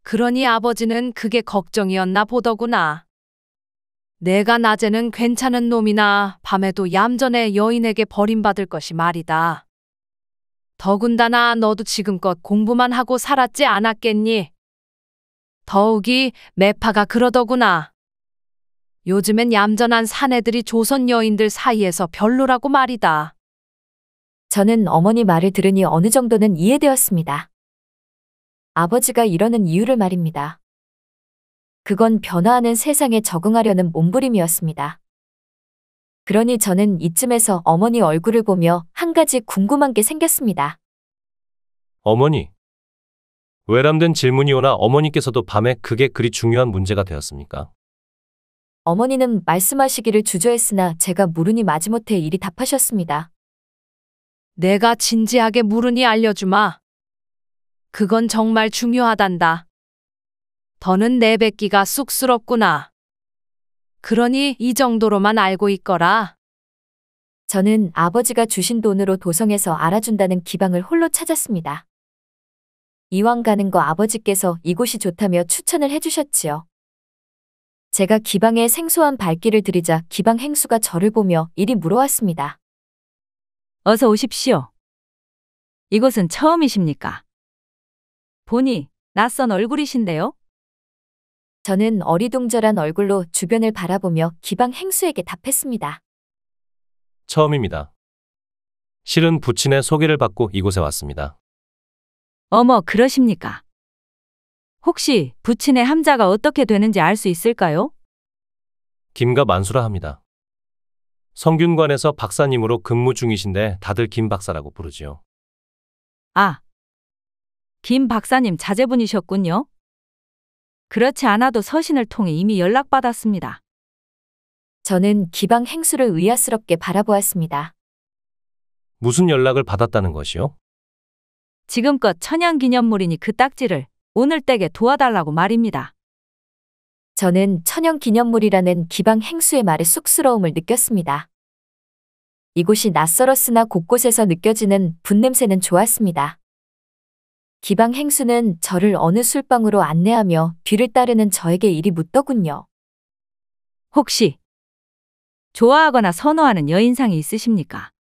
그러니 아버지는 그게 걱정이었나 보더구나. 내가 낮에는 괜찮은 놈이나 밤에도 얌전해 여인에게 버림받을 것이 말이다. 더군다나 너도 지금껏 공부만 하고 살았지 않았겠니? 더욱이 매파가 그러더구나. 요즘엔 얌전한 사내들이 조선 여인들 사이에서 별로라고 말이다. 저는 어머니 말을 들으니 어느 정도는 이해되었습니다. 아버지가 이러는 이유를 말입니다. 그건 변화하는 세상에 적응하려는 몸부림이었습니다. 그러니 저는 이쯤에서 어머니 얼굴을 보며 한 가지 궁금한 게 생겼습니다. 어머니, 외람된 질문이 오나 어머니께서도 밤에 그게 그리 중요한 문제가 되었습니까? 어머니는 말씀하시기를 주저했으나 제가 물으니 마지못해 이리 답하셨습니다. 내가 진지하게 물으니 알려주마. 그건 정말 중요하단다. 더는 내뱉기가 쑥스럽구나. 그러니 이 정도로만 알고 있거라. 저는 아버지가 주신 돈으로 도성에서 알아준다는 기방을 홀로 찾았습니다. 이왕 가는 거 아버지께서 이곳이 좋다며 추천을 해주셨지요. 제가 기방에 생소한 발길을 들이자 기방 행수가 저를 보며 이리 물어왔습니다. 어서 오십시오. 이곳은 처음이십니까? 보니 낯선 얼굴이신데요? 저는 어리둥절한 얼굴로 주변을 바라보며 기방 행수에게 답했습니다. 처음입니다. 실은 부친의 소개를 받고 이곳에 왔습니다. 어머, 그러십니까? 혹시 부친의 함자가 어떻게 되는지 알 수 있을까요? 김가 만수라 합니다. 성균관에서 박사님으로 근무 중이신데 다들 김 박사라고 부르지요. 아, 김 박사님 자제분이셨군요. 그렇지 않아도 서신을 통해 이미 연락받았습니다. 저는 기방 행수를 의아스럽게 바라보았습니다. 무슨 연락을 받았다는 것이요? 지금껏 천연기념물이니 그 딱지를 오늘 댁에 도와달라고 말입니다. 저는 천연기념물이라는 기방 행수의 말에 쑥스러움을 느꼈습니다. 이곳이 낯설었으나 곳곳에서 느껴지는 분냄새는 좋았습니다. 기방 행수는 저를 어느 술방으로 안내하며 뒤를 따르는 저에게 이리 묻더군요. 혹시 좋아하거나 선호하는 여인상이 있으십니까?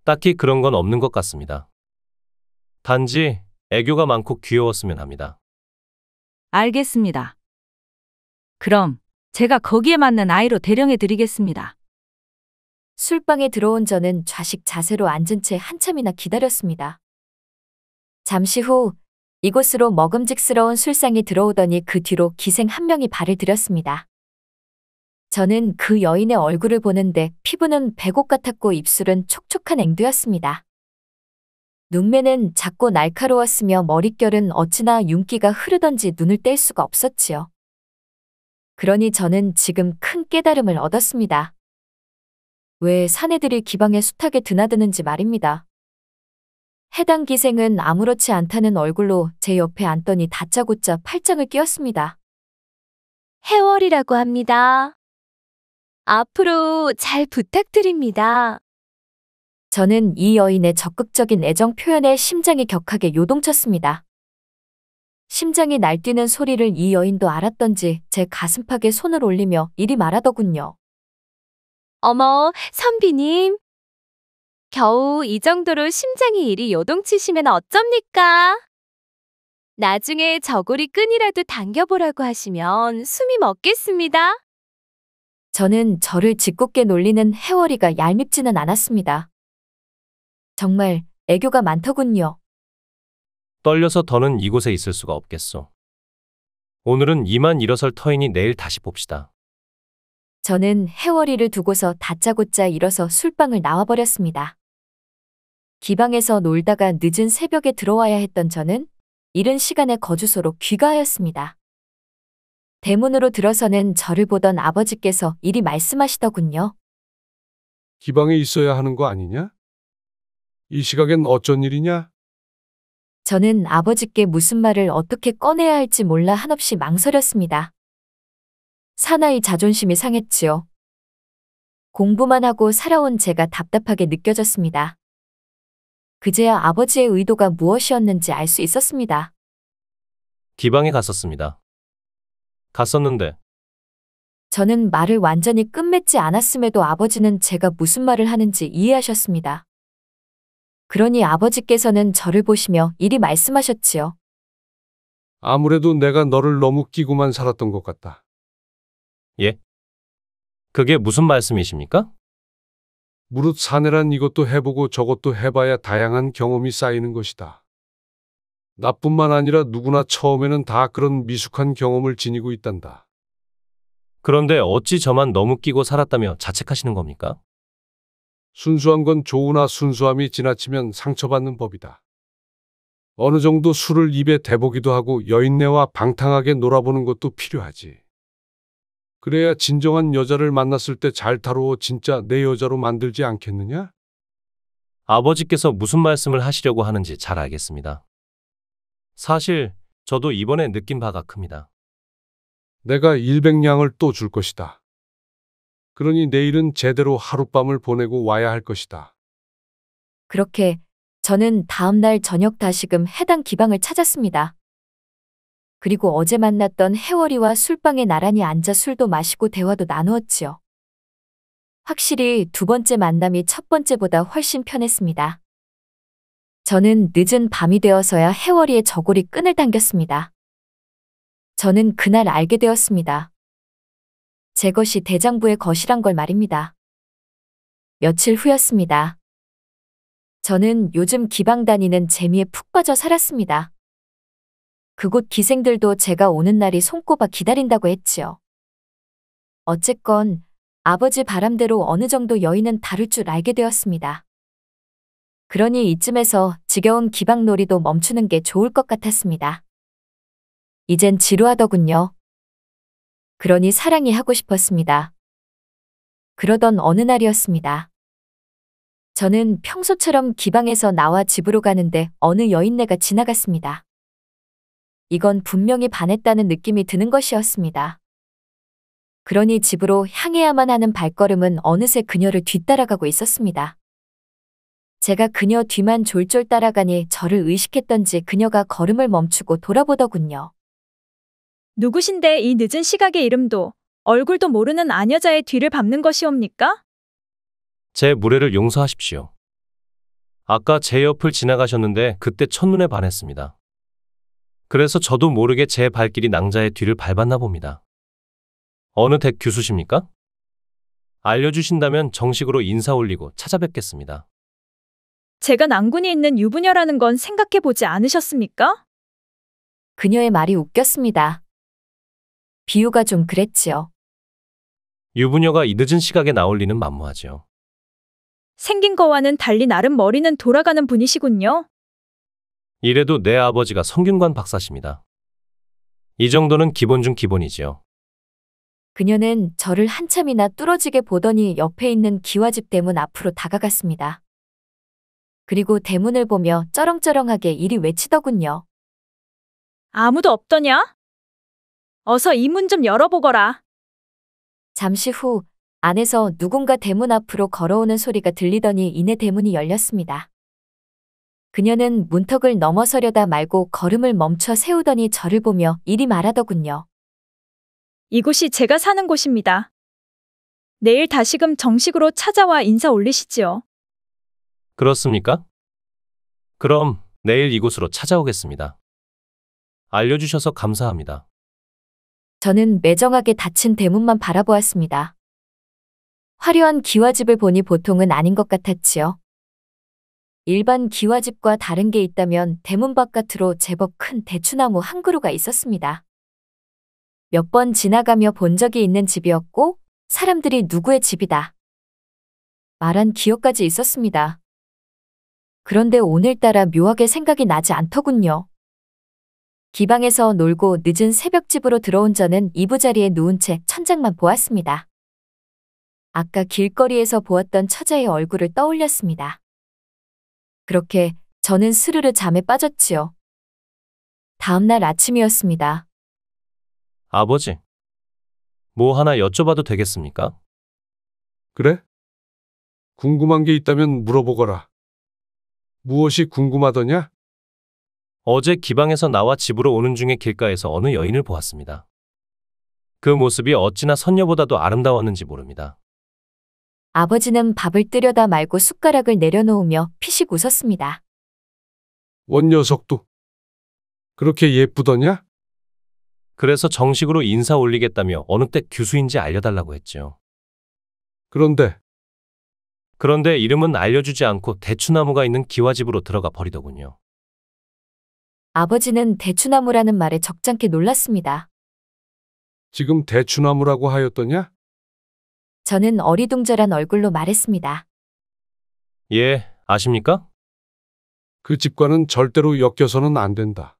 딱히 그런 건 없는 것 같습니다. 단지 애교가 많고 귀여웠으면 합니다. 알겠습니다. 그럼 제가 거기에 맞는 아이로 대령해 드리겠습니다. 술방에 들어온 저는 좌식 자세로 앉은 채 한참이나 기다렸습니다. 잠시 후 이곳으로 먹음직스러운 술상이 들어오더니 그 뒤로 기생 한 명이 발을 들였습니다. 저는 그 여인의 얼굴을 보는데 피부는 백옥 같았고 입술은 촉촉한 앵두였습니다. 눈매는 작고 날카로웠으며 머릿결은 어찌나 윤기가 흐르던지 눈을 뗄 수가 없었지요. 그러니 저는 지금 큰 깨달음을 얻었습니다. 왜 사내들이 기방에 숱하게 드나드는지 말입니다. 해당 기생은 아무렇지 않다는 얼굴로 제 옆에 앉더니 다짜고짜 팔짱을 끼웠습니다. 해월이라고 합니다. 앞으로 잘 부탁드립니다. 저는 이 여인의 적극적인 애정 표현에 심장이 격하게 요동쳤습니다. 심장이 날뛰는 소리를 이 여인도 알았던지 제 가슴팍에 손을 올리며 이리 말하더군요. 어머, 선비님. 겨우 이 정도로 심장이 이리 요동치시면 어쩝니까? 나중에 저고리 끈이라도 당겨보라고 하시면 숨이 멎겠습니다. 저는 저를 짓궂게 놀리는 해월이가 얄밉지는 않았습니다. 정말 애교가 많더군요. 떨려서 더는 이곳에 있을 수가 없겠소. 오늘은 이만 일어설 터이니 내일 다시 봅시다. 저는 해월이를 두고서 다짜고짜 일어서 술방을 나와버렸습니다. 기방에서 놀다가 늦은 새벽에 들어와야 했던 저는 이른 시간에 거주소로 귀가하였습니다. 대문으로 들어서는 저를 보던 아버지께서 이리 말씀하시더군요. 기방에 있어야 하는 거 아니냐? 이 시각엔 어쩐 일이냐? 저는 아버지께 무슨 말을 어떻게 꺼내야 할지 몰라 한없이 망설였습니다. 사나이 자존심이 상했지요. 공부만 하고 살아온 제가 답답하게 느껴졌습니다. 그제야 아버지의 의도가 무엇이었는지 알 수 있었습니다. 기방에 갔었습니다. 갔었는데 저는 말을 완전히 끝맺지 않았음에도 아버지는 제가 무슨 말을 하는지 이해하셨습니다. 그러니 아버지께서는 저를 보시며 이리 말씀하셨지요. 아무래도 내가 너를 너무 끼고만 살았던 것 같다. 예? 그게 무슨 말씀이십니까? 무릇 사내란 이것도 해보고 저것도 해봐야 다양한 경험이 쌓이는 것이다. 나뿐만 아니라 누구나 처음에는 다 그런 미숙한 경험을 지니고 있단다. 그런데 어찌 저만 너무 끼고 살았다며 자책하시는 겁니까? 순수한 건 좋으나 순수함이 지나치면 상처받는 법이다. 어느 정도 술을 입에 대보기도 하고 여인네와 방탕하게 놀아보는 것도 필요하지. 그래야 진정한 여자를 만났을 때 잘 다루어 진짜 내 여자로 만들지 않겠느냐? 아버지께서 무슨 말씀을 하시려고 하는지 잘 알겠습니다. 사실 저도 이번에 느낀 바가 큽니다. 내가 100냥을 또 줄 것이다. 그러니 내일은 제대로 하룻밤을 보내고 와야 할 것이다. 그렇게 저는 다음 날 저녁 다시금 해당 기방을 찾았습니다. 그리고 어제 만났던 해월이와 술방에 나란히 앉아 술도 마시고 대화도 나누었지요. 확실히 두 번째 만남이 첫 번째보다 훨씬 편했습니다. 저는 늦은 밤이 되어서야 해월이의 저고리 끈을 당겼습니다. 저는 그날 알게 되었습니다. 제 것이 대장부의 것이란 걸 말입니다. 며칠 후였습니다. 저는 요즘 기방 다니는 재미에 푹 빠져 살았습니다. 그곳 기생들도 제가 오는 날이 손꼽아 기다린다고 했지요. 어쨌건 아버지 바람대로 어느 정도 여인은 다룰 줄 알게 되었습니다. 그러니 이쯤에서 지겨운 기방놀이도 멈추는 게 좋을 것 같았습니다. 이젠 지루하더군요. 그러니 사랑이 하고 싶었습니다. 그러던 어느 날이었습니다. 저는 평소처럼 기방에서 나와 집으로 가는데 어느 여인네가 지나갔습니다. 이건 분명히 반했다는 느낌이 드는 것이었습니다. 그러니 집으로 향해야만 하는 발걸음은 어느새 그녀를 뒤따라가고 있었습니다. 제가 그녀 뒤만 졸졸 따라가니 저를 의식했던지 그녀가 걸음을 멈추고 돌아보더군요. 누구신데 이 늦은 시각에 이름도 얼굴도 모르는 아녀자의 뒤를 밟는 것이옵니까? 제 무례를 용서하십시오. 아까 제 옆을 지나가셨는데 그때 첫눈에 반했습니다. 그래서 저도 모르게 제 발길이 낭자의 뒤를 밟았나 봅니다. 어느 댁 교수십니까? 알려주신다면 정식으로 인사 올리고 찾아뵙겠습니다. 제가 낭군이 있는 유부녀라는 건 생각해보지 않으셨습니까? 그녀의 말이 웃겼습니다. 비유가 좀 그랬지요. 유부녀가 이 늦은 시각에 나올 리는 만무하지요. 생긴 거와는 달리 나름 머리는 돌아가는 분이시군요. 이래도 내 아버지가 성균관 박사십니다. 이 정도는 기본 중 기본이지요. 그녀는 저를 한참이나 뚫어지게 보더니 옆에 있는 기와집 대문 앞으로 다가갔습니다. 그리고 대문을 보며 쩌렁쩌렁하게 이리 외치더군요. 아무도 없더냐? 어서 이 문 좀 열어보거라. 잠시 후 안에서 누군가 대문 앞으로 걸어오는 소리가 들리더니 이내 대문이 열렸습니다. 그녀는 문턱을 넘어서려다 말고 걸음을 멈춰 세우더니 저를 보며 이리 말하더군요. 이곳이 제가 사는 곳입니다. 내일 다시금 정식으로 찾아와 인사 올리시지요. 그렇습니까? 그럼 내일 이곳으로 찾아오겠습니다. 알려주셔서 감사합니다. 저는 매정하게 닫힌 대문만 바라보았습니다. 화려한 기와집을 보니 보통은 아닌 것 같았지요. 일반 기와집과 다른 게 있다면 대문 바깥으로 제법 큰 대추나무 한 그루가 있었습니다. 몇 번 지나가며 본 적이 있는 집이었고 사람들이 누구의 집이다 말한 기억까지 있었습니다. 그런데 오늘따라 묘하게 생각이 나지 않더군요. 기방에서 놀고 늦은 새벽집으로 들어온 저는 이부자리에 누운 채 천장만 보았습니다. 아까 길거리에서 보았던 처자의 얼굴을 떠올렸습니다. 그렇게 저는 스르르 잠에 빠졌지요. 다음 날 아침이었습니다. 아버지, 뭐 하나 여쭤봐도 되겠습니까? 그래? 궁금한 게 있다면 물어보거라. 무엇이 궁금하더냐? 어제 기방에서 나와 집으로 오는 중에 길가에서 어느 여인을 보았습니다. 그 모습이 어찌나 선녀보다도 아름다웠는지 모릅니다. 아버지는 밥을 뜨려다 말고 숟가락을 내려놓으며 피식 웃었습니다. 원 녀석도 그렇게 예쁘더냐? 그래서 정식으로 인사 올리겠다며 어느 때 규수인지 알려달라고 했죠. 그런데 이름은 알려주지 않고 대추나무가 있는 기와집으로 들어가 버리더군요. 아버지는 대추나무라는 말에 적잖게 놀랐습니다. 지금 대추나무라고 하였더냐? 저는 어리둥절한 얼굴로 말했습니다. 예, 아십니까? 그 집과는 절대로 엮여서는 안 된다.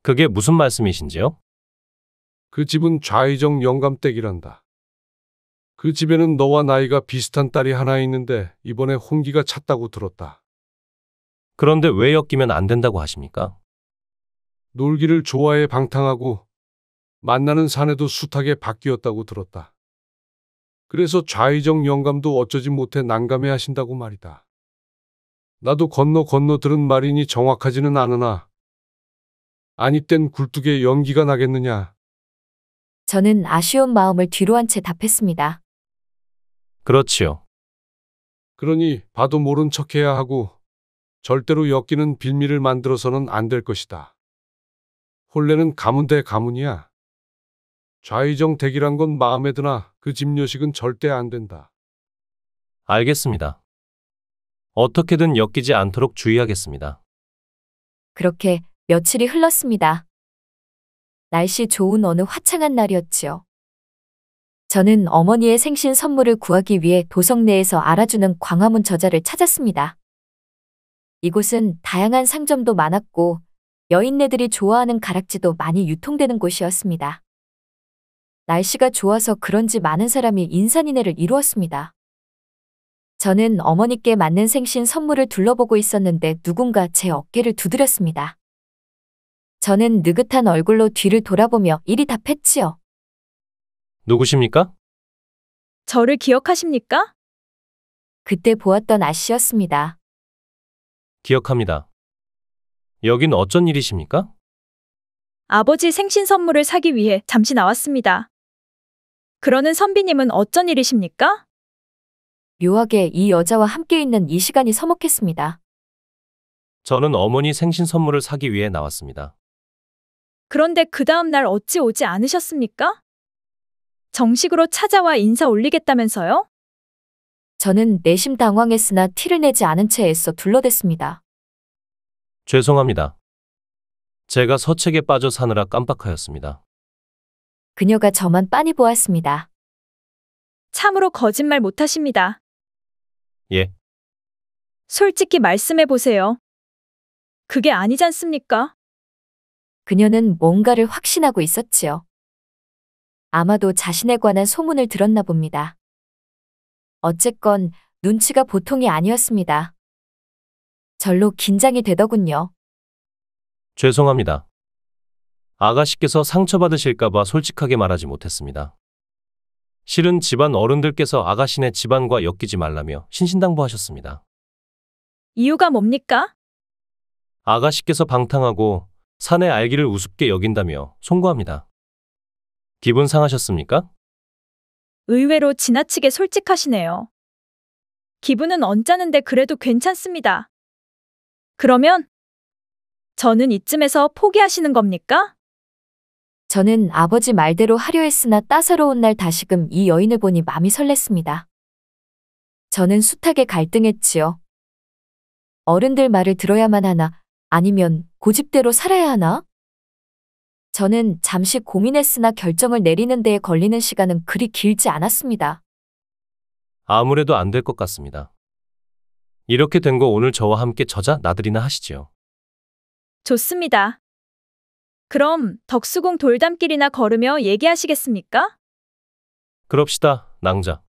그게 무슨 말씀이신지요? 그 집은 좌의정 영감댁이란다. 그 집에는 너와 나이가 비슷한 딸이 하나 있는데 이번에 혼기가 찼다고 들었다. 그런데 왜 엮이면 안 된다고 하십니까? 놀기를 좋아해 방탕하고 만나는 사내도 숱하게 바뀌었다고 들었다. 그래서 좌의정 영감도 어쩌지 못해 난감해 하신다고 말이다. 나도 건너 들은 말이니 정확하지는 않으나 아니 땐 굴뚝에 연기가 나겠느냐. 저는 아쉬운 마음을 뒤로 한 채 답했습니다. 그렇지요. 그러니 봐도 모른 척해야 하고 절대로 엮이는 빌미를 만들어서는 안 될 것이다. 혼례는 가문 대 가문이야. 좌의정 댁이란 건 마음에 드나 그 집 여식은 절대 안 된다. 알겠습니다. 어떻게든 엮이지 않도록 주의하겠습니다. 그렇게 며칠이 흘렀습니다. 날씨 좋은 어느 화창한 날이었지요. 저는 어머니의 생신 선물을 구하기 위해 도성 내에서 알아주는 광화문 저자를 찾았습니다. 이곳은 다양한 상점도 많았고 여인네들이 좋아하는 가락지도 많이 유통되는 곳이었습니다. 날씨가 좋아서 그런지 많은 사람이 인산인해를 이루었습니다. 저는 어머니께 맞는 생신 선물을 둘러보고 있었는데 누군가 제 어깨를 두드렸습니다. 저는 느긋한 얼굴로 뒤를 돌아보며 이리 답했지요. 누구십니까? 저를 기억하십니까? 그때 보았던 아씨였습니다. 기억합니다. 여긴 어쩐 일이십니까? 아버지 생신 선물을 사기 위해 잠시 나왔습니다. 그러는 선비님은 어쩐 일이십니까? 묘하게 이 여자와 함께 있는 이 시간이 서먹했습니다. 저는 어머니 생신 선물을 사기 위해 나왔습니다. 그런데 그 다음 날 어찌 오지 않으셨습니까? 정식으로 찾아와 인사 올리겠다면서요? 저는 내심 당황했으나 티를 내지 않은 채 애써 둘러댔습니다. 죄송합니다. 제가 서책에 빠져 사느라 깜빡하였습니다. 그녀가 저만 빤히 보았습니다. 참으로 거짓말 못하십니다. 예, 솔직히 말씀해 보세요. 그게 아니지 않습니까? 그녀는 뭔가를 확신하고 있었지요. 아마도 자신에 관한 소문을 들었나 봅니다. 어쨌건 눈치가 보통이 아니었습니다. 절로 긴장이 되더군요. 죄송합니다. 아가씨께서 상처받으실까봐 솔직하게 말하지 못했습니다. 실은 집안 어른들께서 아가씨네 집안과 엮이지 말라며 신신당부하셨습니다. 이유가 뭡니까? 아가씨께서 방탕하고 사내 알기를 우습게 여긴다며 송구합니다. 기분 상하셨습니까? 의외로 지나치게 솔직하시네요. 기분은 언짢은데 그래도 괜찮습니다. 그러면 저는 이쯤에서 포기하시는 겁니까? 저는 아버지 말대로 하려 했으나 따사로운 날 다시금 이 여인을 보니 마음이 설렜습니다. 저는 숱하게 갈등했지요. 어른들 말을 들어야만 하나, 아니면 고집대로 살아야 하나? 저는 잠시 고민했으나 결정을 내리는 데에 걸리는 시간은 그리 길지 않았습니다. 아무래도 안 될 것 같습니다. 이렇게 된 거 오늘 저와 함께 저자 나들이나 하시지요. 좋습니다. 그럼 덕수궁 돌담길이나 걸으며 얘기하시겠습니까? 그럽시다, 낭자.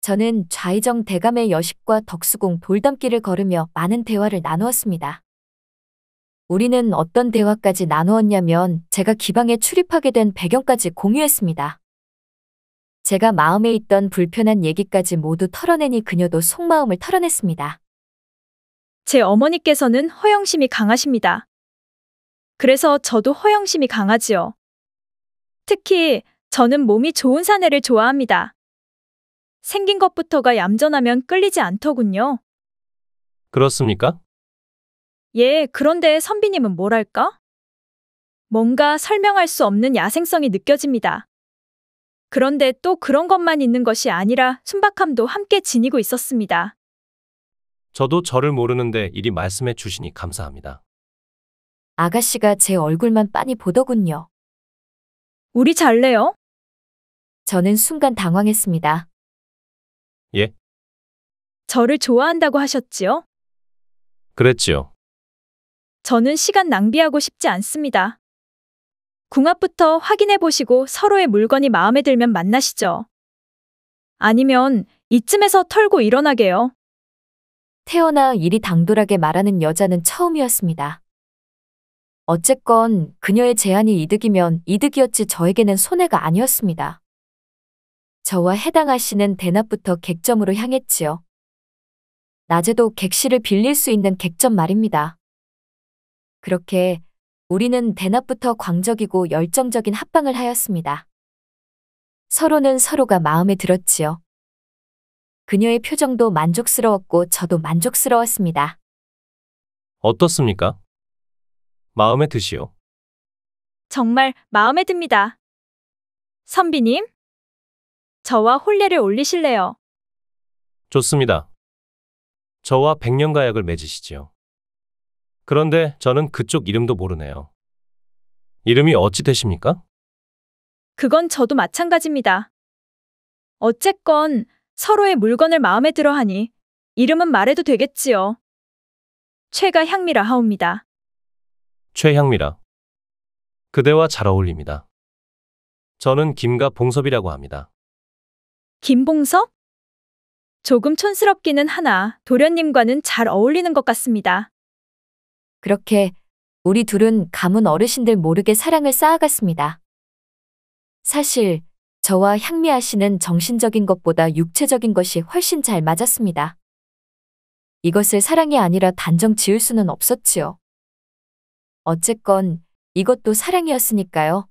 저는 좌의정 대감의 여식과 덕수궁 돌담길을 걸으며 많은 대화를 나누었습니다. 우리는 어떤 대화까지 나누었냐면 제가 기방에 출입하게 된 배경까지 공유했습니다. 제가 마음에 있던 불편한 얘기까지 모두 털어내니 그녀도 속마음을 털어냈습니다. 제 어머니께서는 허영심이 강하십니다. 그래서 저도 허영심이 강하지요. 특히 저는 몸이 좋은 사내를 좋아합니다. 생긴 것부터가 얌전하면 끌리지 않더군요. 그렇습니까? 예, 그런데 선비님은 뭐랄까? 뭔가 설명할 수 없는 야생성이 느껴집니다. 그런데 또 그런 것만 있는 것이 아니라 순박함도 함께 지니고 있었습니다. 저도 저를 모르는데 이리 말씀해 주시니 감사합니다. 아가씨가 제 얼굴만 빤히 보더군요. 우리 잘래요? 저는 순간 당황했습니다. 예, 저를 좋아한다고 하셨지요? 그랬지요. 저는 시간 낭비하고 싶지 않습니다. 궁 앞부터 확인해 보시고 서로의 물건이 마음에 들면 만나시죠. 아니면 이쯤에서 털고 일어나게요. 태어나 이리 당돌하게 말하는 여자는 처음이었습니다. 어쨌건 그녀의 제안이 이득이면 이득이었지 저에게는 손해가 아니었습니다. 저와 해당 아씨는 대낮부터 객점으로 향했지요. 낮에도 객실을 빌릴 수 있는 객점 말입니다. 그렇게 우리는 대낮부터 광적이고 열정적인 합방을 하였습니다. 서로는 서로가 마음에 들었지요. 그녀의 표정도 만족스러웠고 저도 만족스러웠습니다. 어떻습니까? 마음에 드시오. 정말 마음에 듭니다. 선비님, 저와 혼례를 올리실래요? 좋습니다. 저와 백년가약을 맺으시지요. 그런데 저는 그쪽 이름도 모르네요. 이름이 어찌 되십니까? 그건 저도 마찬가지입니다. 어쨌건 서로의 물건을 마음에 들어 하니 이름은 말해도 되겠지요. 최가 향미라 하옵니다. 최향미라. 그대와 잘 어울립니다. 저는 김가 봉섭이라고 합니다. 김봉섭? 조금 촌스럽기는 하나 도련님과는 잘 어울리는 것 같습니다. 그렇게 우리 둘은 가문 어르신들 모르게 사랑을 쌓아갔습니다. 사실 저와 향미아 씨는 정신적인 것보다 육체적인 것이 훨씬 잘 맞았습니다. 이것을 사랑이 아니라 단정 지을 수는 없었지요. 어쨌건 이것도 사랑이었으니까요.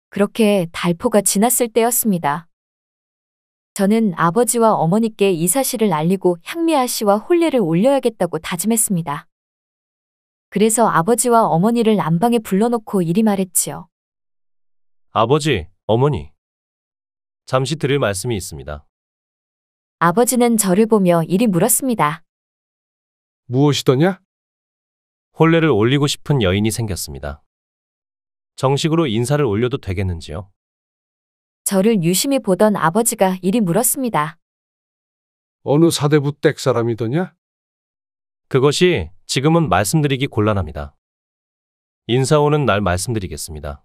그렇게 달포가 지났을 때였습니다. 저는 아버지와 어머니께 이 사실을 알리고 향미아 씨와 혼례를 올려야겠다고 다짐했습니다. 그래서 아버지와 어머니를 안방에 불러놓고 이리 말했지요. 아버지, 어머니. 잠시 드릴 말씀이 있습니다. 아버지는 저를 보며 이리 물었습니다. 무엇이더냐? 혼례를 올리고 싶은 여인이 생겼습니다. 정식으로 인사를 올려도 되겠는지요? 저를 유심히 보던 아버지가 이리 물었습니다. 어느 사대부 댁 사람이더냐? 그것이 지금은 말씀드리기 곤란합니다. 인사 오는 날 말씀드리겠습니다.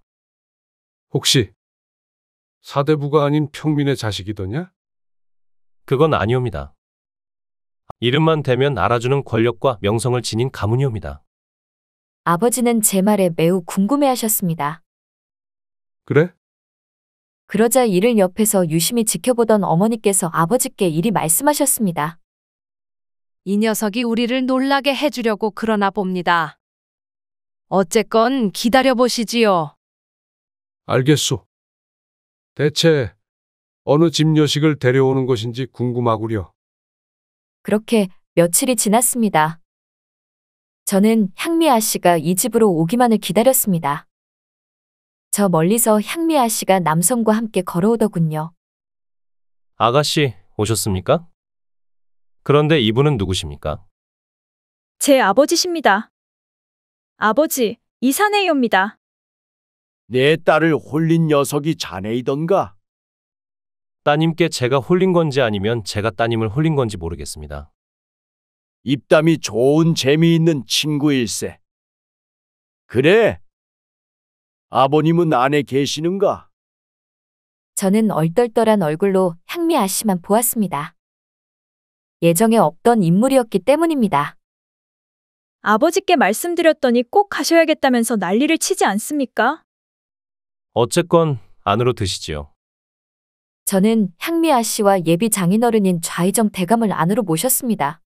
혹시 사대부가 아닌 평민의 자식이더냐? 그건 아니옵니다. 이름만 대면 알아주는 권력과 명성을 지닌 가문이옵니다. 아버지는 제 말에 매우 궁금해하셨습니다. 그래? 그러자 이를 옆에서 유심히 지켜보던 어머니께서 아버지께 이리 말씀하셨습니다. 이 녀석이 우리를 놀라게 해주려고 그러나 봅니다. 어쨌건 기다려보시지요. 알겠소. 대체 어느 집 여식을 데려오는 것인지 궁금하구려. 그렇게 며칠이 지났습니다. 저는 향미아 씨가 이 집으로 오기만을 기다렸습니다. 저 멀리서 향미아 씨가 남성과 함께 걸어오더군요. 아가씨, 오셨습니까? 그런데 이분은 누구십니까? 제 아버지십니다. 아버지, 이사내이옵니다. 내 딸을 홀린 녀석이 자네이던가? 따님께 제가 홀린 건지 아니면 제가 따님을 홀린 건지 모르겠습니다. 입담이 좋은 재미있는 친구일세. 그래? 아버님은 안에 계시는가? 저는 얼떨떨한 얼굴로 향미아 씨만 보았습니다. 예정에 없던 인물이었기 때문입니다. 아버지께 말씀드렸더니 꼭 가셔야겠다면서 난리를 치지 않습니까? 어쨌건 안으로 드시지요. 저는 향미아 씨와 예비 장인어른인 좌의정 대감을 안으로 모셨습니다.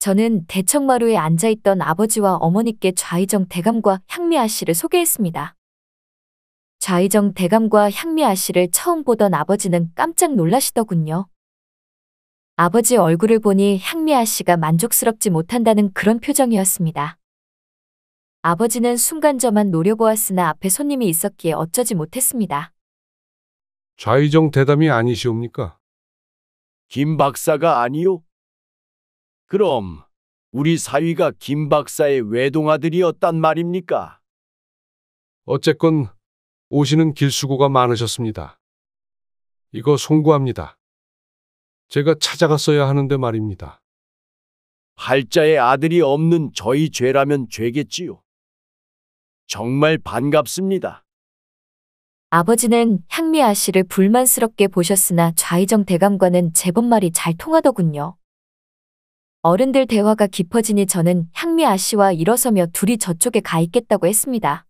저는 대청마루에 앉아있던 아버지와 어머니께 좌의정 대감과 향미아 씨를 소개했습니다. 좌의정 대감과 향미아 씨를 처음 보던 아버지는 깜짝 놀라시더군요. 아버지 얼굴을 보니 향미아 씨가 만족스럽지 못한다는 그런 표정이었습니다. 아버지는 순간 저만 노려보았으나 앞에 손님이 있었기에 어쩌지 못했습니다. 좌의정 대담이 아니시옵니까? 김 박사가 아니요? 그럼 우리 사위가 김 박사의 외동아들이었단 말입니까? 어쨌건 오시는 길수고가 많으셨습니다. 이거 송구합니다. 제가 찾아갔어야 하는데 말입니다. 팔자의 아들이 없는 저희 죄라면 죄겠지요. 정말 반갑습니다. 아버지는 향미아 씨를 불만스럽게 보셨으나 좌의정 대감과는 제법 말이 잘 통하더군요. 어른들 대화가 깊어지니 저는 향미아 씨와 일어서며 둘이 저쪽에 가 있겠다고 했습니다.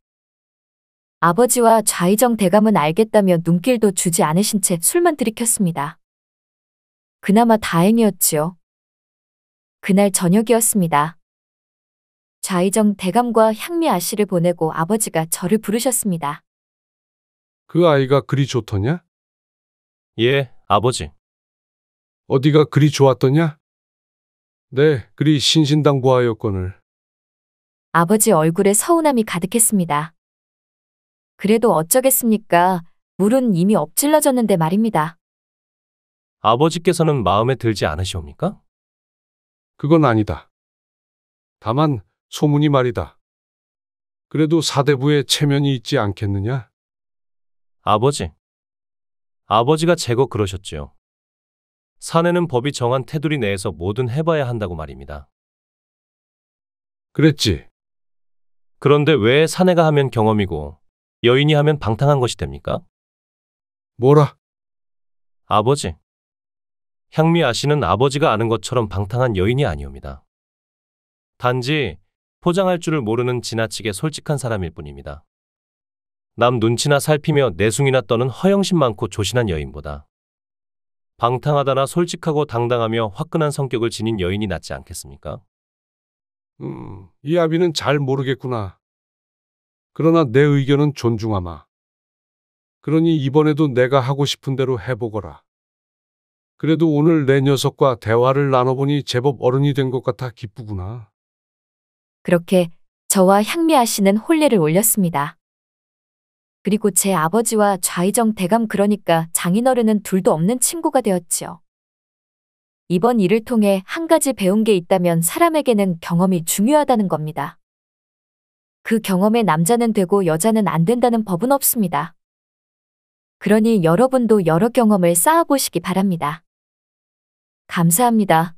아버지와 좌의정 대감은 알겠다며 눈길도 주지 않으신 채 술만 들이켰습니다. 그나마 다행이었지요. 그날 저녁이었습니다. 좌의정 대감과 향미아 씨를 보내고 아버지가 저를 부르셨습니다. 그 아이가 그리 좋더냐? 예, 아버지. 어디가 그리 좋았더냐? 네, 그리 신신당부하였거늘. 아버지 얼굴에 서운함이 가득했습니다. 그래도 어쩌겠습니까? 물은 이미 엎질러졌는데 말입니다. 아버지께서는 마음에 들지 않으시옵니까? 그건 아니다. 다만 소문이 말이다. 그래도 사대부에 체면이 있지 않겠느냐? 아버지. 아버지가 제거 그러셨지요. 사내는 법이 정한 테두리 내에서 뭐든 해봐야 한다고 말입니다. 그랬지. 그런데 왜 사내가 하면 경험이고 여인이 하면 방탕한 것이 됩니까? 뭐라? 아버지. 향미아 씨는 아버지가 아는 것처럼 방탕한 여인이 아니옵니다. 단지 포장할 줄을 모르는 지나치게 솔직한 사람일 뿐입니다. 남 눈치나 살피며 내숭이나 떠는 허영심 많고 조신한 여인보다 방탕하다나 솔직하고 당당하며 화끈한 성격을 지닌 여인이 낫지 않겠습니까? 이 아비는 잘 모르겠구나. 그러나 내 의견은 존중하마. 그러니 이번에도 내가 하고 싶은 대로 해보거라. 그래도 오늘 내 녀석과 대화를 나눠보니 제법 어른이 된 것 같아 기쁘구나. 그렇게 저와 향미아 씨는 혼례를 올렸습니다. 그리고 제 아버지와 좌의정 대감 그러니까 장인어른은 둘도 없는 친구가 되었지요. 이번 일을 통해 한 가지 배운 게 있다면 사람에게는 경험이 중요하다는 겁니다. 그 경험에 남자는 되고 여자는 안 된다는 법은 없습니다. 그러니 여러분도 여러 경험을 쌓아보시기 바랍니다. 감사합니다.